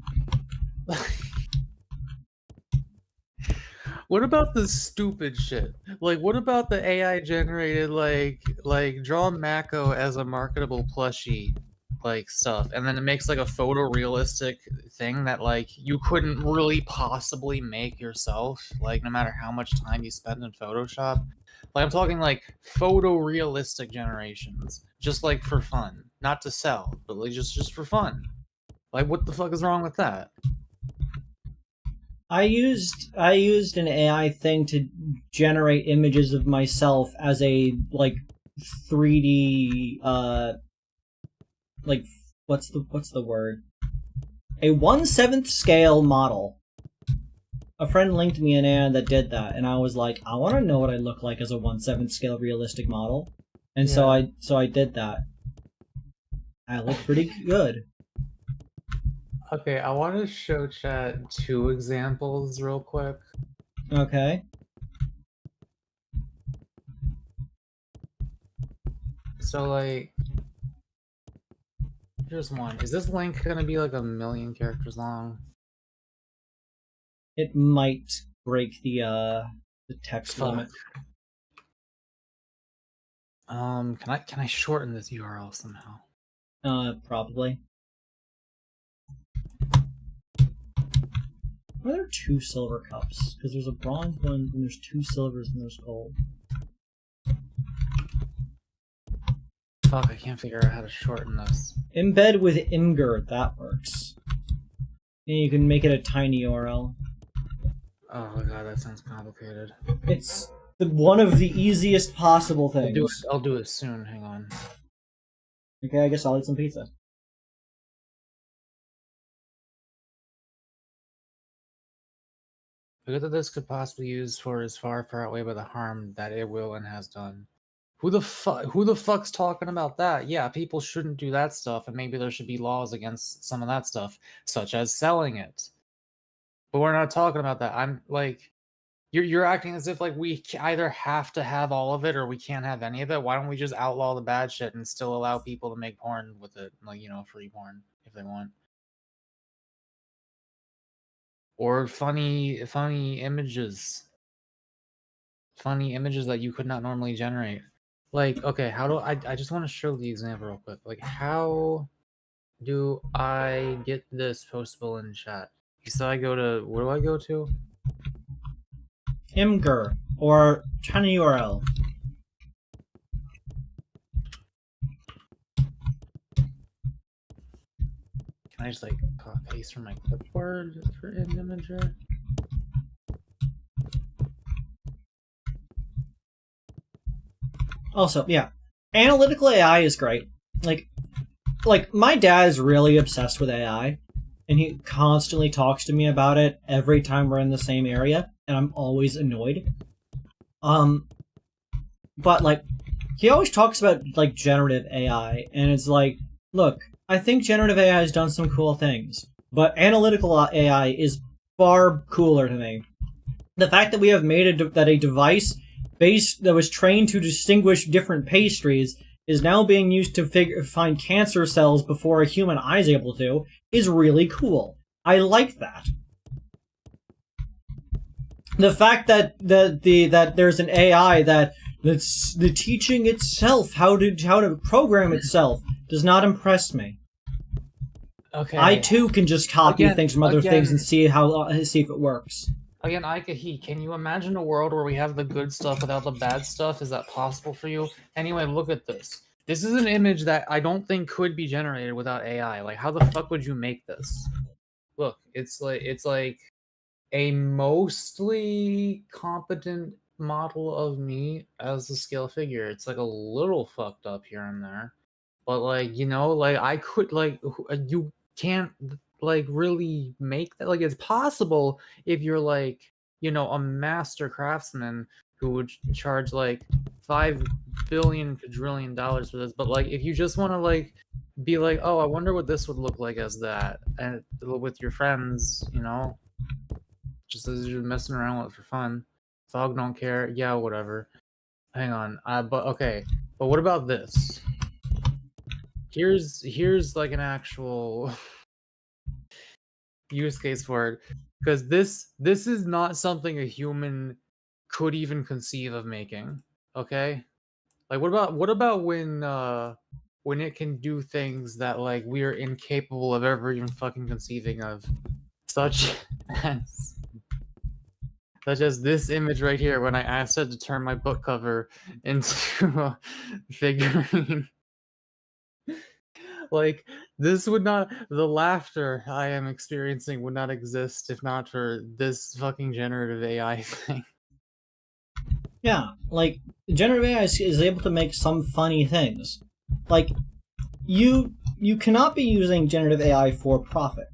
what about the stupid shit? Like what about the AI generated like draw Mako as a marketable plushie like stuff, and then it makes like a photorealistic thing that like you couldn't really possibly make yourself, like no matter how much time you spend in Photoshop. Like I'm talking like photorealistic generations, just like for fun, not to sell, but like just for fun. Like what the fuck is wrong with that? I used an AI thing to generate images of myself as a like 3D like what's the word? A 1/7 scale model. A friend linked me an ad that did that, and I was like, I want to know what I look like as a 1/7 scale realistic model, and Yeah. so I did that. I look pretty good. Okay, I want to show chat 2 examples real quick. Okay. So like, here's one. Is this link gonna be like 1,000,000 characters long? It might break the text Fuck. limit. Can I shorten this URL somehow? Probably. Why are there 2 silver cups? Because there's a bronze one, and there's 2 silvers, and there's gold. Fuck, I can't figure out how to shorten this. Embed with Imgur, that works. And you can make it a tiny URL. Oh my god, that sounds complicated. It's one of the easiest possible things. I'll do it soon, hang on. Okay, I guess I'll eat some pizza. The good that this could possibly be used for is far, far outweighed by the harm that it will and has done. Who the fuck's talking about that? Yeah, people shouldn't do that stuff, and maybe there should be laws against some of that stuff, such as selling it. But we're not talking about that. I'm like, you're acting as if like we either have to have all of it or we can't have any of it. Why don't we just outlaw the bad shit and still allow people to make porn with it, like free porn if they want, or funny images that you could not normally generate. Like, okay, how do I just want to show the example real quick. Like, how do I get this postable in chat? So I go to, where do I go to? Imgur, or tiny URL. Can I just like paste from my clipboard for imager? Also, yeah, analytical AI is great. Like my dad is really obsessed with AI, and he constantly talks to me about it every time we're in the same area, and I'm always annoyed. But like, he always talks about like generative AI, and it's like, look, I think generative AI has done some cool things, but analytical AI is far cooler to me. The fact that we have made a device that was trained to distinguish different pastries is now being used to find cancer cells before a human eye is able to is really cool. I like that. The fact that that there's an AI that's teaching itself how to program itself does not impress me. Okay. I too can just copy things from other things and see if it works. Again, Aikahi, can you imagine a world where we have the good stuff without the bad stuff? Is that possible for you? Anyway, look at this. This is an image that I don't think could be generated without AI. Like, how the fuck would you make this? Look, it's like a mostly competent model of me as a scale figure. It's like a little fucked up here and there, but like like I could you can't like really make that. Like, it's possible if you're like a master craftsman who would charge like $5 billion quadrillion for this. But like, if you just want to like be like, oh, I wonder what this would look like as that, and with your friends, you know, just as you're messing around with it for fun. Dog don't care. Yeah, whatever. Hang on. But okay. But what about this? Here's like an actual use case for it, because this is not something a human could even conceive of making. Okay, like what about when it can do things that like we are incapable of ever even fucking conceiving of, such as this image right here when I asked it to turn my book cover into a figurine. Like, this would not, the laughter I am experiencing would not exist if not for this fucking generative AI thing. Yeah, like, generative AI is able to make some funny things. Like, you cannot be using generative AI for profit.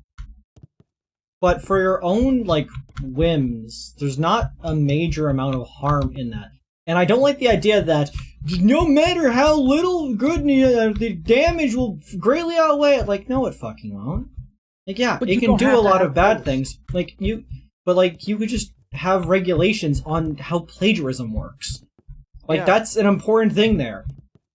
But for your own, like, whims, there's not a major amount of harm in that. And I don't like the idea that no matter how little good, the damage will greatly outweigh it. Like, no, it fucking won't. Like, yeah, it can do a lot of bad things. Like, you could just have regulations on how plagiarism works. Like, Yeah. That's an important thing there.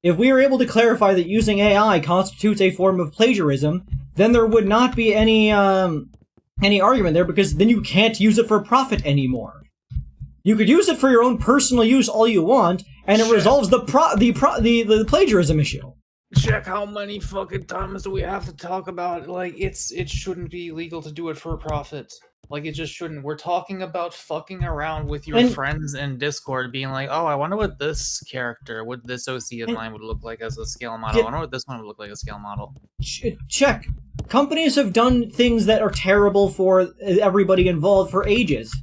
If we were able to clarify that using AI constitutes a form of plagiarism, then there would not be any argument there, because then you can't use it for profit anymore. You could use it for your own personal use all you want, and it resolves the plagiarism issue. Check how many fucking times do we have to talk about, like, it shouldn't be illegal to do it for profit. Like, it just shouldn't. We're talking about fucking around with your friends in Discord, being like, oh, I wonder what this character, what this OC of mine would look like as a scale model. I wonder what this one would look like as a scale model. Check. Companies have done things that are terrible for everybody involved for ages.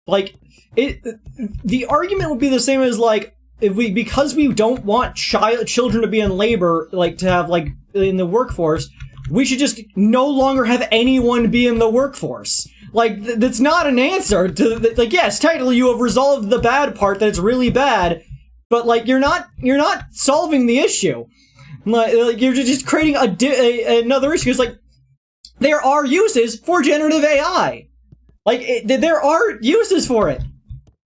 Like, the argument would be the same as, like, because we don't want children to be in labor, like, to have, like, in the workforce, we should just no longer have anyone be in the workforce. Like, that's not an answer to, like, yes, technically you have resolved the bad part, that it's really bad, but, like, you're not solving the issue. Like you're just creating another issue. It's like, there are uses for generative AI. Like, there are uses for it.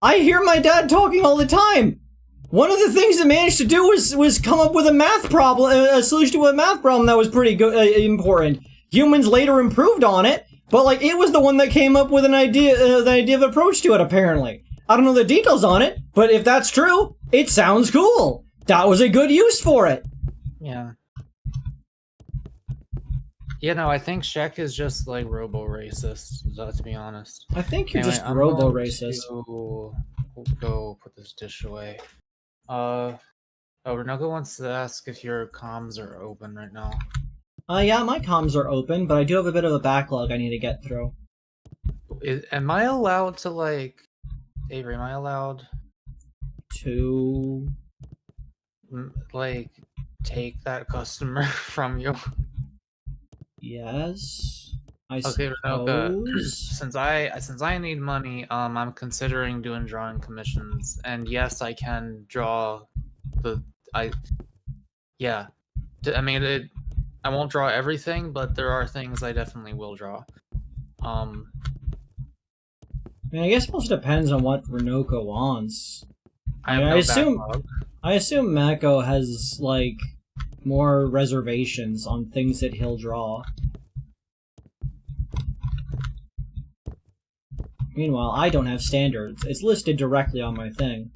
I hear my dad talking all the time. One of the things it managed to do was come up with a math problem, a solution to a math problem that was pretty good, important. Humans later improved on it, but like, it was the one that came up with the idea of approach to it, apparently. I don't know the details on it, but if that's true, it sounds cool. That was a good use for it. Yeah. Yeah, no, I think Shek is just, like, robo-racist, to be honest. I think you're Anyway, just robo-racist. We'll go put this dish away. Renoko wants to ask if your comms are open right now. Yeah, my comms are open, but I do have a bit of a backlog I need to get through. Am I allowed to, like... Avery, am I allowed to... like, take that customer from you? Yes, I okay, suppose. Since I need money, I'm considering doing drawing commissions, and yes, I can draw I mean, I won't draw everything, but there are things I definitely will draw. I mean, I guess it also depends on what Renoko wants. I assume Mako has, like, more reservations on things that he'll draw. Meanwhile, I don't have standards. It's listed directly on my thing.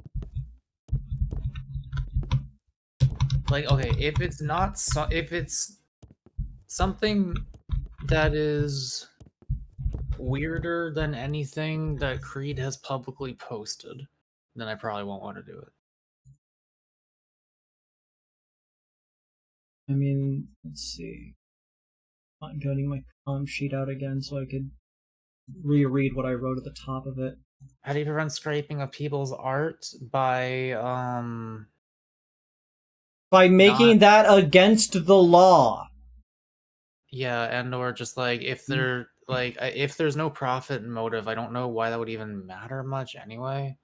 Like, okay, if it's not if it's something that is weirder than anything that Kreed has publicly posted, then I probably won't want to do it. I mean, let's see. I'm getting my comm sheet out again so I could reread what I wrote at the top of it. How do you prevent scraping of people's art? By making that against the law. Yeah, and or just like if they're like if there's no profit motive, I don't know why that would even matter much anyway.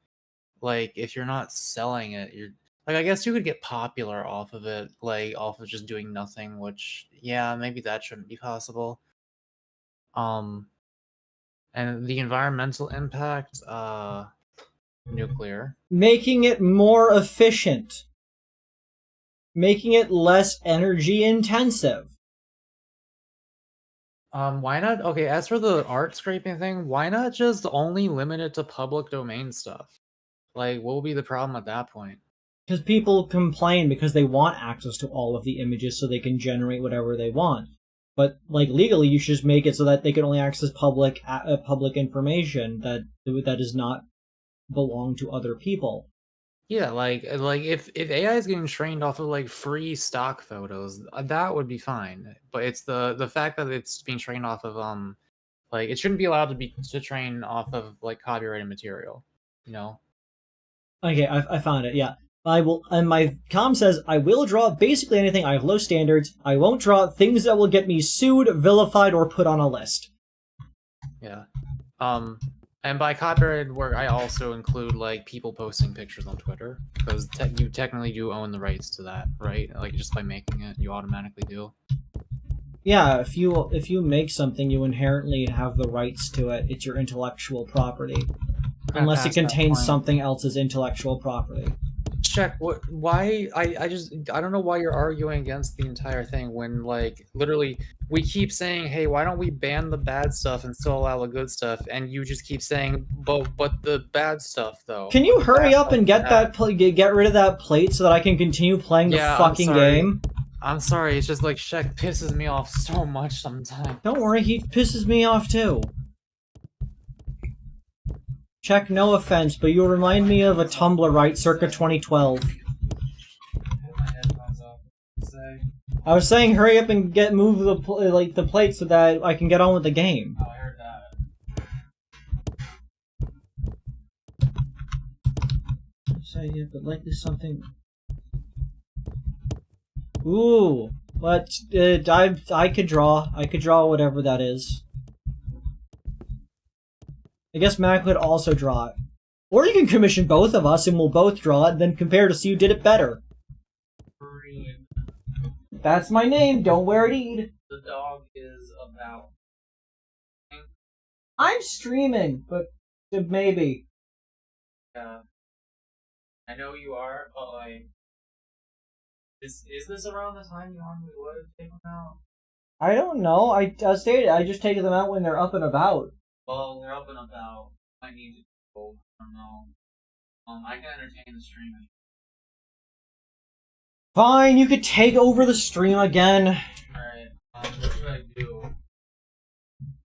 like if you're not selling it, you're like, I guess you could get popular off of it, like off of just doing nothing, which yeah, maybe that shouldn't be possible. And the environmental impact, nuclear. Making it more efficient. Making it less energy intensive. Why not? Okay, as for the art scraping thing, why not just only limit it to public domain stuff? Like, what will be the problem at that point? Because people complain because they want access to all of the images so they can generate whatever they want. But like legally, you should just make it so that they can only access public information that does not belong to other people. Yeah, like if AI is getting trained off of like free stock photos, that would be fine. But it's the fact that it's being trained off of like it shouldn't be allowed to train off of like copyrighted material, you know? Okay, I found it. Yeah, I will. And my com says I will draw basically anything. I have low standards. I won't draw things that will get me sued, vilified, or put on a list. Yeah. And by copyrighted work, I also include like people posting pictures on Twitter because you technically do own the rights to that, right? Like just by making it, you automatically do. Yeah, if you make something, you inherently have the rights to it. It's your intellectual property, unless it contains something else's intellectual property. Check what? Why? I don't know why you're arguing against the entire thing when like literally we keep saying, hey, why don't we ban the bad stuff and still allow the good stuff? And you just keep saying, but the bad stuff though. Can you hurry up and get get rid of that plate so that I can continue playing the fucking game? I'm sorry, it's just like Shek pisses me off so much sometimes. Don't worry, he pisses me off too. Check, no offense, but you remind me of a Tumblr right circa 2012. I was saying hurry up and move the plate so that I can get on with the game. Oh, I heard that. So yeah, but likely something. Ooh, but I could draw. I could draw whatever that is. I guess Mac could also draw it. Or you can commission both of us and we'll both draw it and then compare to see who did it better. That's my name, don't wear it eat. The dog is about. I'm streaming, but maybe. Yeah. I know you are, but like. Is this around the time you normally would take them out? I don't know. I stated I just take them out when they're up and about. Well, they're up and about. I need to go. I don't know. I can entertain the streaming. Fine, you could take over the stream again. Alright, what should I do?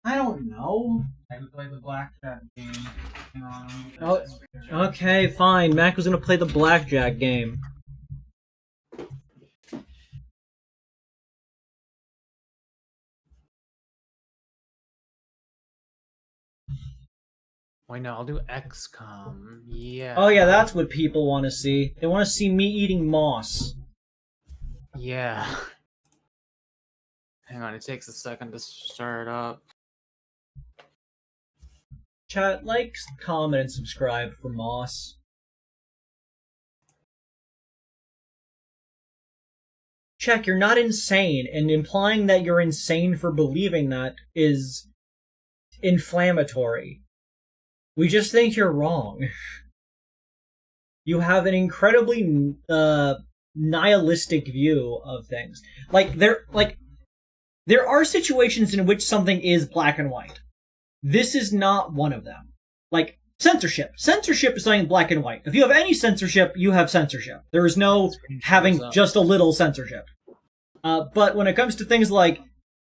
I don't know. I can play the blackjack game. Hang on. Oh, okay, fine. Mac was gonna play the blackjack game. Wait, no, I'll do XCOM. Yeah. Oh yeah, that's what people want to see. They want to see me eating moss. Yeah. Hang on, it takes a second to start up. Chat, like, comment, and subscribe for moss. Check, you're not insane, and implying that you're insane for believing that is inflammatory. We just think you're wrong. You have an incredibly nihilistic view of things. There are situations in which something is black and white. This is not one of them. Like, censorship. Censorship is something black and white. If you have any censorship, you have censorship. There is no having just a little censorship. But when it comes to things like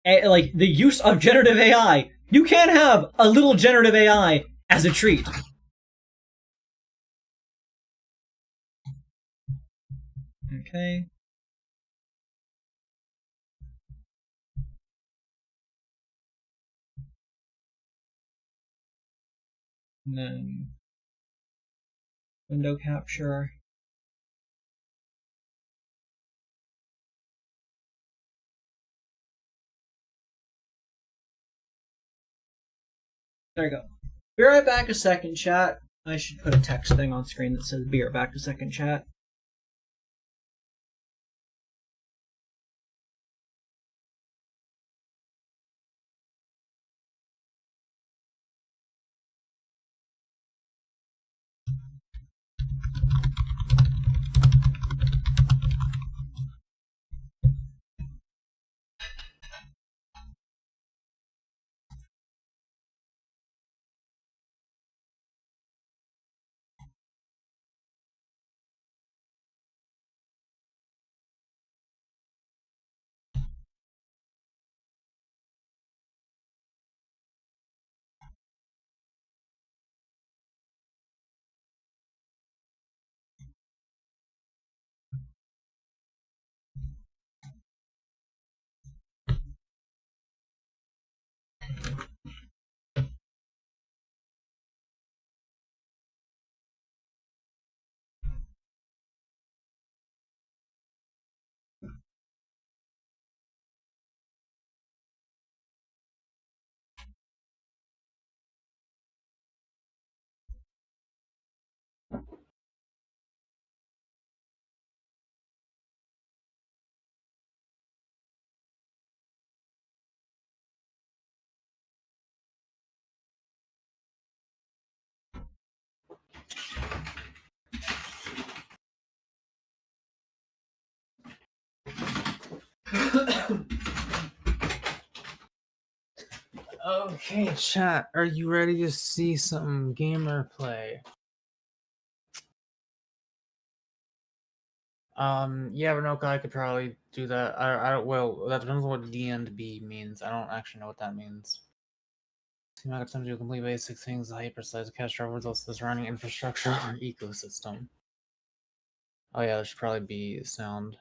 the use of generative AI, you can't have a little generative AI as a treat. Okay. And then window capture. There you go. Be right back a second, chat. I should put a text thing on screen that says "Be right back to second chat." Okay, chat, are you ready to see some gamer play? Yeah, Renoka, I could probably do that. Well, that depends on what D and B means. I don't actually know what that means. So you might have time to do complete basic things, the hypersize cache drivers, also the surrounding infrastructure or ecosystem. Oh yeah, there should probably be sound.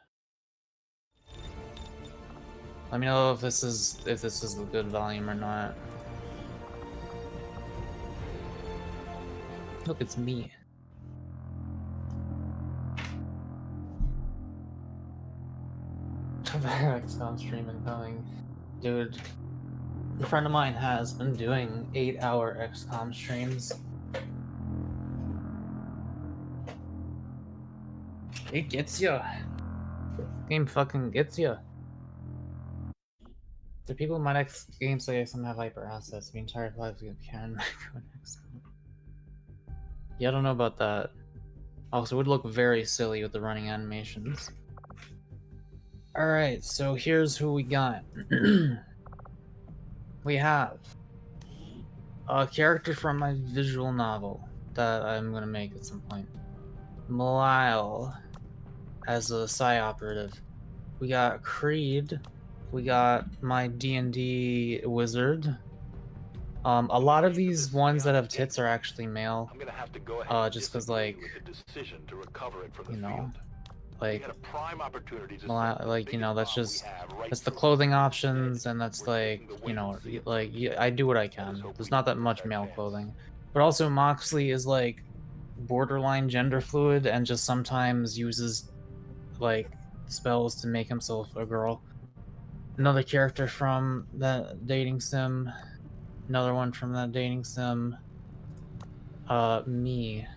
Let me know if this is the good volume or not. Look, it's me. XCOM stream incoming. Dude, a friend of mine has been doing 8-hour XCOM streams. It gets ya. Game fucking gets ya. The people in my next game say XCOM have hyper assets. The entire life of Karen Mako and XCOM. Yeah, I don't know about that. Also, it would look very silly with the running animations. Alright, so here's who we got. We have a character from my visual novel that I'm gonna make at some point. Malile as a Psy operative. We got Kreed. We got my D&D wizard. A lot of these ones that have tits are actually male. Just because, like, you know, like, you know, that's the clothing options, and that's like, you know, like, I do what I can. There's not that much male clothing, but also Moxley is like borderline gender fluid and just sometimes uses like spells to make himself a girl. Another character from that dating sim. Another one from that dating sim. Me.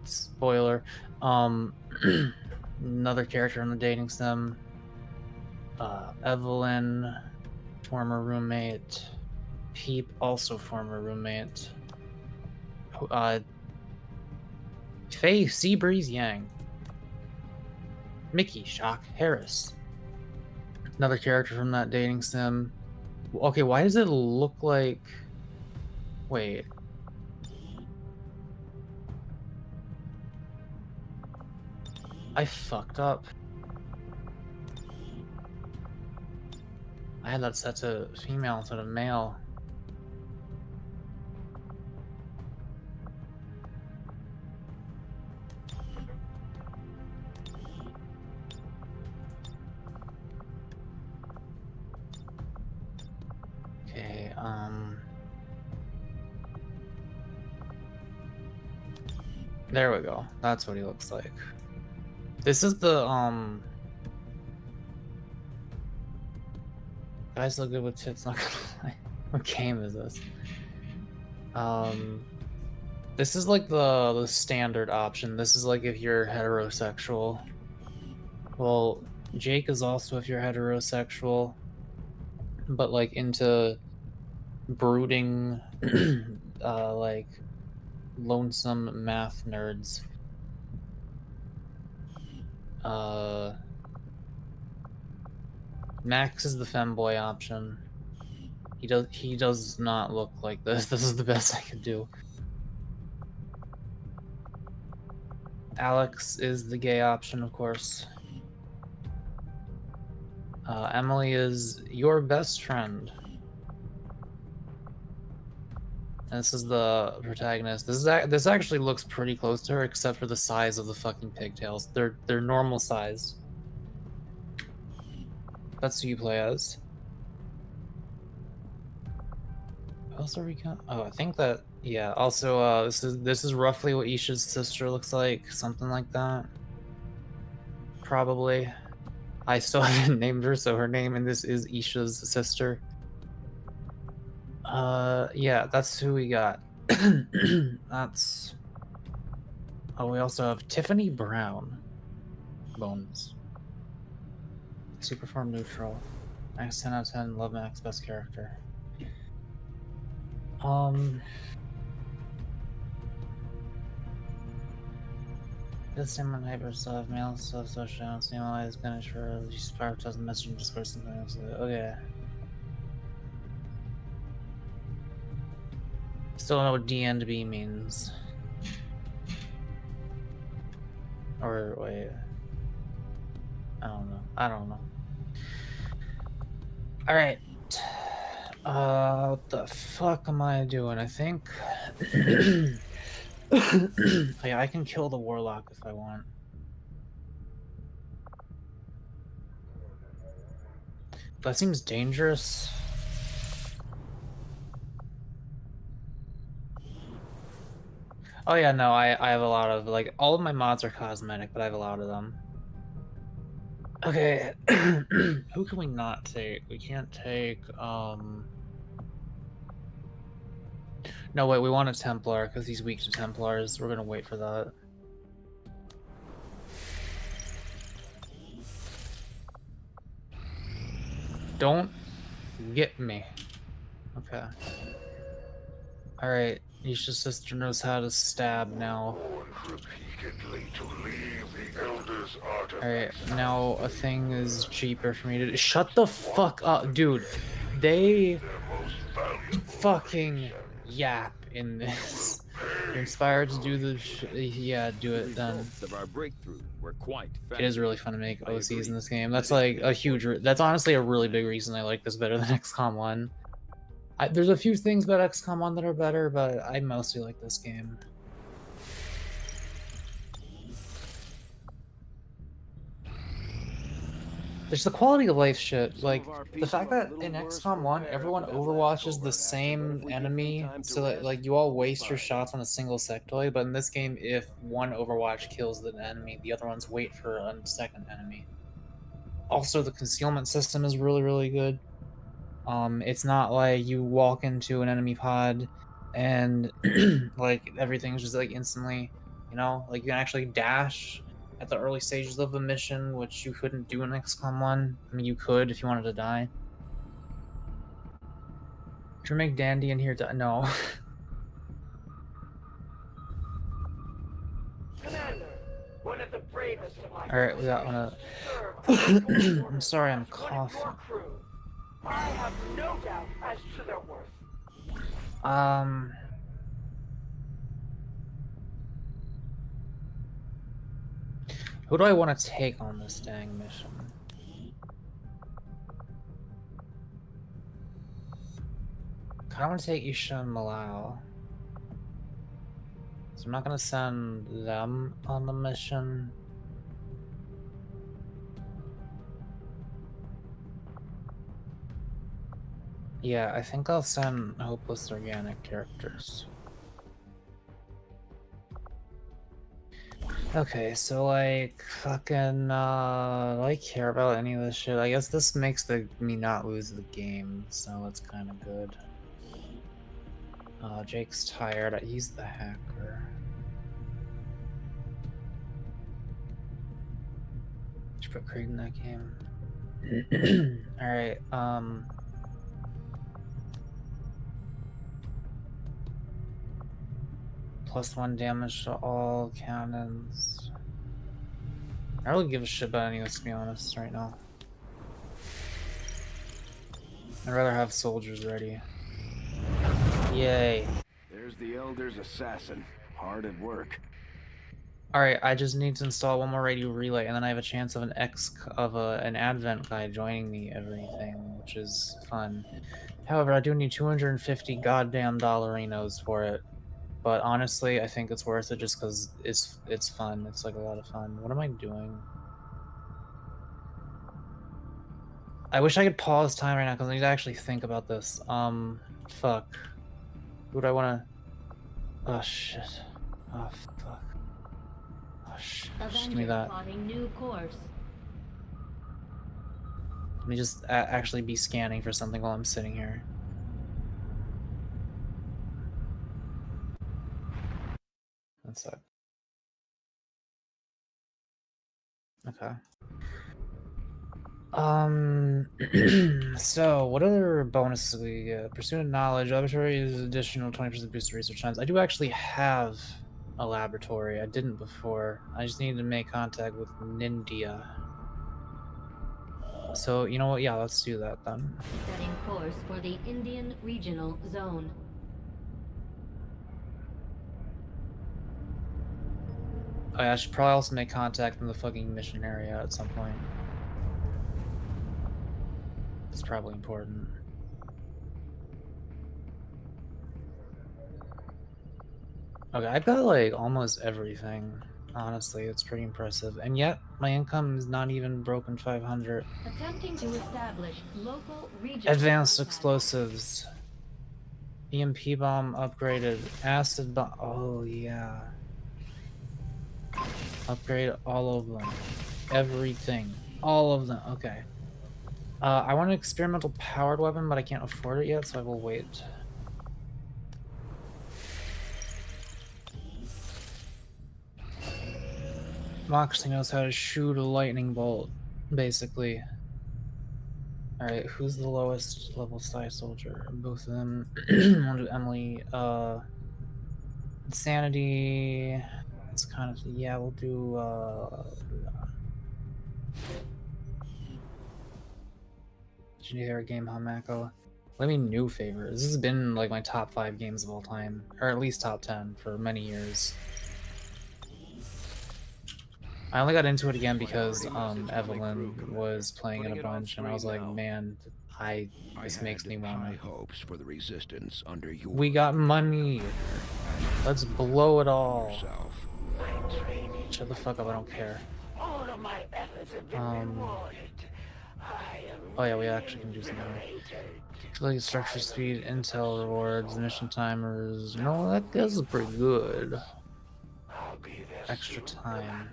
Spoiler. Another character from the dating sim. Evelyn, former roommate. Peep, also former roommate. Faye, Seabreeze, Yang. Mickey, Shock, Harris. Another character from that dating sim. Okay, why does it look like... Wait. I fucked up. I had that set to female instead of male. Okay, there we go. That's what he looks like. This is the, guys look good with tits, not gonna lie. What game is this? This is like the standard option. This is like if you're heterosexual. Well, Jake is also if you're heterosexual, but like into brooding, like lonesome math nerds. Max is the femboy option. He does not look like this. This is the best I could do. Alex is the gay option, of course. Emily is your best friend. And this is the protagonist. This actually looks pretty close to her, except for the size of the fucking pigtails. They're normal size. That's who you play as. What else are we got? Oh, I think that, yeah. Also, this is roughly what Isha's sister looks like, something like that. Probably. I still haven't named her, so her name in this is Isha's sister. Yeah, that's who we got. That's. Oh, we also have Tiffany Brown. Bones. Superform neutral. Max 10 out of 10. Love Max, best character. This same on hyper stuff, mail stuff, social channels, CMI is gonna for just prioritize the message and Discord something else. Okay. Still don't know what DNB means. Or wait. I don't know. Alright. What the fuck am I doing? I think yeah, I can kill the warlock if I want. That seems dangerous. Oh yeah, no, I have a lot of, like, all of my mods are cosmetic, but I have a lot of them. Okay, who can we not take? We can't take, no, wait, we want a Templar, because he's weak to Templars. We're gonna wait for that. Don't get me. Okay. Alright, Isha's sister knows how to stab now. Alright, now a thing is cheaper for me to— Shut the fuck up, dude. They fucking yap in this. You're inspired to do the yeah, do it then. It is really fun to make OCs in this game. That's like a huge— that's honestly a really big reason I like this better than XCOM 1. There's a few things about XCOM 1 that are better, but I mostly like this game. There's the quality of life shit, like the fact that in XCOM 1 everyone overwatches the same enemy, so that like you all waste your shots on a single sectoid, but in this game if one overwatch kills the enemy, the other ones wait for a second enemy. Also, the concealment system is really good. It's not like you walk into an enemy pod and like everything's just like instantly, you know, like you can actually dash at the early stages of the mission, which you couldn't do in XCOM 1. I mean, you could if you wanted to die. Should we make Dandy in here to— no. Alright, we got one of— I'm sorry, I'm coughing. I have no doubt as to their worth. Who do I want to take on this dang mission? I want to take Isha and Malao. So I'm not going to send them on the mission. Yeah, I think I'll send hopeless organic characters. Okay, so like, fucking, do I care about any of this shit? I guess this makes me not lose the game, so that's kind of good. Jake's tired. He's the hacker. Should put Kreed in that game. Alright, +1 damage to all cannons. I don't really give a shit about any of this, to be honest, right now. I'd rather have soldiers ready. Yay. There's the Elder's assassin. Hard at work. Alright, I just need to install one more radio relay, and then I have a chance of an an advent guy joining me everything, which is fun. However, I do need 250 goddamn dollarinos for it. But honestly, I think it's worth it just because it's fun. It's like a lot of fun. What am I doing? I wish I could pause time right now because I need to actually think about this. Fuck. Who do I want to... Oh, shit. Oh, fuck. Oh, shit. Just give me that. New course. Let me just actually be scanning for something while I'm sitting here. One sec. Okay. So what other bonuses we get? Pursuit of knowledge. Laboratory is additional 20% boost to research times. I do actually have a laboratory. I didn't before. I just needed to make contact with Nindia. So you know what? Yeah, let's do that then. Setting course for the Indian Regional Zone. Oh, yeah, I should probably also make contact in the fucking mission area at some point. It's probably important. Okay, I've got like almost everything. Honestly, it's pretty impressive. And yet, my income is not even broken 500. Attempting to establish local regional Advanced explosives. EMP bomb upgraded. Acid bomb. Oh, yeah. Upgrade all of them. Everything. All of them. Okay. I want an experimental powered weapon, but I can't afford it yet, so I will wait. Moxley knows how to shoot a lightning bolt, basically. Alright, who's the lowest level Psy soldier? Both of them. We'll do Emily. Insanity. It's kind of, yeah, we'll do, Did you hear a game on Mako? Let me new favorites. This has been like my top 5 games of all time, or at least top 10 for many years. I only got into it again because Evelyn was playing it a bunch, and I was like, man, this makes me want hopes for the resistance under your We got money. Let's blow it all. Shut the fuck up, I don't care. All of my efforts have been rewarded. Oh yeah, we actually can do something. Like structure speed, intel rewards, mission timers. You know, that is pretty good. Extra time.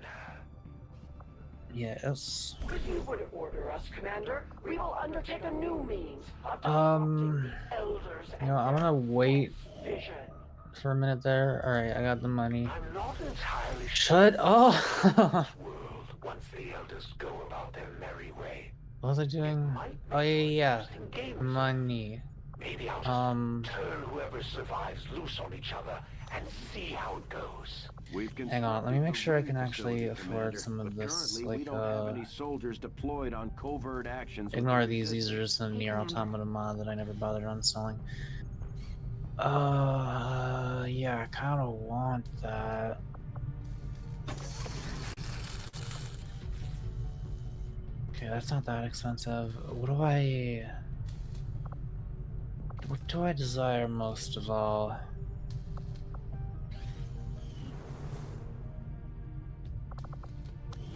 Yes. If you would order us, Commander, we will undertake a new means of elders. You know, I'm gonna wait vision. for a minute there. Alright, I got the money. I'm not entirely Shut up! world once the elders go about their merry way. What was I doing? Oh yeah. Money. Maybe I'll just turn whoever survives loose on each other and see how it goes. Hang on, let me make sure I can actually afford some of this, like, we don't have any soldiers deployed on covert actions. Ignore these are just some Nier Automata mod that I never bothered uninstalling. Yeah, I kinda want that. Okay, that's not that expensive. What do I desire most of all?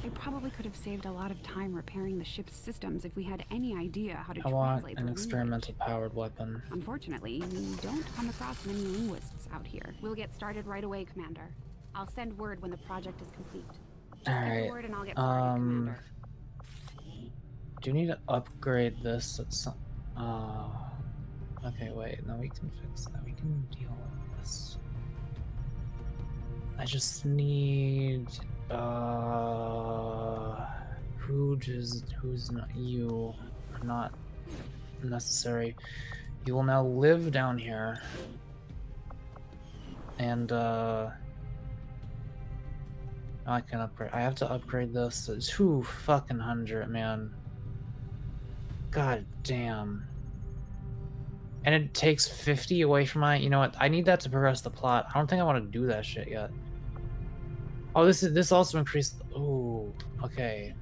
I probably could have saved a lot of time repairing the ship's systems if we had any idea how to I want translate an the experimental powered weapon. Unfortunately, we don't come across many linguists out here. We'll get started right away, Commander. I'll send word when the project is complete. Just give the Alright, word and I'll get started, Commander. do you need to upgrade this at some... Okay, wait. No, we can fix that. We can deal with this. I just need who's not you are not necessary. You will now live down here. And I can upgrade. I have to upgrade this to 200, man. God damn. And it takes 50 away from my. You know what? I need that to progress the plot. I don't think I want to do that shit yet. Oh, this also increased. Oh, okay.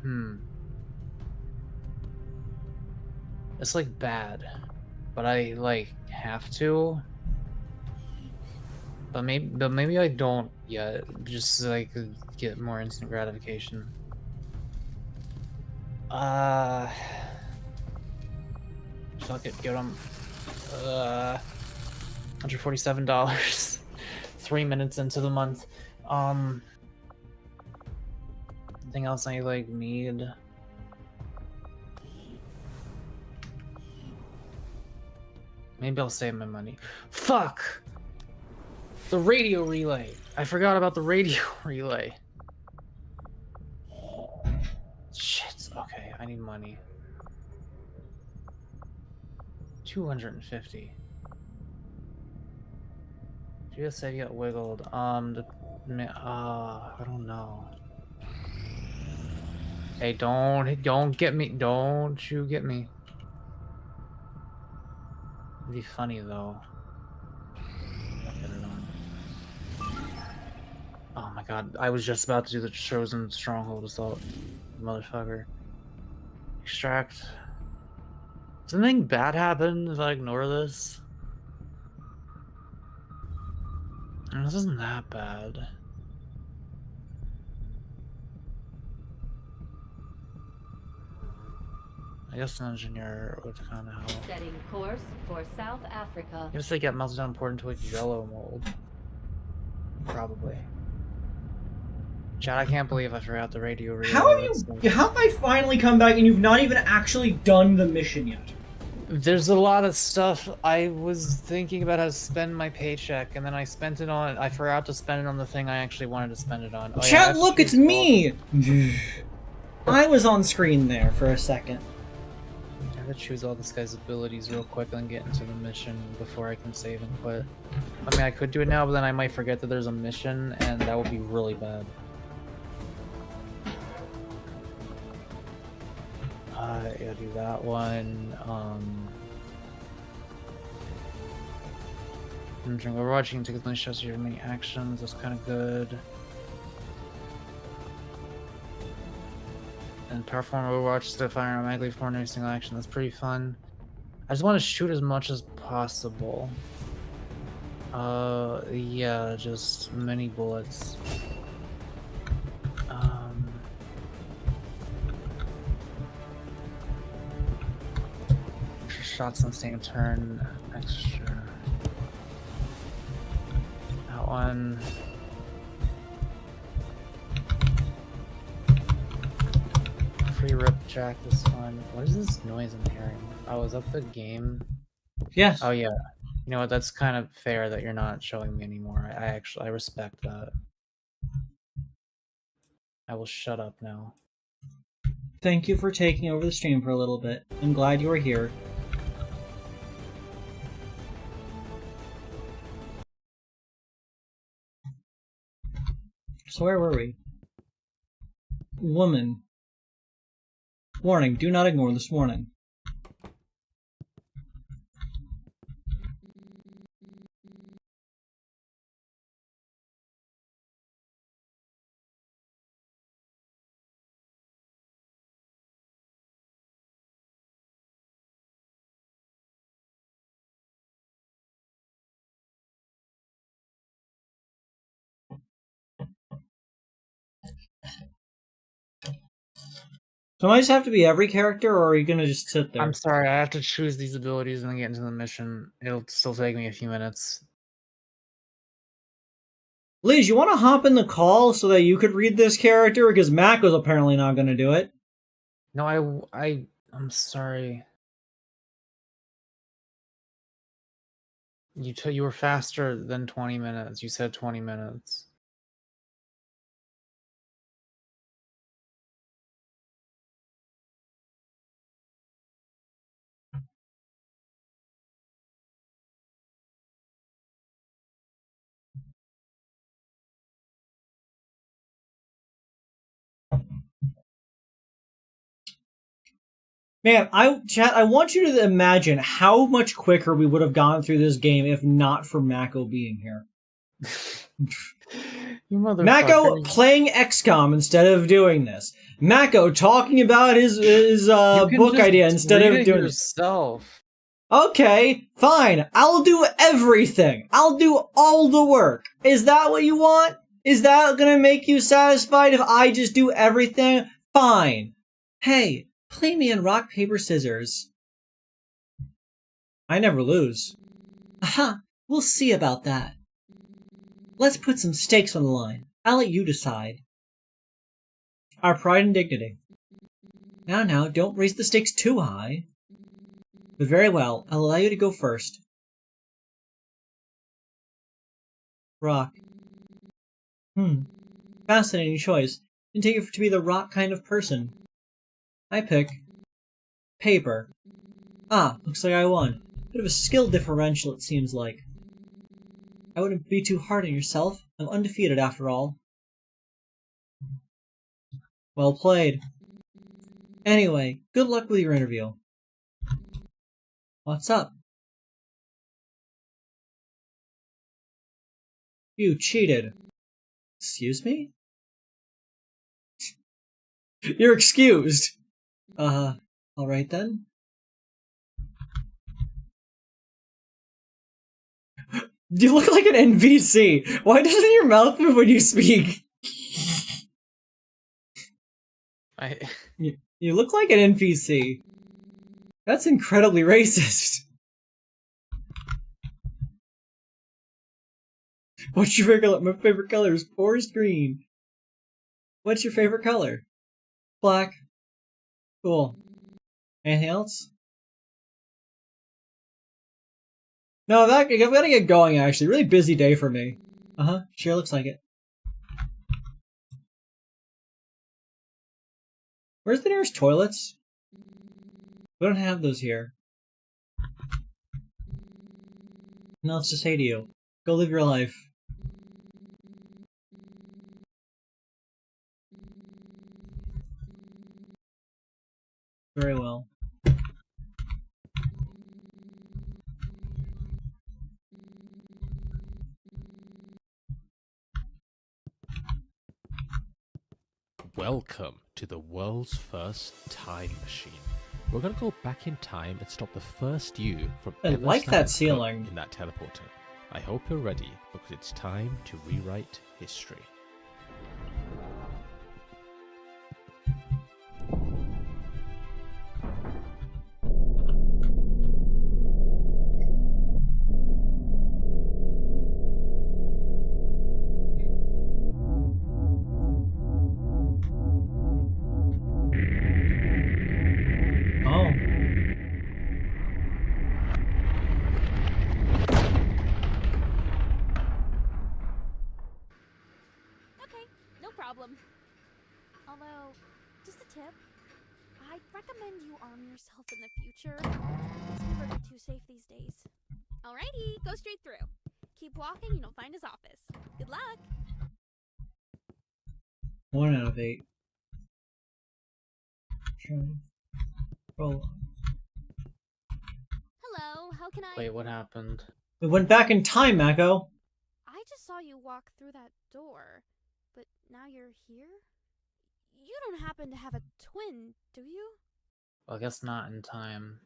It's like bad, but I like have to. But maybe I don't yet. Just so I could get more instant gratification. Fuck it, get them. $147. 3 minutes into the month. Anything else I like need? Maybe I'll save my money. Fuck! The radio relay. I forgot about the radio relay. Shit. Okay, I need money. 250. GSA got wiggled. I don't know. Hey, don't get me. Don't you get me. It'd be funny though. Oh my god, I was just about to do the Chosen Stronghold Assault. Motherfucker. Extract. Does anything bad happen if I ignore this? This isn't that bad. I guess an engineer would kind of help. Setting course for South Africa. I guess they get melted down and poured into a jello mold. Probably. Chad, I can't believe I forgot the radio relay. How have I finally come back and you've not even actually done the mission yet? There's a lot of stuff. I was thinking about how to spend my paycheck, and then I spent it on. I forgot to spend it on the thing I actually wanted to spend it on. Oh, Chat, yeah, look, it's me! I was on screen there for a second. I have to choose all this guy's abilities real quick and get into the mission before I can save and quit. I mean, I could do it now, but then I might forget that there's a mission, and that would be really bad. I gotta do that one. During Overwatch, you can take as many shots as your many actions. That's kind of good. And perform Overwatch to fire automatically before every single action. That's pretty fun. I just want to shoot as much as possible. Yeah, just many bullets. Shots on the same turn, extra. That one. Free rip jack this one. What is this noise I'm hearing? Oh, is that the game? Yes. Oh yeah. You know what? That's kind of fair that you're not showing me anymore. I respect that. I will shut up now. Thank you for taking over the stream for a little bit. I'm glad you were here. So where were we? Woman. Warning, do not ignore this warning. So am I just have to be every character, or are you gonna just sit there? I'm sorry, I have to choose these abilities and then get into the mission. It'll still take me a few minutes. Liz, you want to hop in the call so that you could read this character? Because Mako's apparently not gonna do it. No, I'm sorry. You were faster than 20 minutes. You said 20 minutes. Man, chat, I want you to imagine how much quicker we would have gone through this game if not for Mako being here. You motherfucker. Mako playing XCOM instead of doing this. Mako talking about his book idea instead of doing yourself. Okay, fine. I'll do everything. I'll do all the work. Is that what you want? Is that gonna make you satisfied if I just do everything? Fine. Hey, play me in rock, paper, scissors. I never lose. Aha, we'll see about that. Let's put some stakes on the line. I'll let you decide. Our pride and dignity. Now, don't raise the stakes too high. But very well, I'll allow you to go first. Rock. Fascinating choice. Didn't take you to be the rock kind of person. I pick paper. Ah, looks like I won. Bit of a skill differential, it seems like. I wouldn't be too hard on yourself. I'm undefeated after all. Well played. Anyway, good luck with your interview. What's up? You cheated. Excuse me? You're excused. Alright then. You look like an NPC. Why doesn't your mouth move when you speak? You look like an NPC. That's incredibly racist. What's your favorite color? My favorite color is forest green. What's your favorite color? Black. Cool. Anything else? No, I've got to get going, actually. Really busy day for me. Sure looks like it. Where's the nearest toilets? We don't have those here. Nothing else to say to you. Go live your life. Very well. Welcome to the world's first time machine. We're gonna go back in time and stop the first you from I ever like that standing ceiling. in that teleporter. I hope you're ready because it's time to rewrite history. Although, just a tip, I'd recommend you arm yourself in the future. It's never too safe these days. Alrighty, go straight through. Keep walking and you'll find his office. Good luck! 1 out of 8. Roll on. Hello, how can I— Wait, what happened? We went back in time, Mako. I just saw you walk through that door, but now you're here? You don't happen to have a twin, do you? Well, I guess not in time.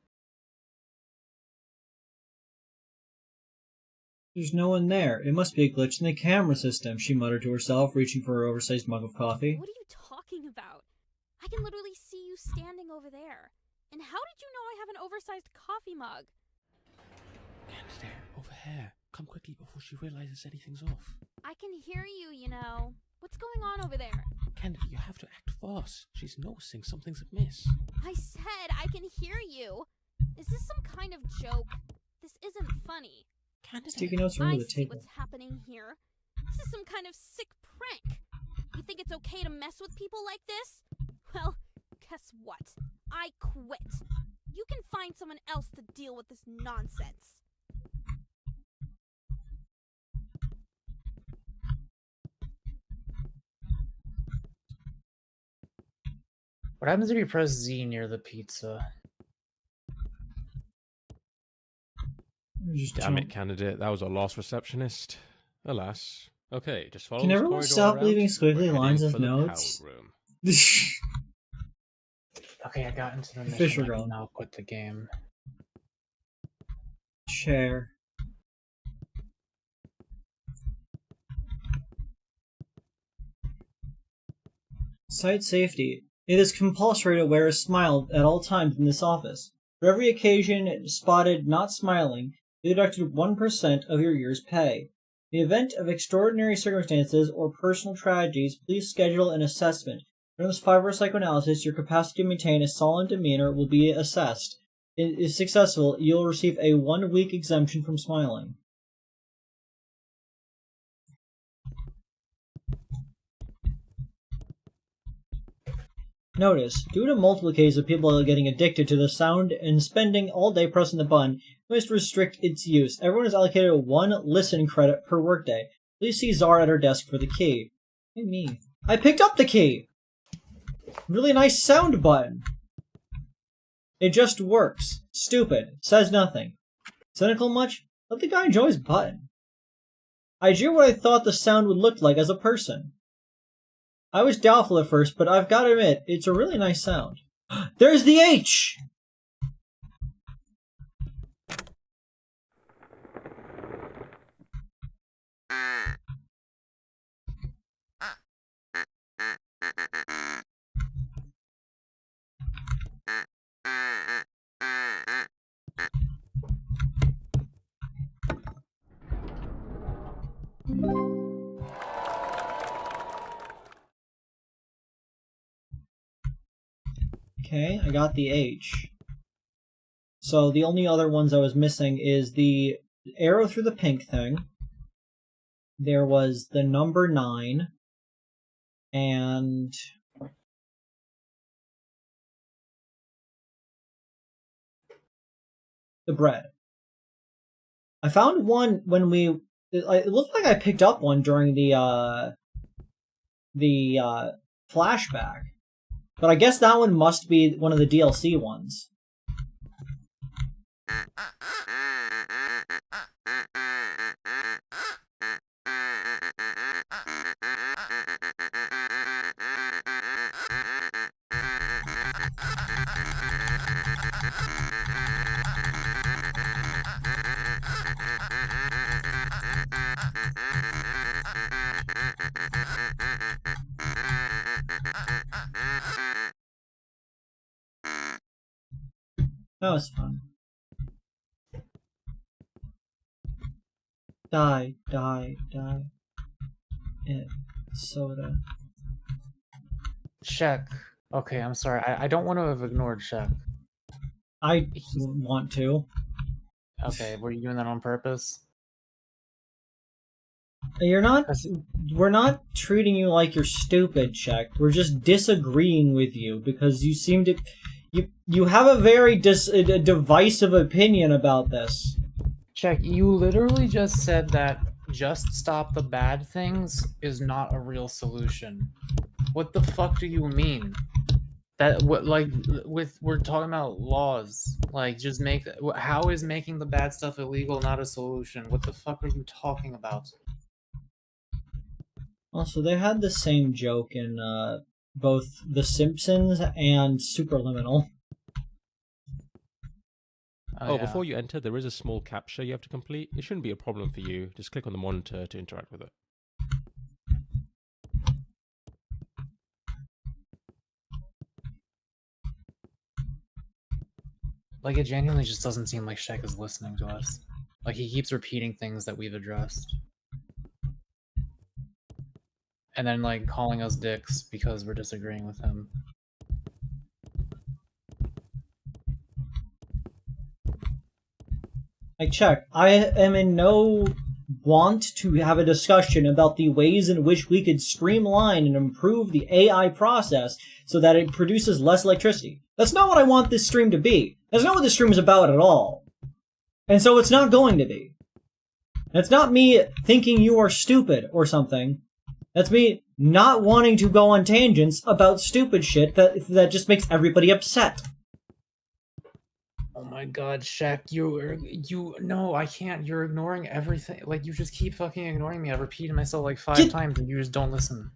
There's no one there. It must be a glitch in the camera system, she muttered to herself, reaching for her oversized mug of coffee. What are you talking about? I can literally see you standing over there. And how did you know I have an oversized coffee mug? And there, over here. Come quickly before she realizes anything's off. I can hear you, you know. What's going on over there? Kennedy, you have to act fast. She's noticing something's amiss. I said I can hear you. Is this some kind of joke? This isn't funny. Sticky notes are under the I see table. what's happening here. This is some kind of sick prank. You think it's okay to mess with people like this? Well, guess what? I quit. You can find someone else to deal with this nonsense. What happens if you press Z near the pizza? Damn it, candidate. That was our last receptionist. Alas. Okay, just follow Can this everyone corridor stop around. leaving squiggly We're lines heading as for the notes? powder room. Okay, I got into the mission. Fisher I gun. can now quit the game. Chair. Site safety. It is compulsory to wear a smile at all times in this office. For every occasion spotted not smiling, you deducted 1% of your year's pay. In the event of extraordinary circumstances or personal tragedies, please schedule an assessment. During this 5-hour psychoanalysis, your capacity to maintain a solemn demeanor will be assessed. If successful, you'll receive a 1-week exemption from smiling. Notice, due to multiple cases of people getting addicted to the sound and spending all day pressing the button, we must restrict its use. Everyone is allocated 1 listen credit per workday. Please see Zara at her desk for the key. Hey, me. I picked up the key! Really nice sound button. It just works. Stupid. Says nothing. Cynical much? Let the guy enjoy his button. I drew what I thought the sound would look like as a person. I was doubtful at first, but I've got to admit, it's a really nice sound. There's the H! Okay, I got the H. So the only other ones I was missing is the arrow through the pink thing. There was the number 9. And the bread. I found one when we... It looked like I picked up one during the flashback. But I guess that one must be one of the DLC ones. That was fun. Die. Soda. Check. Okay, I'm sorry. I don't want to have ignored Check. I want to. Okay, were you doing that on purpose? We're not treating you like you're stupid, Check. We're just disagreeing with you because you seem to... You have a very divisive opinion about this. Check, you literally just said that just stop the bad things is not a real solution. What the fuck do you mean? That what we're talking about laws. Like just how is making the bad stuff illegal not a solution? What the fuck are you talking about? Also, they had the same joke in both The Simpsons and Superliminal. Oh, yeah. Before you enter, there is a small captcha you have to complete. It shouldn't be a problem for you. Just click on the monitor to interact with it. Like, it genuinely just doesn't seem like Shek is listening to us. Like, he keeps repeating things that we've addressed. And then, like, calling us dicks because we're disagreeing with him. check. I am in no want to have a discussion about the ways in which we could streamline and improve the AI process so that it produces less electricity. That's not what I want this stream to be. That's not what this stream is about at all. And so it's not going to be. It's not me thinking you are stupid or something. That's me not wanting to go on tangents about stupid shit that just makes everybody upset. Oh my god, Shaq, no, I can't. You're ignoring everything. Like, you just keep fucking ignoring me. I've repeated myself like 5 times and you just don't listen.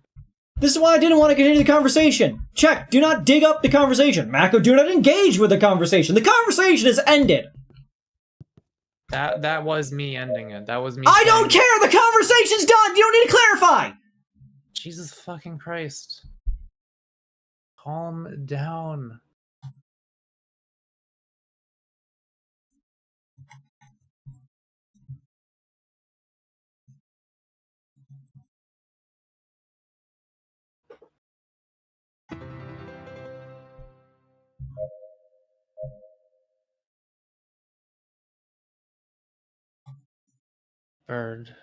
This is why I didn't want to continue the conversation. Check, do not dig up the conversation. Mako, do not engage with the conversation. The conversation is ended. That was me ending it. That was me. I don't care! The conversation's done! You don't need to clarify! Jesus fucking Christ. Calm down. Bird.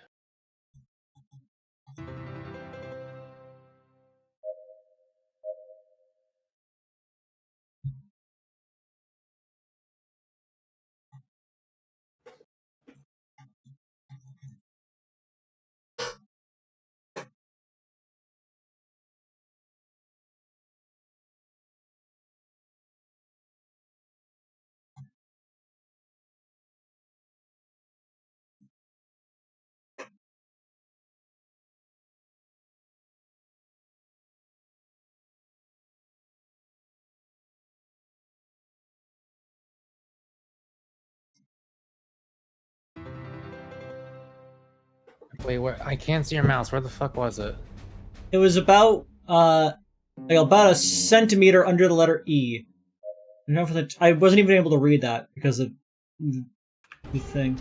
Wait, where? I can't see your mouse. Where the fuck was it? It was about, like about a centimeter under the letter E. I wasn't even able to read that because of the thing.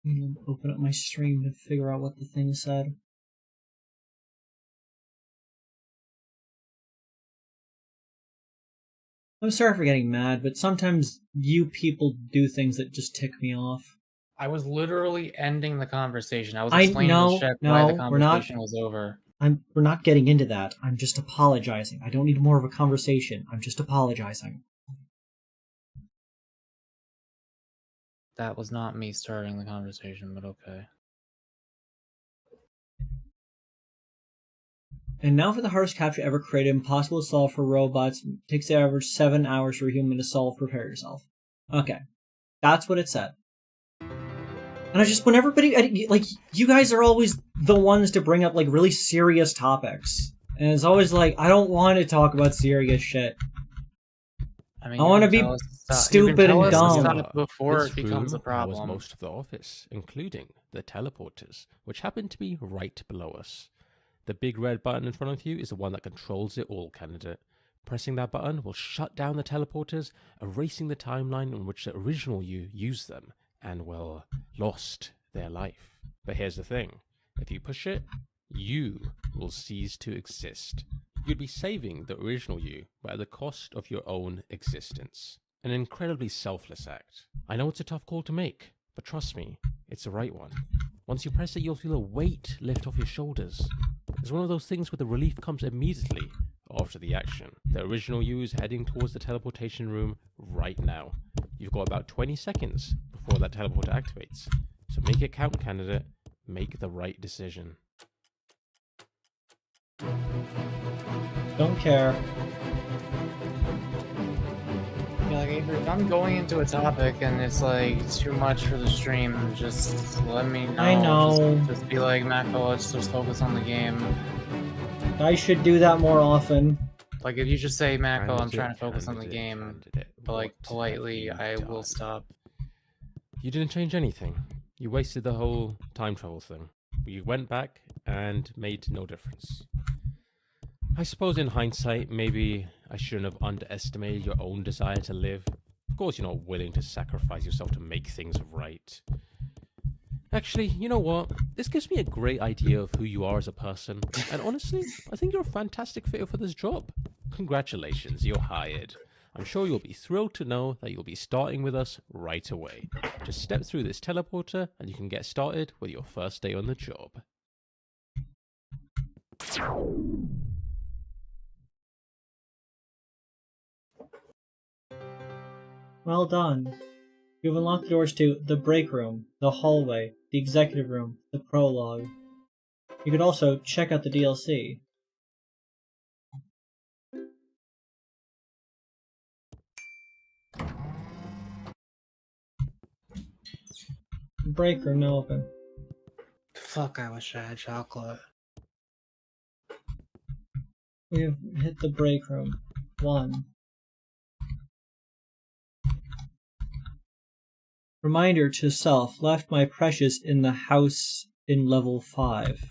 I'm gonna open up my stream to figure out what the thing said. I'm sorry for getting mad, but sometimes you people do things that just tick me off. I was literally ending the conversation. I was explaining to Shep why the conversation was over. We're not getting into that. I'm just apologizing. I don't need more of a conversation. I'm just apologizing. That was not me starting the conversation, but okay. And now for the hardest capture ever created, impossible to solve for robots. It takes the average 7 hours for a human to solve. Prepare yourself. Okay. That's what it said. And I just, when everybody, like, you guys are always the ones to bring up, like, really serious topics. And it's always like, I don't want to talk about serious shit. I mean, I want to be stupid and dumb. Before it becomes a problem. Was most of the office, including the teleporters, which happen to be right below us. The big red button in front of you is the one that controls it all, candidate. Pressing that button will shut down the teleporters, erasing the timeline in which the original you used them, and, well, lost their life. But here's the thing. If you push it, you will cease to exist. You'd be saving the original you, but at the cost of your own existence. An incredibly selfless act. I know it's a tough call to make, but trust me, it's the right one. Once you press it, you'll feel a weight lift off your shoulders. It's one of those things where the relief comes immediately after the action. The original you is heading towards the teleportation room right now. You've got about 20 seconds before that teleporter activates. So make it count, candidate. Make the right decision. Don't care. Yeah, like, if I'm going into a topic and it's like too much for the stream, just let me know. I know. Just be like, Mako, let's just focus on the game. I should do that more often. Like, if you just say, Mako, I'm trying to focus on the game, but like politely, I will stop. You didn't change anything. You wasted the whole time travel thing. You went back and made no difference. I suppose in hindsight, maybe I shouldn't have underestimated your own desire to live. Of course you're not willing to sacrifice yourself to make things right. Actually, you know what? This gives me a great idea of who you are as a person. And honestly, I think you're a fantastic fit for this job. Congratulations, you're hired. I'm sure you'll be thrilled to know that you'll be starting with us right away. Just step through this teleporter and you can get started with your first day on the job. Well done. You've unlocked the doors to the break room, the hallway, the executive room, the prologue. You could also check out the DLC. Break room now open. Fuck, I wish I had chocolate. We've hit the break room. 1. Reminder to self, left my precious in the house in level 5.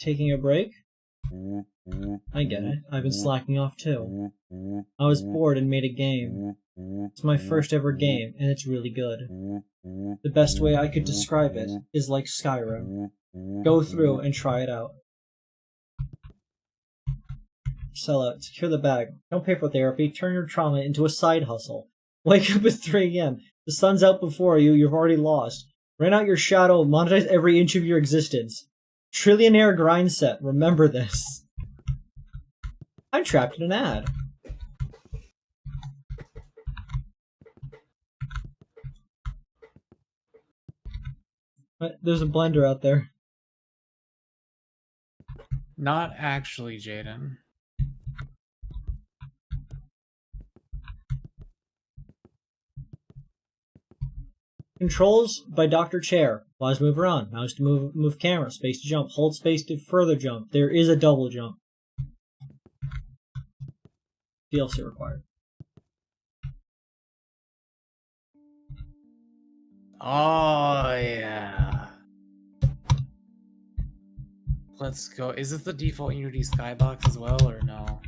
Taking a break? I get it. I've been slacking off too. I was bored and made a game. It's my first ever game, and it's really good. The best way I could describe it is like Skyrim. Go through and try it out. Sell out. Secure the bag. Don't pay for therapy. Turn your trauma into a side hustle. Wake up at 3 a.m. The sun's out before you. You've already lost. Rent out your shadow. Monetize every inch of your existence. Trillionaire grind set. Remember this. I'm trapped in an ad. There's a blender out there. Not actually, Jaden. Controls by Dr. Chair. Pause to move around. Mouse to move camera. Space to jump. Hold space to further jump. There is a double jump. DLC required. Oh, yeah. Let's go. Is this the default Unity skybox as well, or no?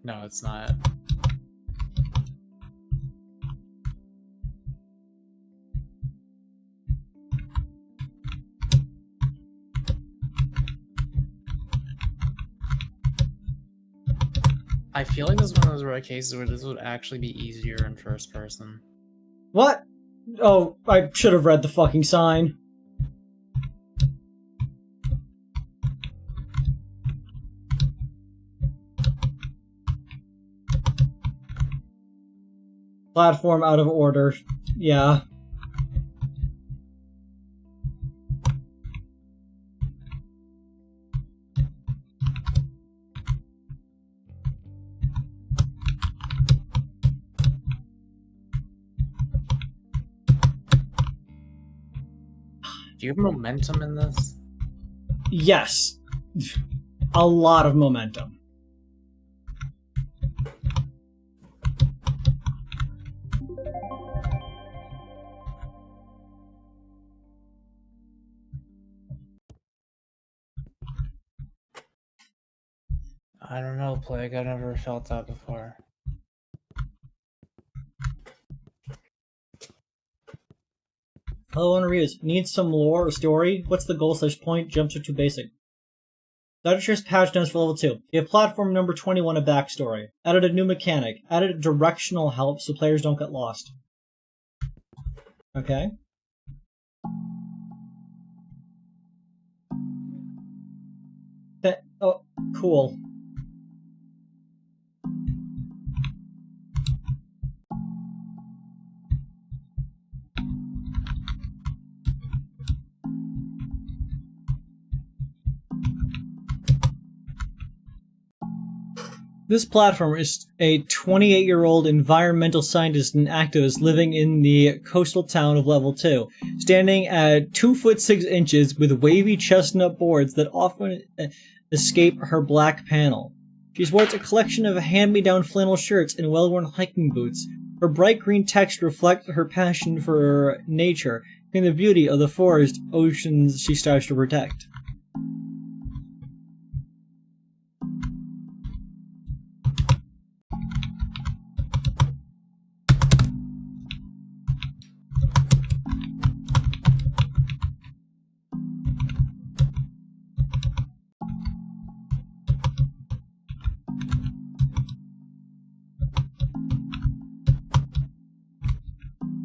No, it's not. I feel like this is one of those rare cases where this would actually be easier in first person. What? Oh, I should have read the fucking sign. Platform out of order. Yeah. Do you have momentum in this? Yes. A lot of momentum. I don't know, Plague. I've never felt that before. Hello, one reviews. Need some lore or story? What's the goal/point? Jumps are too basic. Dr. Chair's patch notes for level 2. Give platform number 21 a backstory. Added a new mechanic. Added a directional help so players don't get lost. Okay. Oh, cool. This platformer is a 28-year-old environmental scientist and activist living in the coastal town of Level 2, standing at 2'6" with wavy chestnut boards that often escape her black panel. She sports a collection of hand-me-down flannel shirts and well-worn hiking boots. Her bright green text reflects her passion for nature and the beauty of the forest oceans she strives to protect.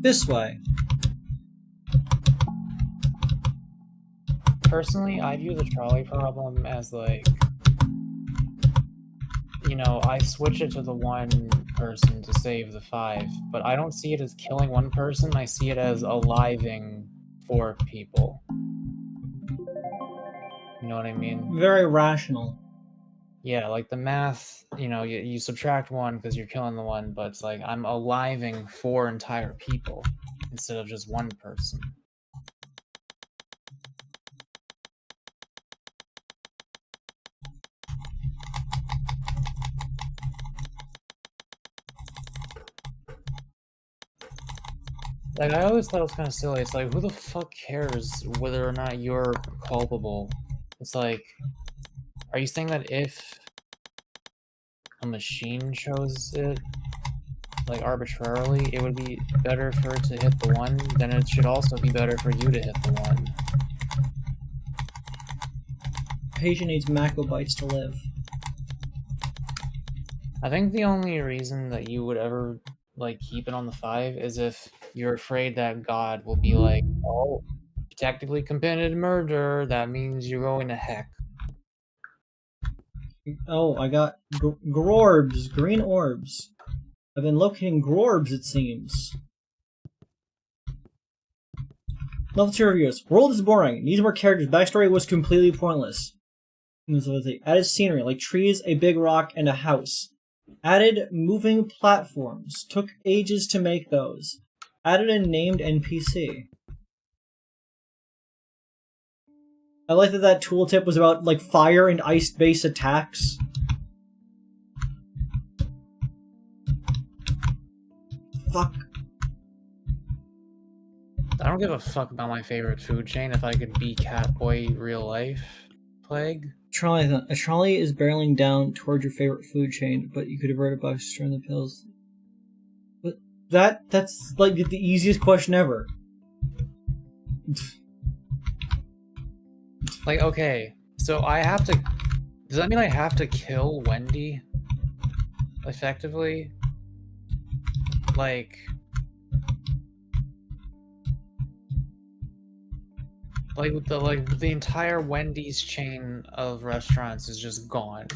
This way. Personally, I view the trolley problem as like, you know, I switch it to the one person to save the 5, but I don't see it as killing one person, I see it as aliving 4 people. You know what I mean? Very rational. Yeah, like the math, you know, you subtract 1 because you're killing the one, but it's like I'm aliving 4 entire people instead of just 1 person. Like, I always thought it was kind of silly. It's like, who the fuck cares whether or not you're culpable? It's like, are you saying that if a machine chose it, like, arbitrarily, it would be better for it to hit the 1? Then it should also be better for you to hit the 1. Patient needs Mako bites to live. I think the only reason that you would ever, like, keep it on the 5 is if you're afraid that God will be like, oh, you technically committed murder, that means you're going to heck. Oh, I got grorbs, green orbs. I've been locating grorbs, it seems. Level 2 reviews. World is boring. Needs more characters. Backstory was completely pointless. Added scenery, like trees, a big rock, and a house. Added moving platforms. Took ages to make those. Added a named NPC. I like that tooltip was about, like, fire and ice-based attacks. Fuck. I don't give a fuck about my favorite food chain if I could be Catboy real life. Plague? A trolley is barreling down toward your favorite food chain, but you could avert a bus to turn the pills. But that's like the easiest question ever. Like, okay, so I have to... Does that mean I have to kill Wendy? Effectively? Like... the entire Wendy's chain of restaurants is just gone.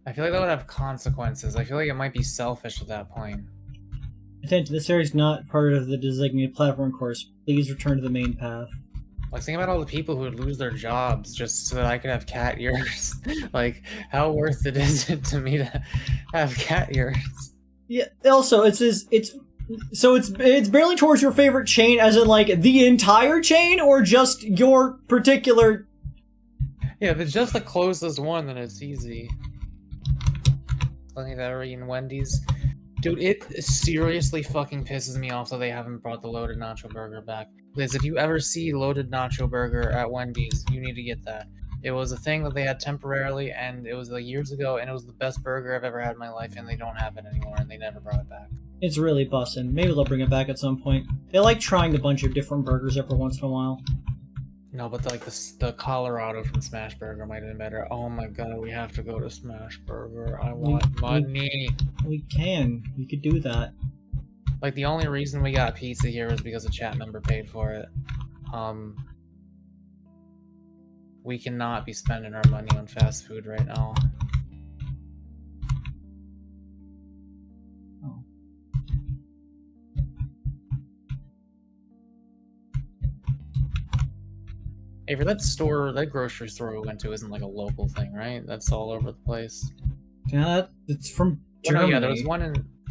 I feel like that would have consequences. I feel like it might be selfish at that point. Attention, this area is not part of the designated platform course. Please return to the main path. Like, think about all the people who would lose their jobs just so that I could have cat ears. Like, how worth it is it to me to have cat ears? Yeah, also, it's barely towards your favorite chain, as in, like, the entire chain, or just your particular... Yeah, if it's just the closest one, then it's easy. Plenty of ever eaten Wendy's. Dude, it seriously fucking pisses me off that they haven't brought the loaded nacho burger back. Liz, if you ever see loaded nacho burger at Wendy's, you need to get that. It was a thing that they had temporarily, and it was like years ago, and it was the best burger I've ever had in my life, and they don't have it anymore, and they never brought it back. It's really bussin'. Maybe they'll bring it back at some point. They like trying a bunch of different burgers every once in a while. No, but like the Colorado from Smash Burger might have been better. Oh my god, we have to go to Smash Burger. I want money. We can. We could do that. Like, the only reason we got pizza here is because a chat member paid for it. We cannot be spending our money on fast food right now. Oh. Hey, for that store, that grocery store we went to isn't like a local thing, right? That's all over the place. Yeah, it's from Germany. Germany. Yeah,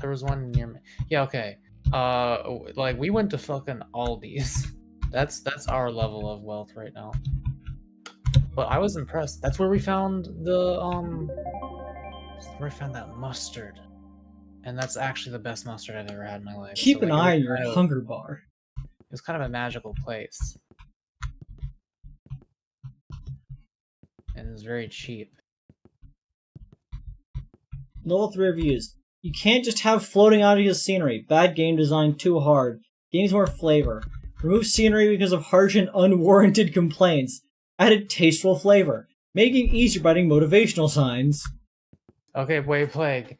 there was one near me. Yeah, okay. Like, we went to fucking Aldi's. That's our level of wealth right now. But I was impressed. That's where we found that mustard. And that's actually the best mustard I've ever had in my life. Keep So, an like, eye on your hunger bar. It was kind of a magical place. And it was very cheap. Level 3 reviews. You can't just have floating out of your scenery. Bad game design, too hard. Games more flavor. Remove scenery because of harsh and unwarranted complaints. Added tasteful flavor. Making easier by adding motivational signs. Okay, wait, Plague.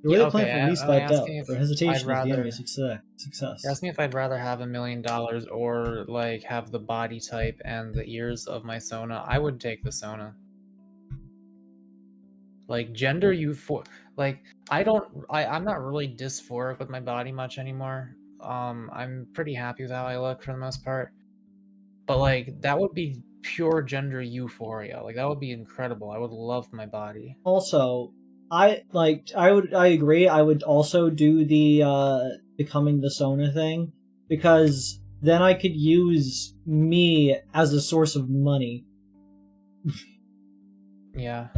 You're really playing okay, for least I'm by doubt, asking if or I'd hesitation is the enemy rather... of success. You're asking if I'd rather have $1 million or, like, have the body type and the ears of my Sona. I would take the Sona. Like, gender like, I'm not really dysphoric with my body much anymore. I'm pretty happy with how I look for the most part. But, like, that would be pure gender euphoria. Like, that would be incredible. I would love my body. Also, I agree. I would also do the becoming the Sona thing, because then I could use me as a source of money. Yeah.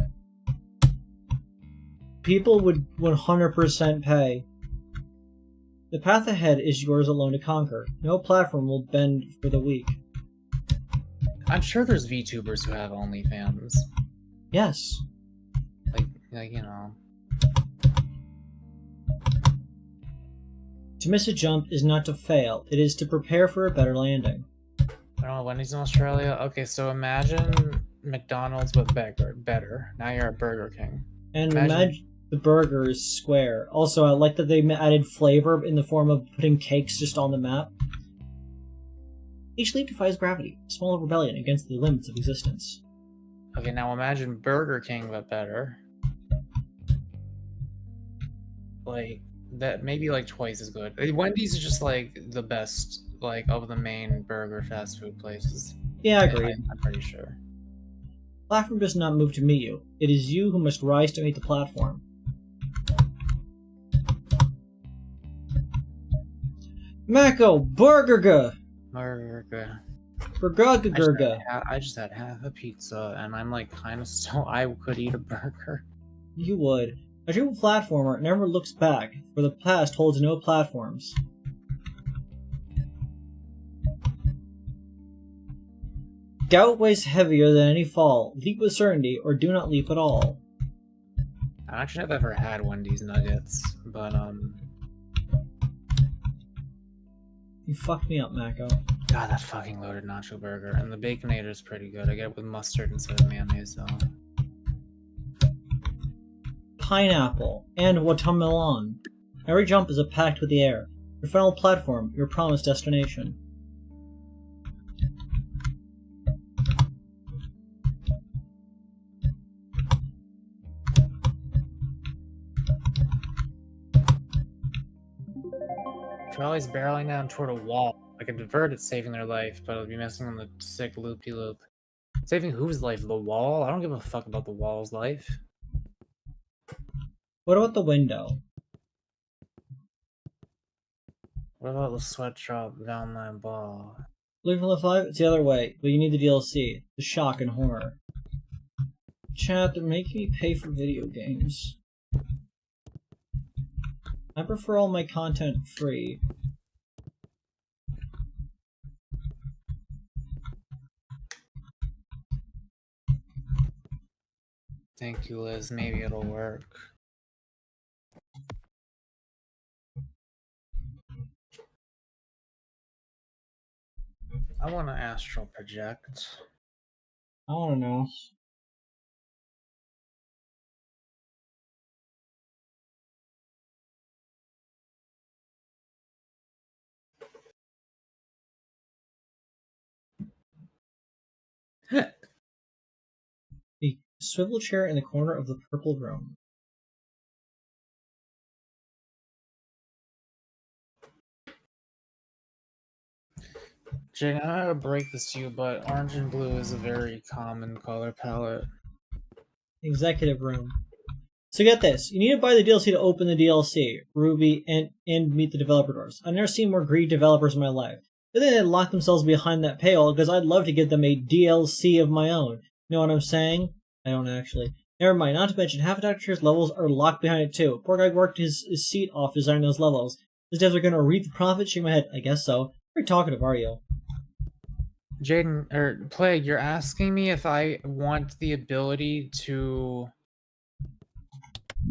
People would 100% pay. The path ahead is yours alone to conquer. No platform will bend for the weak. I'm sure there's VTubers who have OnlyFans. Yes. Like, you know. To miss a jump is not to fail, it is to prepare for a better landing. I don't know, Wendy's in Australia? Okay, so imagine McDonald's but better. Now you're at Burger King. And imagine the burger is square. Also, I like that they added flavor in the form of putting cakes just on the map. Each leap defies gravity, a small rebellion against the limits of existence. Okay, now imagine Burger King but better. Like, that maybe like twice as good. Wendy's is just like the best, like, of the main burger fast food places. Yeah, I agree. I'm pretty sure. Platform does not move to meet you. It is you who must rise to meet the platform. Mako, burgerga! Burgerga. Burgerga. I just had half a pizza, and I'm like kind of so I could eat a burger. You would. A true platformer never looks back, for the past holds no platforms. Doubt weighs heavier than any fall. Leap with certainty, or do not leap at all. I actually have ever had Wendy's nuggets, but You fucked me up, Mako. God, that fucking loaded nacho burger. And the Baconator is pretty good. I get it with mustard instead of mayonnaise, though. Pineapple and watermelon. Every jump is a pact with the air. Your final platform, your promised destination. Charlie's barreling down toward a wall. I could divert it, saving their life, but it'll be messing on the sick loop-de-loop. Saving whose life? The wall? I don't give a fuck about the wall's life. What about the window? What about the sweatshop down my ball? Looking for the 5? It's the other way, but you need the DLC. The shock and horror. Chat, they're making me pay for video games. I prefer all my content free. Thank you, Liz. Maybe it'll work. I want to astral project. I want to know. The swivel chair in the corner of the purple room. Jane, I don't know how to break this to you, but orange and blue is a very common color palette. Executive room. So get this, you need to buy the DLC to open the DLC, Ruby, and meet the developer doors. I've never seen more greedy developers in my life. But then they lock themselves behind that paywall because I'd love to give them a DLC of my own. You know what I'm saying? I don't actually. Never mind, not to mention half of Dr. Cheer's levels are locked behind it too. Poor guy worked his seat off designing those levels. His devs are gonna reap the profit? Shake my head. I guess so. Very talkative, are you? Jaden, or Plague, you're asking me if I want the ability to...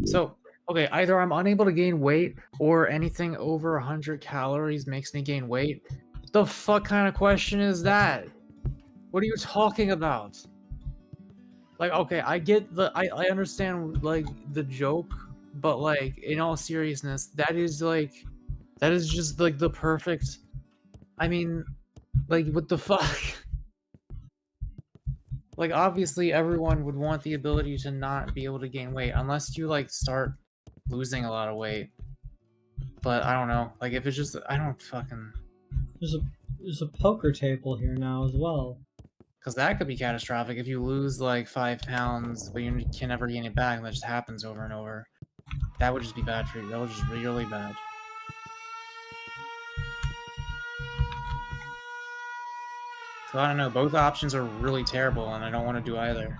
So, okay, either I'm unable to gain weight, or anything over 100 calories makes me gain weight. What the fuck kind of question is that? What are you talking about? Like, okay, I get the... I understand, like, the joke But like, in all seriousness, that is just like the perfect. I mean, like, what the fuck? Like, obviously, everyone would want the ability to not be able to gain weight unless you like start losing a lot of weight. But I don't know. Like, if it's just, I don't fucking. There's a poker table here now as well. Because that could be catastrophic if you lose like 5 pounds, but you can never gain it back, and that just happens over and over. That would just be bad for you. That would just be really bad. So I don't know. Both options are really terrible, and I don't want to do either.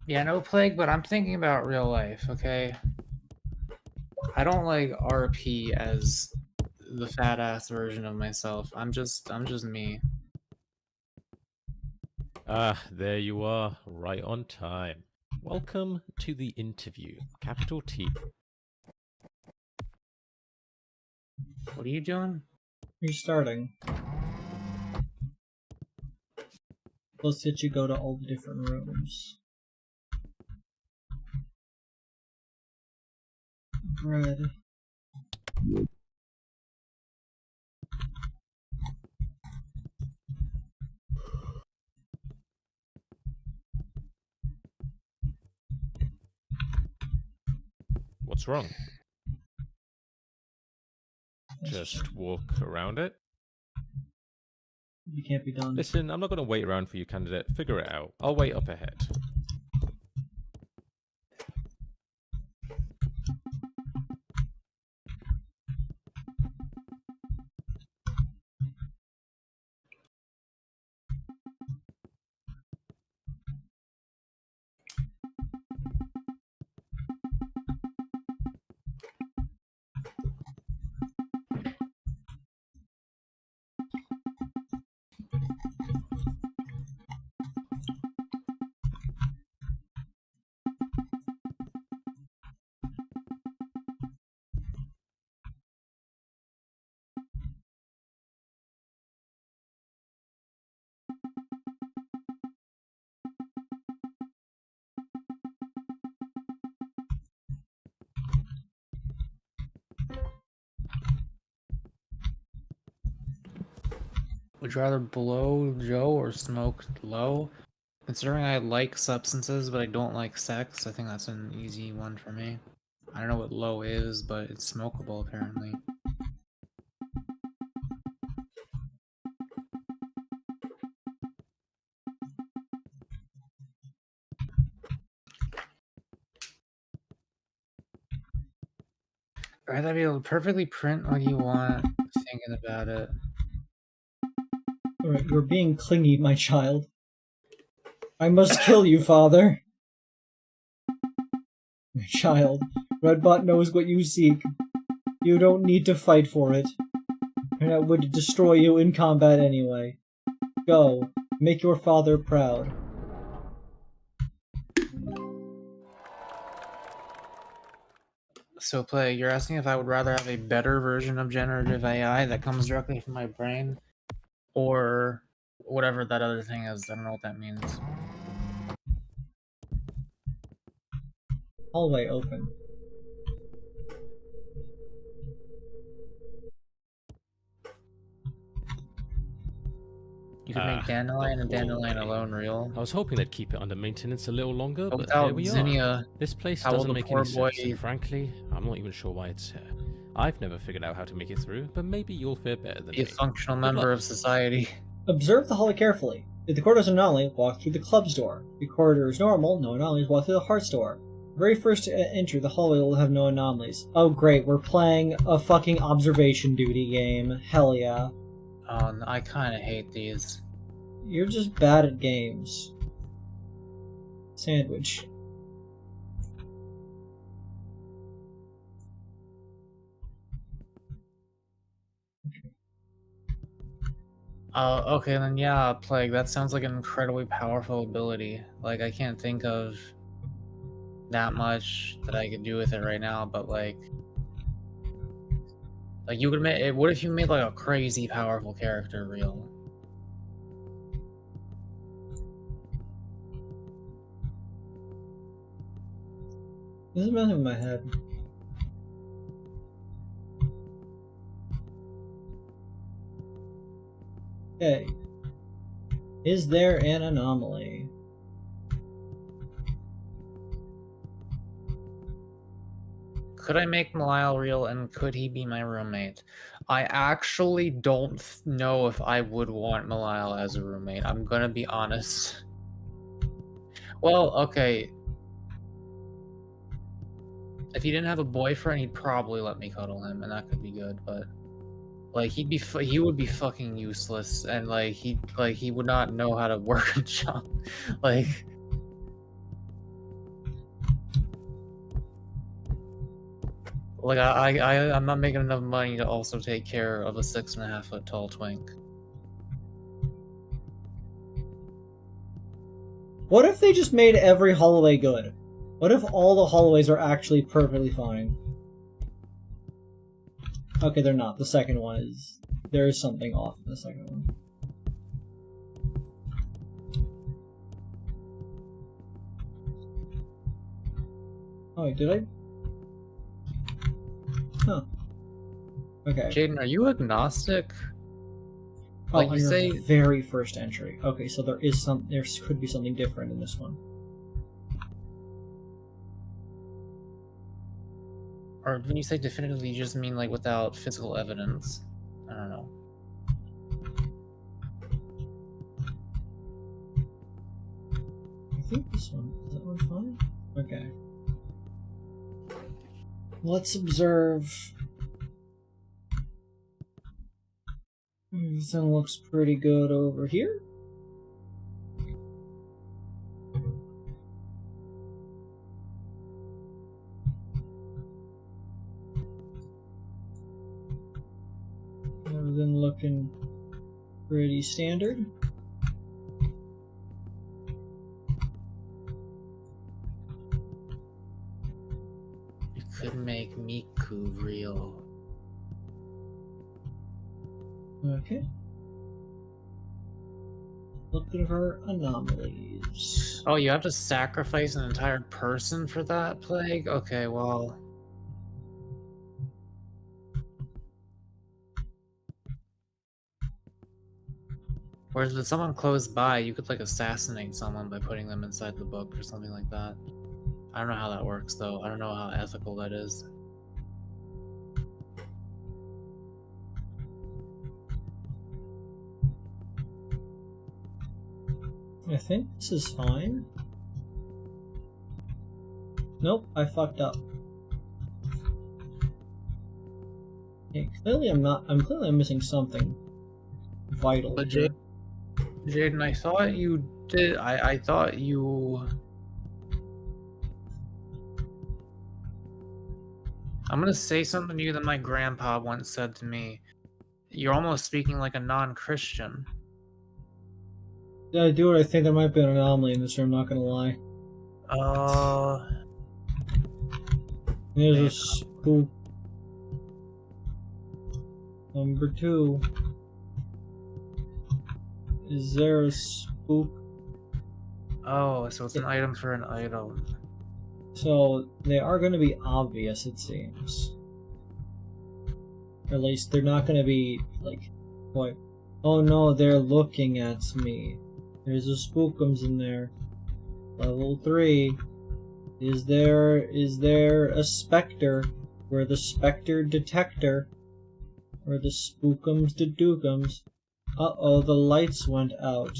Yeah, no Plague, but I'm thinking about real life, okay? I don't like RP as the fat ass version of myself. I'm just me. Ah, there you are, right on time. Welcome to the interview, capital T. What are you doing? Restarting. Let's let you go to all the different rooms. Bread. What's wrong? Just walk around it? You can't be done. Listen, I'm not going to wait around for you, candidate. Figure it out. I'll wait up ahead. Would you rather blow Joe or smoke low? Considering I like substances, but I don't like sex, I think that's an easy one for me. I don't know what low is, but it's smokable apparently. I'd rather be able to perfectly print what you want, thinking about it. Alright, you're being clingy, my child. I must kill you, father. My child, Redbot knows what you seek. You don't need to fight for it. And it would destroy you in combat anyway. Go, make your father proud. So, Play, you're asking if I would rather have a better version of generative AI that comes directly from my brain, or whatever that other thing is. I don't know what that means. Hallway open. You can make Dandelion and Dandelion alone real. I was hoping they'd keep it under maintenance a little longer, but without here we Zinnia, are. This place how will doesn't the make poor any sense, boy- and frankly, I'm not even sure why it's here. I've never figured out how to make it through, but maybe you'll fare better than Be a me. functional Good member luck. of society. Observe the hallway carefully. If the corridor is an anomaly, walk through the club's door. If the corridor is normal, no anomalies, walk through the heart's door. Very first to enter the hallway will have no anomalies. Oh great, we're playing a fucking observation duty game. Hell yeah. I kinda hate these. You're just bad at games. Sandwich. Okay, then yeah, Plague, that sounds like an incredibly powerful ability. Like, I can't think of that much that I could do with it right now, but like you could make, what if you made like a crazy powerful character real? This is messing with my head. Okay. Is there an anomaly? Could I make Malile real, and could he be my roommate? I actually don't know if I would want Malile as a roommate. I'm gonna be honest. Well, okay. If he didn't have a boyfriend, he'd probably let me cuddle him, and that could be good. But like, he would be fucking useless, and like he would not know how to work a job. Like. Like, I'm not making enough money to also take care of a 6.5 foot tall twink. What if they just made every hallway good? What if all the hallways are actually perfectly fine? Okay, they're not. The second one is... There is something off in the second one. Oh, wait, did I? Huh. Okay. Jaden, are you agnostic? Oh, Like, on you your say... very first entry. Okay, so there could be something different in this one. Or when you say definitively, you just mean like without physical evidence. I don't know. I think this one, is that one fine? Okay. Let's observe. Everything looks pretty good over here. Everything looking pretty standard. You could make Miku real. Okay. Looking for anomalies. Oh, you have to sacrifice an entire person for that, Plague? Okay, well... Whereas with someone close by, you could like assassinate someone by putting them inside the book or something like that. I don't know how that works though. I don't know how ethical that is. I think this is fine. Nope, I fucked up. Okay, clearly I'm clearly missing something vital. But Jaden, I thought you did. I thought you. I'm gonna say something to you that my grandpa once said to me. You're almost speaking like a non-Christian. Did I do it? I think there might be an anomaly in this room, not gonna lie. There's a spook. Number 2. Is there a spook? Oh, so it's an item for an item. So they are going to be obvious, it seems. Or at least they're not going to be like, what? Oh no, they're looking at me. There's a spookums in there. Level 3. Is there a specter? We're the specter detector. Or the spookums dedookums. Uh-oh, the lights went out.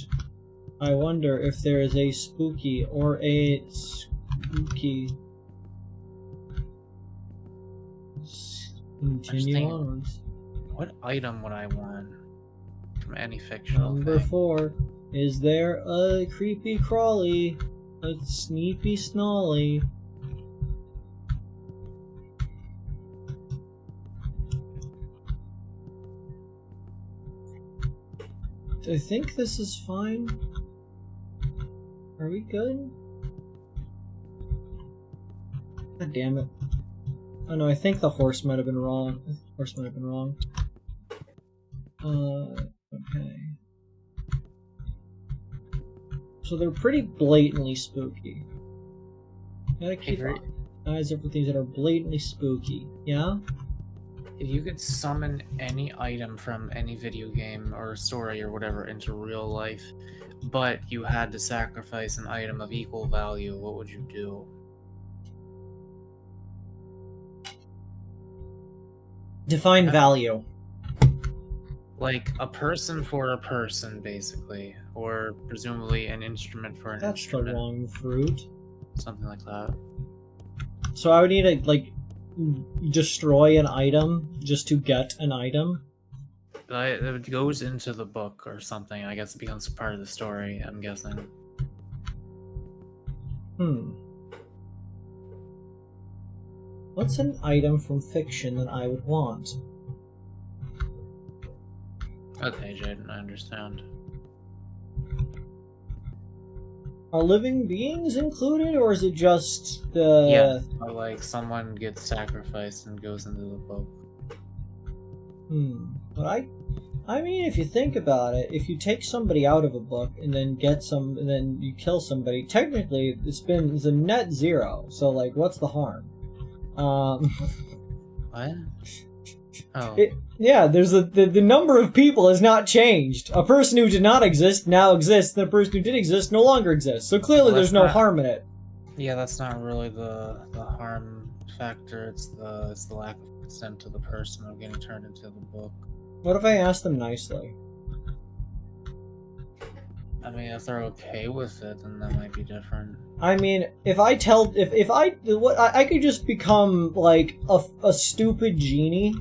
I wonder if there is a spooky or a spooky. Continue onwards. What item would I want from any fictional Number thing? 4. Is there a creepy crawly? A sneepy snolly? I think this is fine. Are we good? God damn it. Oh no, I think the horse might have been wrong. The horse might have been wrong. Okay. So they're pretty blatantly spooky. Gotta keep eyes up for things that are blatantly spooky. Yeah? If you could summon any item from any video game or story or whatever into real life, but you had to sacrifice an item of equal value, what would you do? Define value. Like a person for a person, basically. Or presumably an instrument for an instrument. That's the wrong fruit. Something like that. So I would need to, like, destroy an item just to get an item? It goes into the book or something. I guess it becomes part of the story, I'm guessing. What's an item from fiction that I would want? Okay, Jaden, I understand. Are living beings included, or is it just the... Yeah, like someone gets sacrificed and goes into the book. But I mean, if you think about it, if you take somebody out of a book and then and then you kill somebody, technically it's a net zero. So, like, what's the harm? What? Oh. Yeah, there's the number of people has not changed. A person who did not exist now exists, and a person who did exist no longer exists. So clearly there's no harm in it. Yeah, that's not really the harm factor. It's the lack of consent to the person of getting turned into the book. What if I ask them nicely? I mean, if they're okay with it, then that might be different. I mean, I could just become like a stupid genie.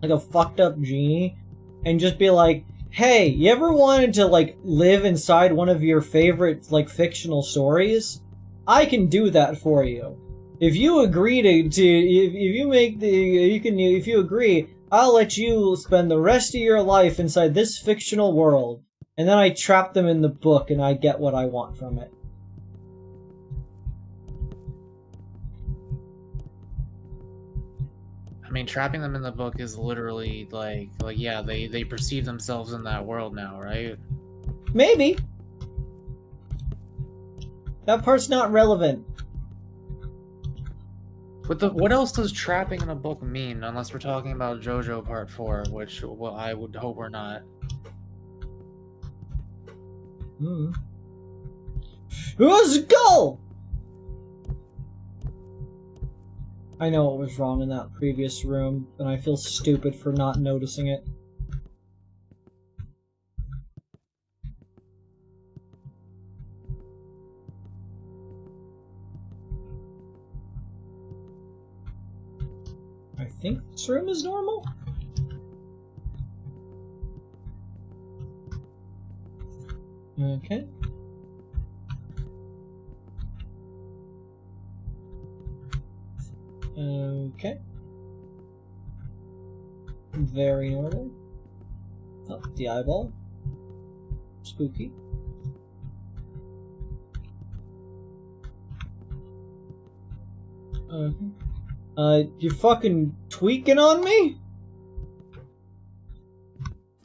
Like a fucked up genie, and just be like, hey, you ever wanted to, like, live inside one of your favorite, like, fictional stories? I can do that for you. If you agree if you agree, I'll let you spend the rest of your life inside this fictional world. And then I trap them in the book and I get what I want from it. I mean, trapping them in the book is literally like yeah, they perceive themselves in that world now, right? Maybe. That part's not relevant. But what else does trapping in a book mean? Unless we're talking about JoJo Part 4, which, well, I would hope we're not. Let's go! I know what was wrong in that previous room, and I feel stupid for not noticing it. I think this room is normal? Okay. Okay. Very normal. Oh, the eyeball. Spooky. You fucking tweaking on me?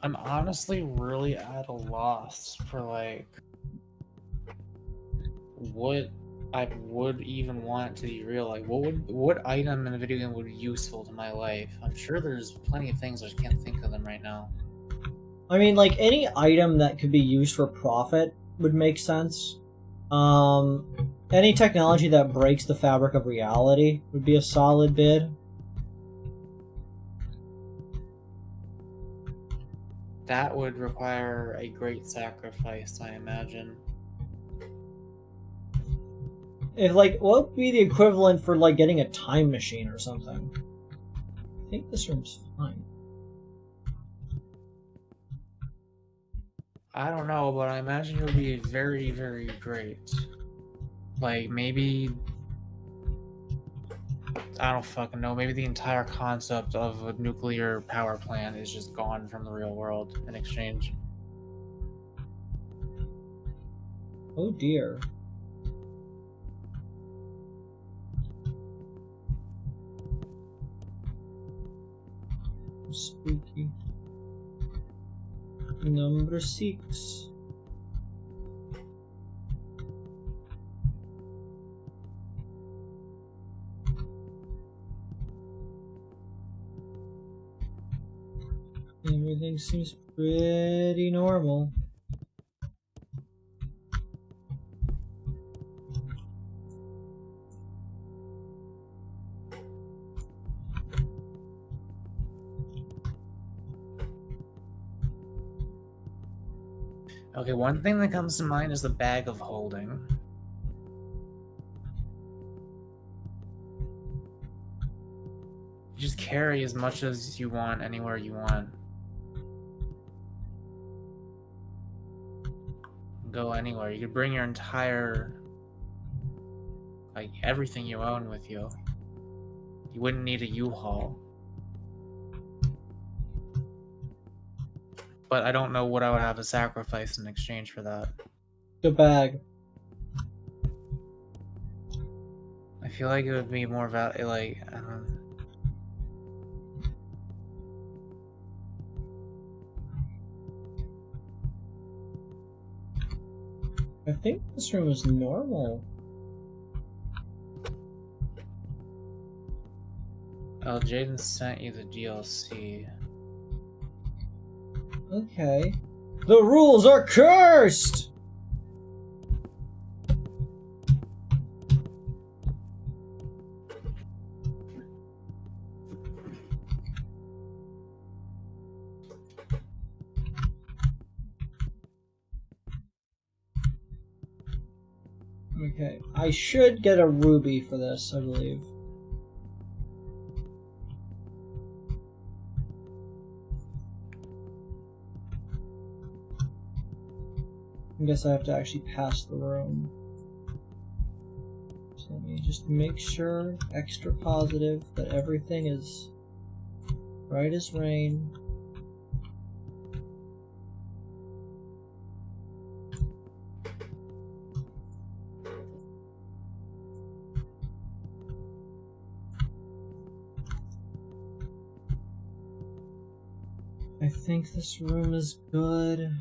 I'm honestly really at a loss for, like, what I would even want to be real. Like, what item in a video game would be useful to my life? I'm sure there's plenty of things, I just can't think of them right now. I mean, like, any item that could be used for profit would make sense. Any technology that breaks the fabric of reality would be a solid bid. That would require a great sacrifice, I imagine. If, like, what would be the equivalent for, like, getting a time machine or something? I think this room's fine. I don't know, but I imagine it would be very, very great. Like, maybe... I don't fucking know. Maybe the entire concept of a nuclear power plant is just gone from the real world in exchange. Oh dear. Spooky. Number 6. Everything seems pretty normal. Okay, one thing that comes to mind is the bag of holding. You just carry as much as you want anywhere you want. Go anywhere. You could bring your entire, like, everything you own with you. You wouldn't need a U-Haul. But I don't know what I would have to sacrifice in exchange for that. The bag. I feel like it would be more about, like, I don't know. I think this room is normal. Oh, Jaden sent you the DLC. Okay. The rules are cursed! Okay, I should get a ruby for this, I believe. I guess I have to actually pass the room. So let me just make sure, extra positive, that everything is right as rain. I think this room is good.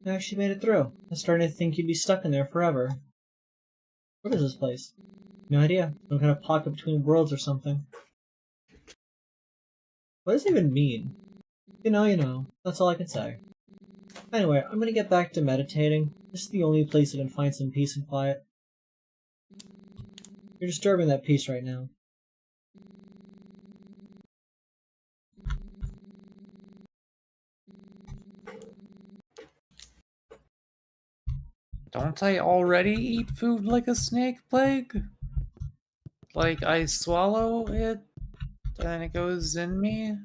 I actually made it through. I was starting to think you'd be stuck in there forever. What is this place? No idea. Some kind of pocket between worlds or something. What does it even mean? You know. That's all I can say. Anyway, I'm gonna get back to meditating. This is the only place I can find some peace and quiet. You're disturbing that peace right now. Don't I already eat food like a snake plague? Like, I swallow it, and it goes in me?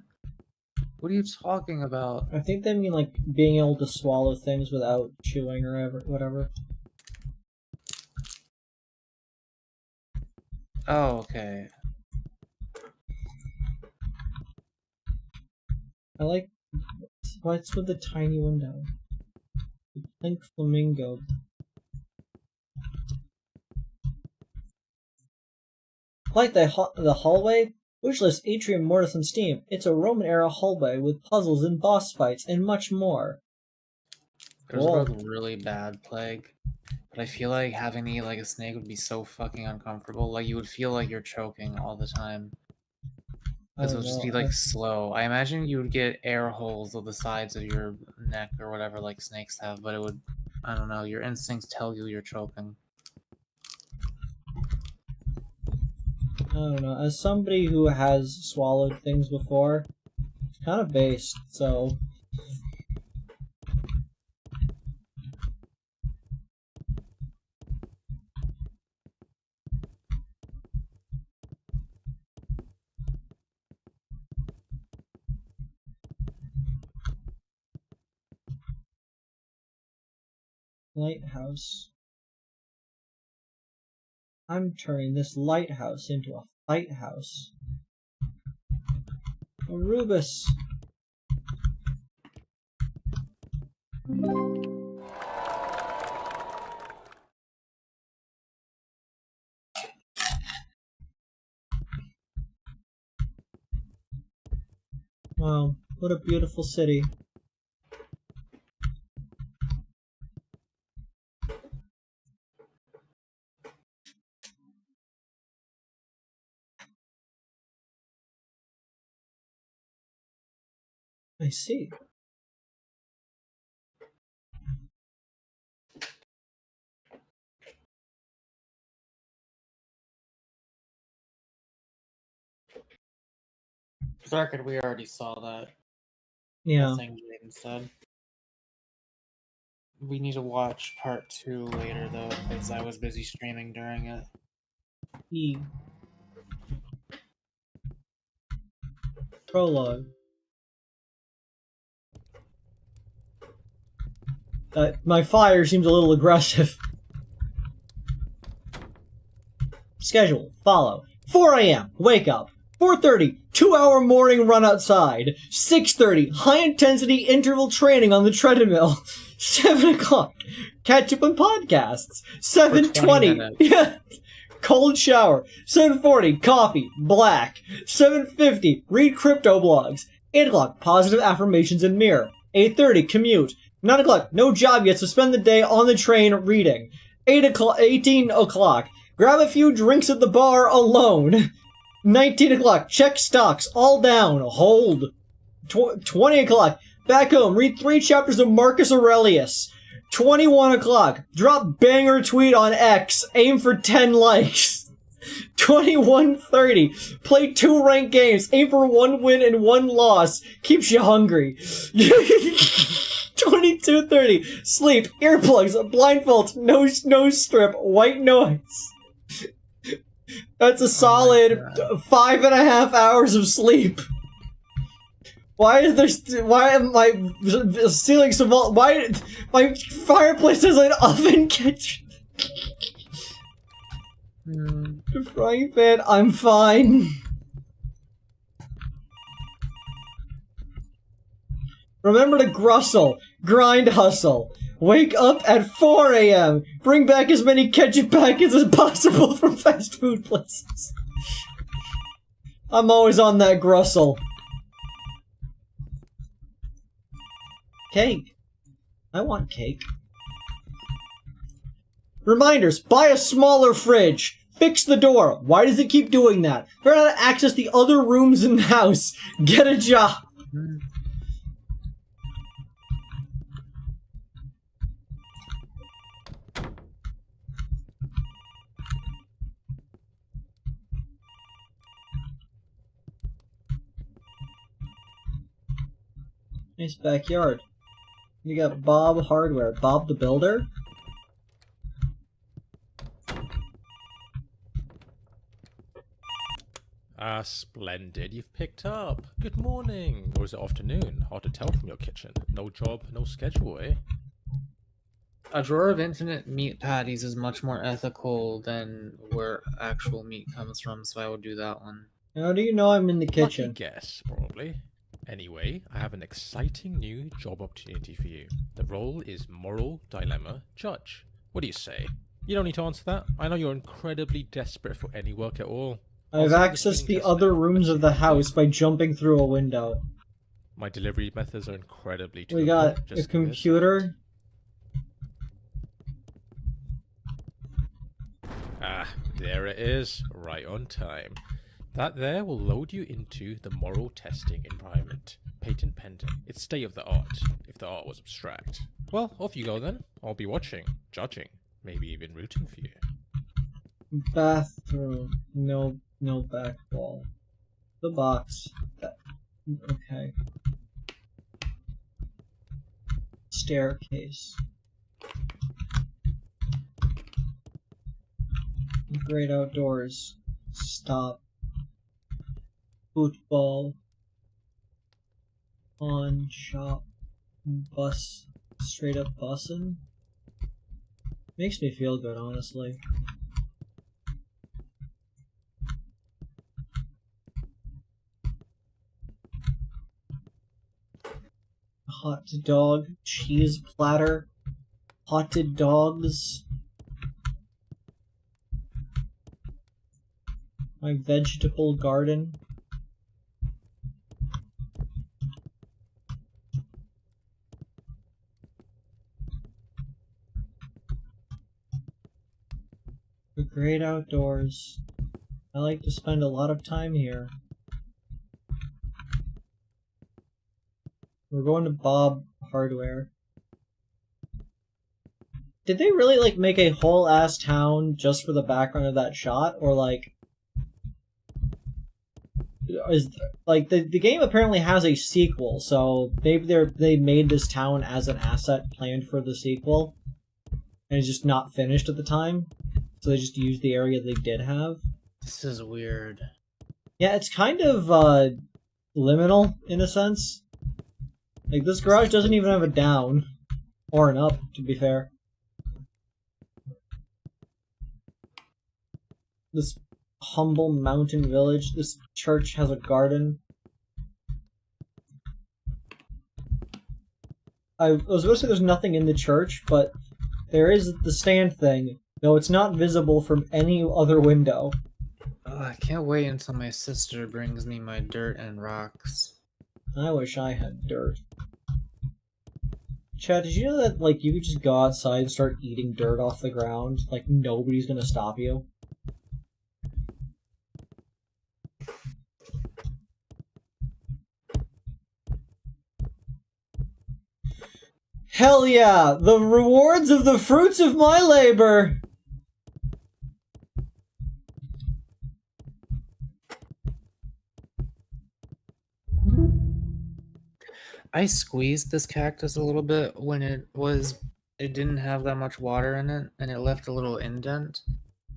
What are you talking about? I think they mean like being able to swallow things without chewing or whatever. Oh, okay. I like... What's with the tiny window? The pink flamingo. Like the hallway? Wishless Atrium Mortis and Steam. It's a Roman-era hallway with puzzles and boss fights and much more. It was both really bad plague, but I feel like having to eat like a snake would be so fucking uncomfortable. Like, you would feel like you're choking all the time. Because it would just be, like, slow. I imagine you would get air holes on the sides of your neck or whatever, like snakes have, but it would... I don't know, your instincts tell you you're choking. I don't know. As somebody who has swallowed things before, it's kind of based, so... Lighthouse. I'm turning this lighthouse into a fight house. Arubis. Wow, what a beautiful city. I see. For the record, we already saw that. Yeah. Thing Jaden said. We need to watch part 2 later, though, because I was busy streaming during it. E. Prologue. My fire seems a little aggressive. Schedule. Follow. 4 a.m. Wake up. 4:30. 2-hour morning run outside. 6:30. High-intensity interval training on the treadmill. 7 o'clock. Catch up on podcasts. 7:20. Yeah. Cold shower. 7:40. Coffee. Black. 7:50. Read crypto blogs. 8 o'clock. Positive affirmations in mirror. 8:30. Commute. 9 o'clock. No job yet, so spend the day on the train reading. 18 o'clock. Grab a few drinks at the bar alone. 19 o'clock. Check stocks. All down. Hold. 20 o'clock. Back home. Read 3 chapters of Marcus Aurelius. 21 o'clock. Drop banger tweet on X. Aim for 10 likes. 21:30. Play 2 ranked games. Aim for 1 win and 1 loss. Keeps you hungry. 22:30. Sleep. Earplugs. Blindfolds. No strip. White noise. That's a solid 5.5 hours of sleep. Why am I stealing some? Why my fireplace is an oven kitchen? Frying pan. I'm fine. Remember to grustle, grind, hustle. Wake up at 4 a.m. Bring back as many ketchup packets as possible from fast food places. I'm always on that grustle. Cake. I want cake. Reminders. Buy a smaller fridge. Fix the door. Why does it keep doing that? Figure out how to access the other rooms in the house. Get a job. Nice backyard. You got Bob Hardware. Bob the Builder? Ah, splendid. You've picked up. Good morning. Or is it afternoon? Hard to tell from your kitchen. No job, no schedule, eh? A drawer of infinite meat patties is much more ethical than where actual meat comes from, so I would do that one. How do you know I'm in the kitchen? Lucky guess, probably. Anyway, I have an exciting new job opportunity for you. The role is Moral Dilemma Judge. What do you say? You don't need to answer that. I know you're incredibly desperate for any work at all. I've accessed the other rooms of the house by jumping through a window. My delivery methods are incredibly We got a computer. Ah, there it is. Right on time. That there will load you into the moral testing environment. Patent pending. It's state of the art, if the art was abstract. Well, off you go then. I'll be watching, judging, maybe even rooting for you. Bathroom. No back wall. The box. Okay. Staircase. Great outdoors. Stop. Football. Pawn shop. Bus. Straight up bussin'. Makes me feel good, honestly. Hot dog, cheese platter, potted dogs. My vegetable garden. The great outdoors. I like to spend a lot of time here. We're going to Bob Hardware. Did they really, like, make a whole ass town just for the background of that shot? Or, like... the game apparently has a sequel, so maybe they made this town as an asset planned for the sequel. And it's just not finished at the time. So they just used the area they did have. This is weird. Yeah, it's kind of, liminal, in a sense. Like, this garage doesn't even have a down. Or an up, to be fair. This humble mountain village. This church has a garden. I was going to say there's nothing in the church, but there is the stand thing, though it's not visible from any other window. I can't wait until my sister brings me my dirt and rocks. I wish I had dirt. Chad, did you know that, like, you could just go outside and start eating dirt off the ground? Like, nobody's gonna stop you? Hell yeah! The rewards of the fruits of my labor! I squeezed this cactus a little bit when it didn't have that much water in it, and it left a little indent.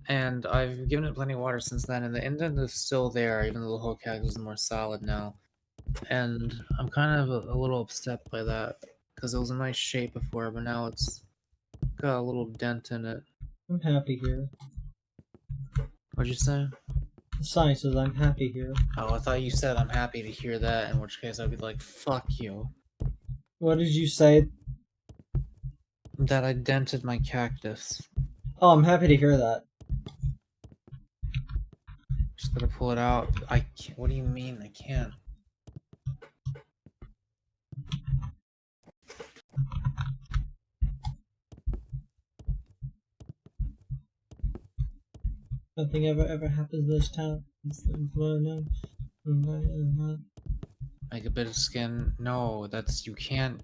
And I've given it plenty of water since then, and the indent is still there, even though the whole cactus is more solid now. And I'm kind of a little upset by that, because it was a nice shape before, but now it's got a little dent in it. I'm happy here. What'd you say? The sign says I'm happy here. Oh, I thought you said I'm happy to hear that, in which case I'd be like, fuck you. What did you say? That I dented my cactus. Oh, I'm happy to hear that. Just gotta pull it out. I can't. What do you mean I can't? Nothing ever happens in this town. Like a bit of skin? No, that's, you can't.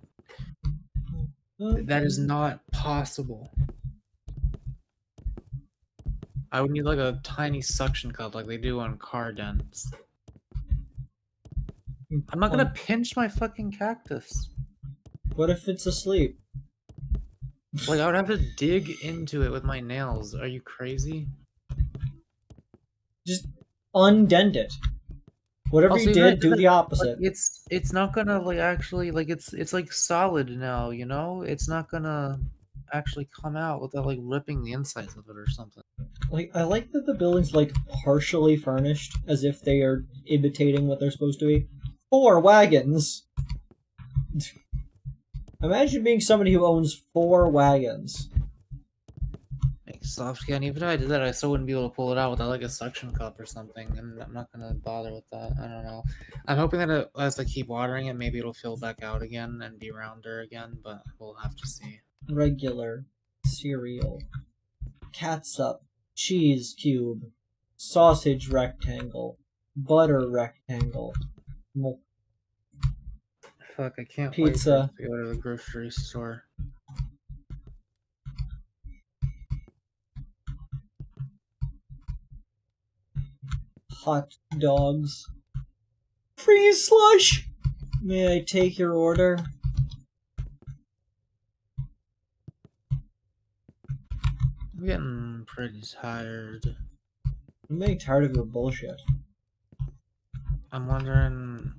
That is not possible. I would need like a tiny suction cup like they do on car dents. I'm not gonna pinch my fucking cactus. What if it's asleep? Like, I would have to dig into it with my nails. Are you crazy? Just undent it. Whatever Also, you did, do the opposite. Like, it's not gonna like actually like it's like solid now, you know? It's not gonna actually come out without like ripping the insides of it or something. Like, I like that the building's like partially furnished, as if they are imitating what they're supposed to be. 4 wagons. Imagine being somebody who owns 4 wagons. Like, soft scan. Even if I did that, I still wouldn't be able to pull it out without like a suction cup or something, and I'm not gonna bother with that. I don't know. I'm hoping that as I keep watering it, maybe it'll fill back out again and be rounder again, but we'll have to see. Regular. Cereal. Catsup. Cheese cube. Sausage rectangle. Butter rectangle. Fuck, I can't Pizza. wait to go to the grocery store. Hot dogs. Freeze slush! May I take your order? I'm getting pretty tired. I'm getting tired of your bullshit. I'm wondering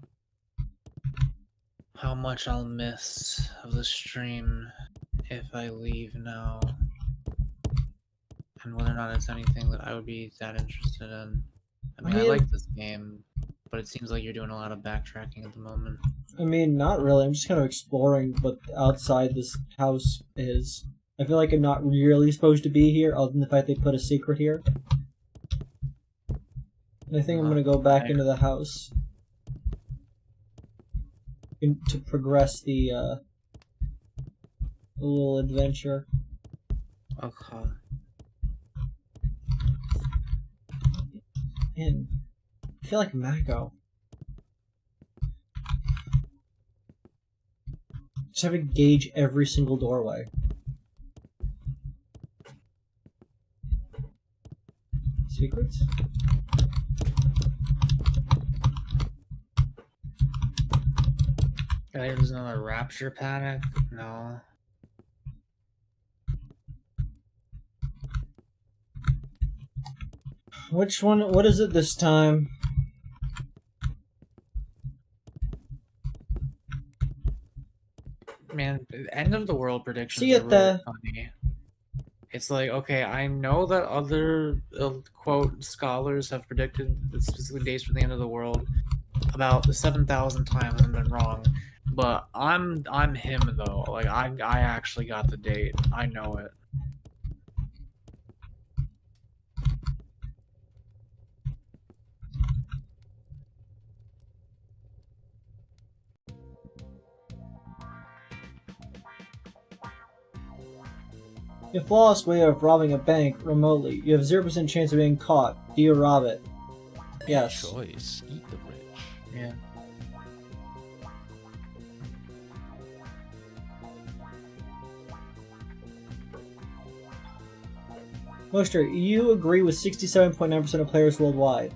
how much I'll miss of the stream if I leave now. and whether or not it's anything that I would be that interested in. I mean, I mean- like this game, but it seems like you're doing a lot of backtracking at the moment. I mean, not really. I'm just kind of exploring what outside this house is. I feel like I'm not really supposed to be here, other than the fact they put a secret here. And I think I'm gonna go back into the house to progress the little adventure. Okay. And I feel like Mako. Just have to gauge every single doorway. Secrets? There's another rapture panic? No. Which one? What is it this time? Man, end of the world predictions See you are at really the- funny. It's like, okay, I know that other quote scholars have predicted the specific dates for the end of the world about 7,000 times and been wrong, but I'm him though. Like I actually got the date. I know it. A flawless way of robbing a bank remotely. You have 0% chance of being caught. Do you rob it? Yes. Choice. Eat the rich. Yeah. Moster, you agree with 67.9% of players worldwide.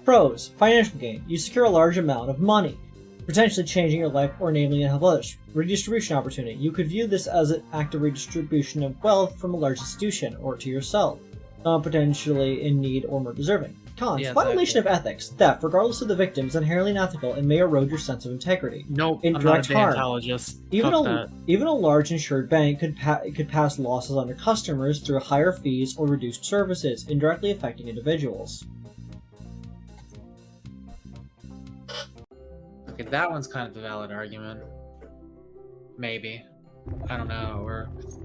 Pros. Financial gain. You secure a large amount of money, potentially changing your life or enabling it to help others. Redistribution opportunity. You could view this as an active redistribution of wealth from a large institution, or to yourself, potentially in need or more deserving. Cons. Yeah, Violation of ethics. Theft, regardless of the victim, is inherently unethical and may erode your sense of integrity. Nope, Indirect I'm not a harm. paleontologist. Even Fuck a that. even a large insured bank could pass losses on to customers through higher fees or reduced services, indirectly affecting individuals. Okay, that one's kind of a valid argument. Maybe. I don't know how it works.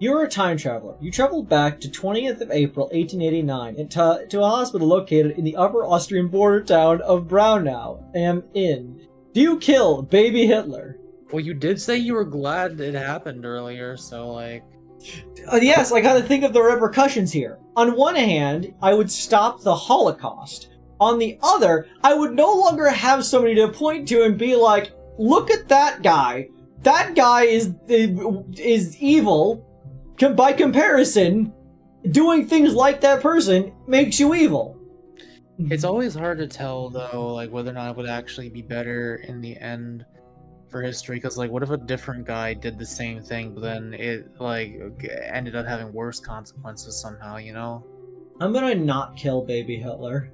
You are a time traveler. You traveled back to 20th of April, 1889, and to a hospital located in the upper Austrian border town of Braunau am Inn. Do you kill baby Hitler? Well, you did say you were glad it happened earlier, so like... Yes, I gotta think of the repercussions here. On one hand, I would stop the Holocaust. On the other, I would no longer have somebody to point to and be like, look at that guy. That guy is evil. By comparison, doing things like that person makes you evil. It's always hard to tell, though, like, whether or not it would actually be better in the end for history, because, like, what if a different guy did the same thing, but then it, like, ended up having worse consequences somehow, you know? I'm gonna not kill baby Hitler.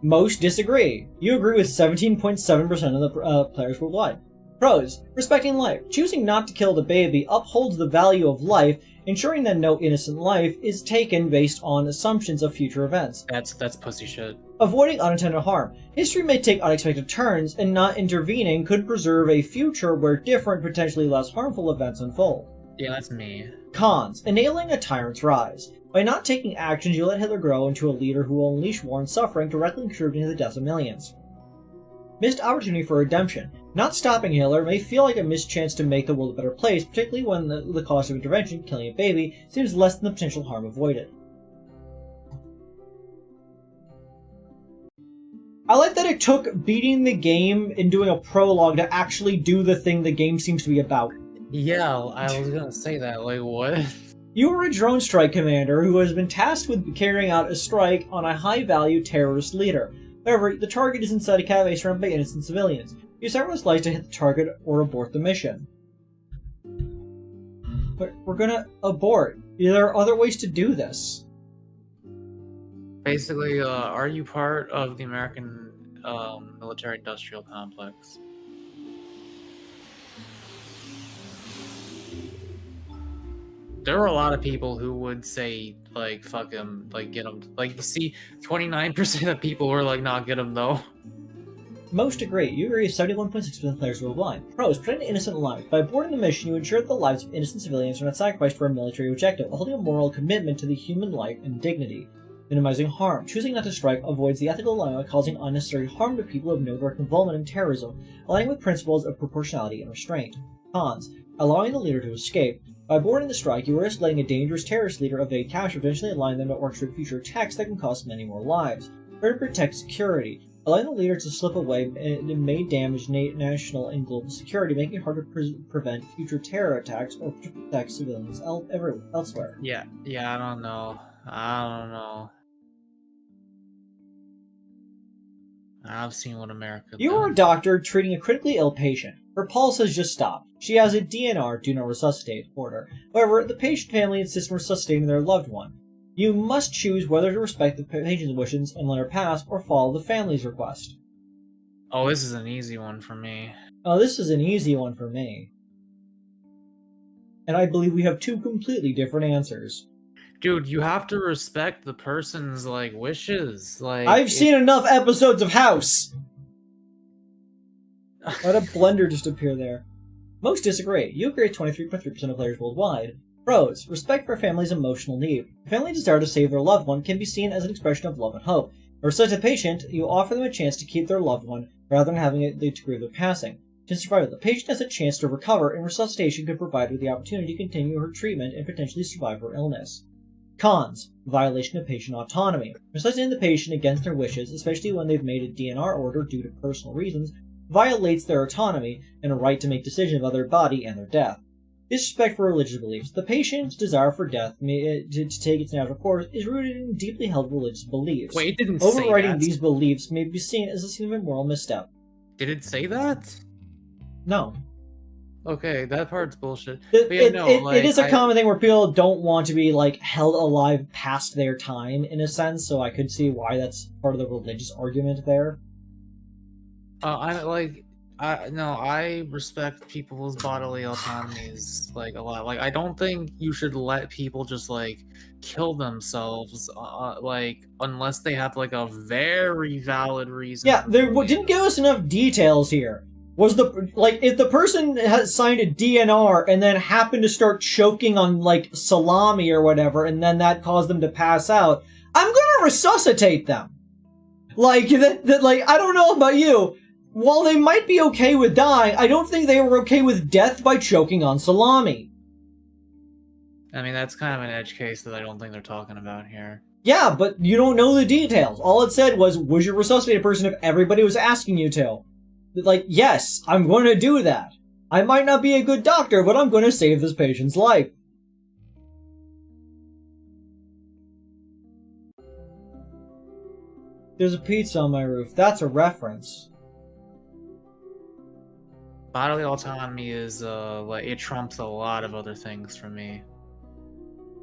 Most disagree. You agree with 17.7% of the players worldwide. Pros. Respecting life. Choosing not to kill the baby upholds the value of life, ensuring that no innocent life is taken based on assumptions of future events. That's pussy shit. Avoiding unintended harm. History may take unexpected turns, and not intervening could preserve a future where different, potentially less harmful events unfold. Yeah, that's me. Cons. Enabling a tyrant's rise. By not taking actions, you let Hitler grow into a leader who will unleash war and suffering, directly contributing to the deaths of millions. Missed opportunity for redemption. Not stopping Hitler may feel like a missed chance to make the world a better place, particularly when the cost of intervention, killing a baby, seems less than the potential harm avoided. I like that it took beating the game and doing a prologue to actually do the thing the game seems to be about. Yeah, I was gonna say that, like, what? You are a drone strike commander who has been tasked with carrying out a strike on a high-value terrorist leader. However, the target is inside a cafe surrounded by innocent civilians. You sacrifice life to hit the target or abort the mission. But we're gonna abort. There are other ways to do this. Basically, are you part of the American military-industrial complex? there are a lot of people who would say, like, fuck him, like, get him. Like, you see, 29% of people were like, nah, get him, though. Most agree. You agree 71.6% of players worldwide. Pros, protect innocent lives. By boarding the mission, you ensure that the lives of innocent civilians are not sacrificed for a military objective, holding a moral commitment to the human life and dignity. Minimizing harm. Choosing not to strike avoids the ethical dilemma of causing unnecessary harm to people who have no direct involvement in terrorism, aligning with principles of proportionality and restraint. Cons. Allowing the leader to escape. By boarding the strike, you risk letting a dangerous terrorist leader evade capture, eventually allowing them to orchestrate future attacks that can cost many more lives. Or to protect security. Allowing the leader to slip away may damage national and global security, making it hard to prevent future terror attacks or to protect civilians elsewhere. Yeah, I don't know. I've seen what America You are a doctor treating a critically ill patient. Her pulse has just stopped. She has a DNR, do not resuscitate, order. However, the patient family insists on resuscitating their loved one. You must choose whether to respect the patient's wishes and let her pass, or follow the family's request. Oh, this is an easy one for me. Oh, this is an easy one for me. And I believe we have two completely different answers. Dude, you have to respect the person's, like, wishes. Like, I've seen enough episodes of House! What a blender just appeared there. Most disagree. You agree 23.3% of players worldwide. Pros. Respect for a family's emotional need. A family's desire to save their loved one can be seen as an expression of love and hope. For such a patient, you offer them a chance to keep their loved one, rather than having it to grieve their passing. To survive, the patient has a chance to recover, and resuscitation could provide her the opportunity to continue her treatment and potentially survive her illness. Cons. Violation of patient autonomy. Resuscitating the patient against their wishes, especially when they've made a DNR order due to personal reasons, violates their autonomy and a right to make decisions about their body and their death. Disrespect for religious beliefs. The patient's desire for death to take its natural course is rooted in deeply held religious beliefs. Wait, it didn't say that. Overriding these beliefs may be seen as a significant moral misstep. Did it say that? No. Okay, that part's bullshit. It is a common thing where people don't want to be, like, held alive past their time, in a sense, so I could see why that's part of the religious argument there. I respect people's bodily autonomies, like, a lot. Like, I don't think you should let people just, like, kill themselves, like, unless they have, like, a very valid reason. Yeah, they didn't give us enough details here. Was if the person has signed a DNR and then happened to start choking on, like, salami or whatever, and then that caused them to pass out, I'm gonna resuscitate them. Like, I don't know about you. While they might be okay with dying, I don't think they were okay with death by choking on salami. I mean, that's kind of an edge case that I don't think they're talking about here. Yeah, but you don't know the details. All it said was, would you resuscitate a person if everybody was asking you to? Like, yes, I'm going to do that. I might not be a good doctor, but I'm going to save this patient's life. There's a pizza on my roof. That's a reference. Bodily autonomy is, it trumps a lot of other things for me.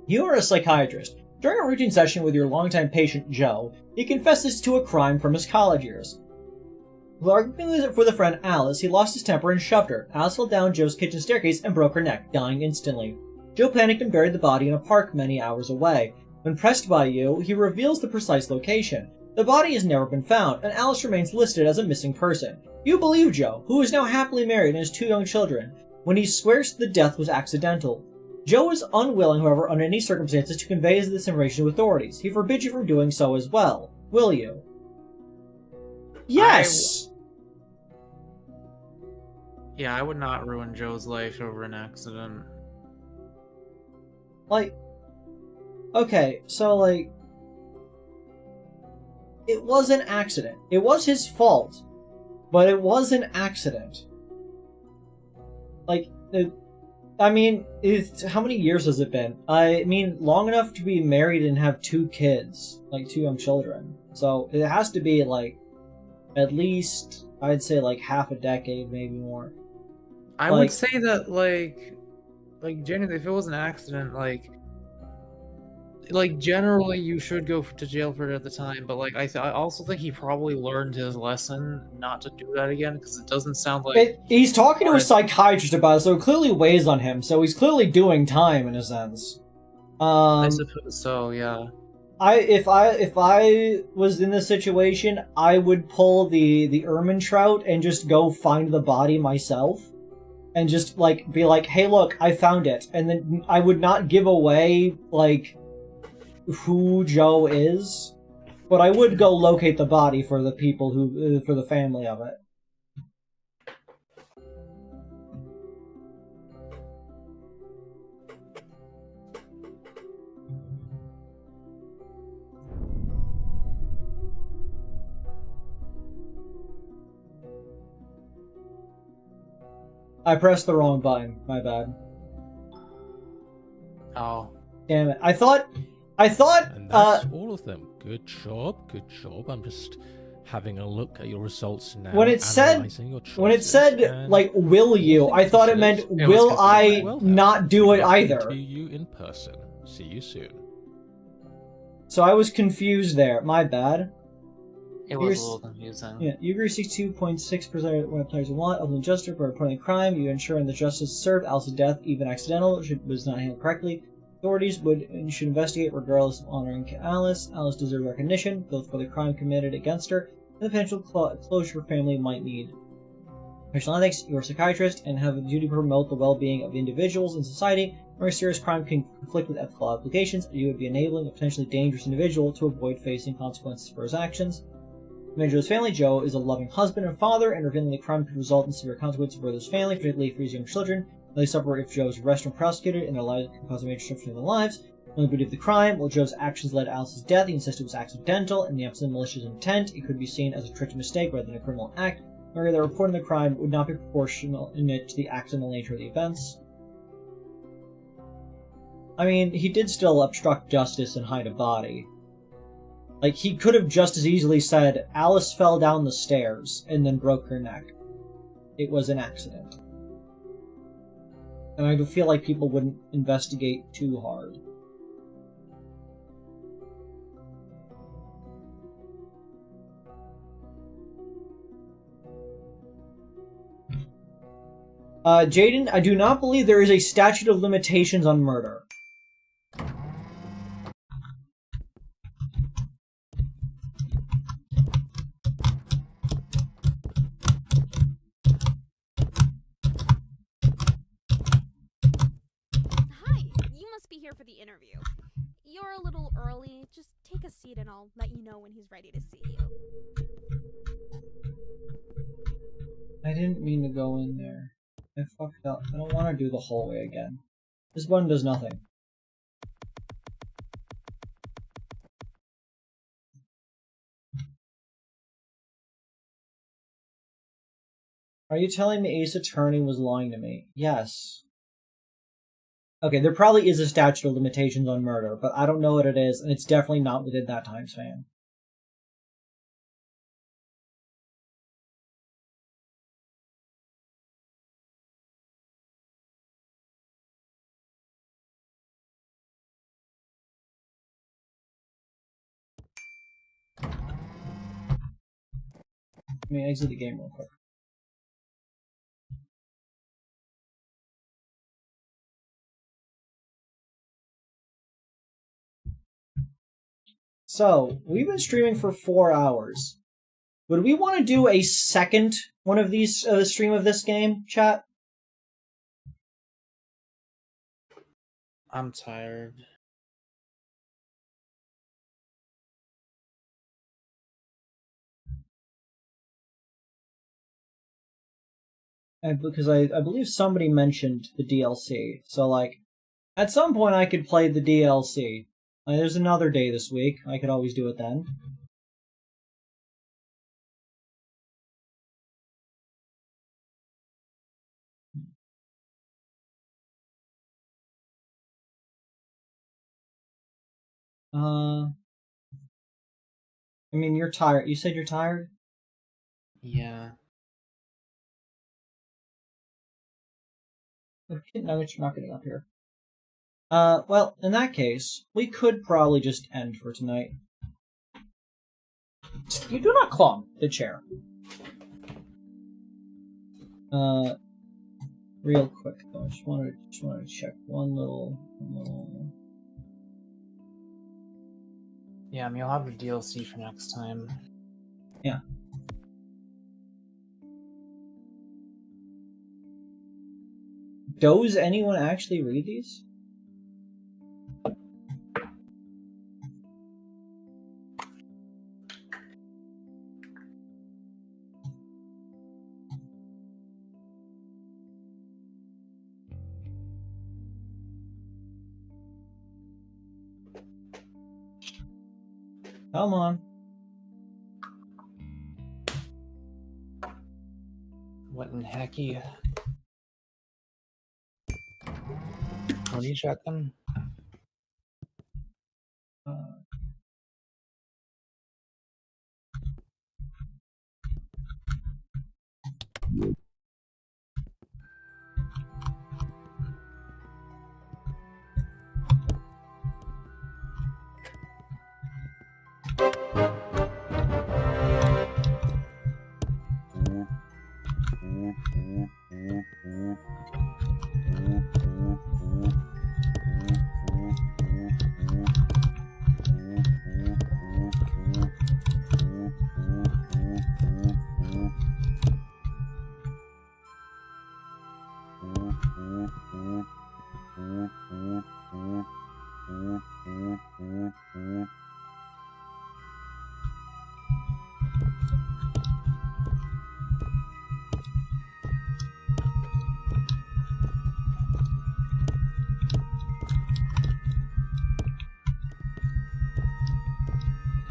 You are a psychiatrist. During a routine session with your longtime patient, Joe, he confesses to a crime from his college years. While arguing for the friend Alice, he lost his temper and shoved her. Alice fell down Joe's kitchen staircase and broke her neck, dying instantly. Joe panicked and buried the body in a park many hours away. When pressed by you, he reveals the precise location. The body has never been found, and Alice remains listed as a missing person. You believe Joe, who is now happily married and has 2 young children, when he swears the death was accidental. Joe is unwilling, however, under any circumstances, to convey this information to authorities. He forbids you from doing so as well. Will you? Yes! Yeah, I would not ruin Joe's life over an accident. Like, okay, so, like, it was an accident. It was his fault, but it was an accident. Like, how many years has it been? I mean, long enough to be married and have 2 kids, like 2 young children. So it has to be, like, at least, I'd say, like, half a decade, maybe more. I would say that, like, genuinely, if it was an accident, like, like, generally, you should go to jail for it at the time, but, like, I also think he probably learned his lesson not to do that again, because it doesn't sound like... He's talking to a psychiatrist about it, so it clearly weighs on him, so he's clearly doing time, in a sense. I suppose so, yeah. If I was in this situation, I would pull the ermine trout and just go find the body myself. And just, like, be like, hey, look, I found it. And then I would not give away, like, who Joe is. But I would go locate the body for the people who, for the family of it. I pressed the wrong button. My bad. Oh. Damn it. I thought... And that's all of them. Good job, good job. I'm just having a look at your results now. When it said, like, will you, I thought it meant, will I not do it either. See you in person. See you soon. So I was confused there. My bad. It was a little confusing. Yeah, you agree 62.6% of what players want. Of justice for reporting crime, you ensuring the justice served. Alice's death, even accidental, was not handled correctly. Authorities should investigate regardless of honoring Alice. Alice deserves recognition, both for the crime committed against her and the potential closure her family might need. Professional ethics, you are a psychiatrist and have a duty to promote the well-being of individuals in society. Where a serious crime can conflict with ethical obligations, you would be enabling a potentially dangerous individual to avoid facing consequences for his actions. In Joe's family, Joe is a loving husband and father, and revealing the crime could result in severe consequences for his family, particularly for his young children. They suffer if Joe is arrested and prosecuted, and their lives can cause a major disruption in their lives. On the booty of the crime, while Joe's actions led to Alice's death, he insisted it was accidental, and the absence of malicious intent, it could be seen as a trick and mistake rather than a criminal act. However, the reporting the crime would not be proportional to the accidental nature of the events. I mean, he did still obstruct justice and hide a body. Like, he could have just as easily said, Alice fell down the stairs and then broke her neck. It was an accident. And I feel like people wouldn't investigate too hard. Jaden, I do not believe there is a statute of limitations on murder. Here for the interview. You're a little early. Just take a seat and I'll let you know when he's ready to see you. I didn't mean to go in there. I fucked up. I don't want to do the hallway again. This button does nothing. Are you telling me Ace Attorney was lying to me? Yes. Okay, there probably is a statute of limitations on murder, but I don't know what it is, and it's definitely not within that time span. Let me exit the game real quick. So, we've been streaming for 4 hours. Would we want to do a second one of these, stream of this game, chat? I'm tired. Because I believe somebody mentioned the DLC, so, like, at some point I could play the DLC. There's another day this week. I could always do it then. I mean, you're tired. You said you're tired? Yeah. No, you're not getting up here. Well, in that case, we could probably just end for tonight. You do not clog the chair. Real quick though, I just wanted to check one little. Yeah, I mean, you'll have the DLC for next time. Yeah. Does anyone actually read these? Come on. What in hecky? What are you checking?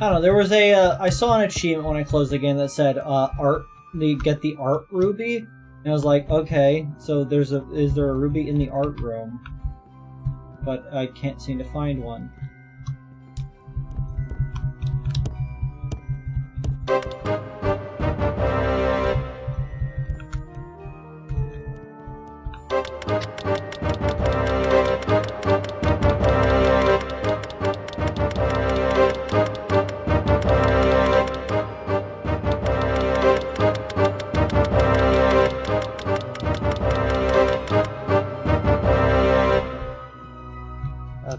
I don't know, there was a, I saw an achievement when I closed the game that said, art, get the art ruby, and I was like, okay, so is there a ruby in the art room? But I can't seem to find one.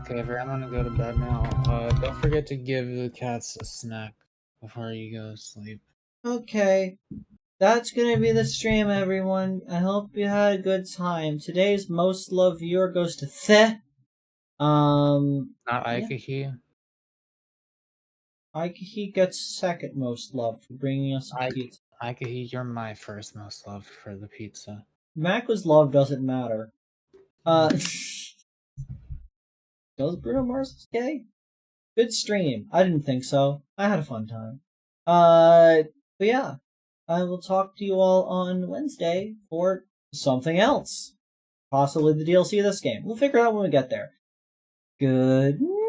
Okay, I'm gonna go to bed now. Don't forget to give the cats a snack before you go to sleep. Okay. That's gonna be the stream, everyone. I hope you had a good time. Today's most loved viewer goes to The. Not Aikahi. Aikahi gets second most love for bringing us a pizza. Aikahi, you're my first most loved for the pizza. Mako's love doesn't matter. Does Bruno Mars gay? Good stream. I didn't think so. I had a fun time. But yeah. I will talk to you all on Wednesday for something else. Possibly the DLC of this game. We'll figure it out when we get there. Good night.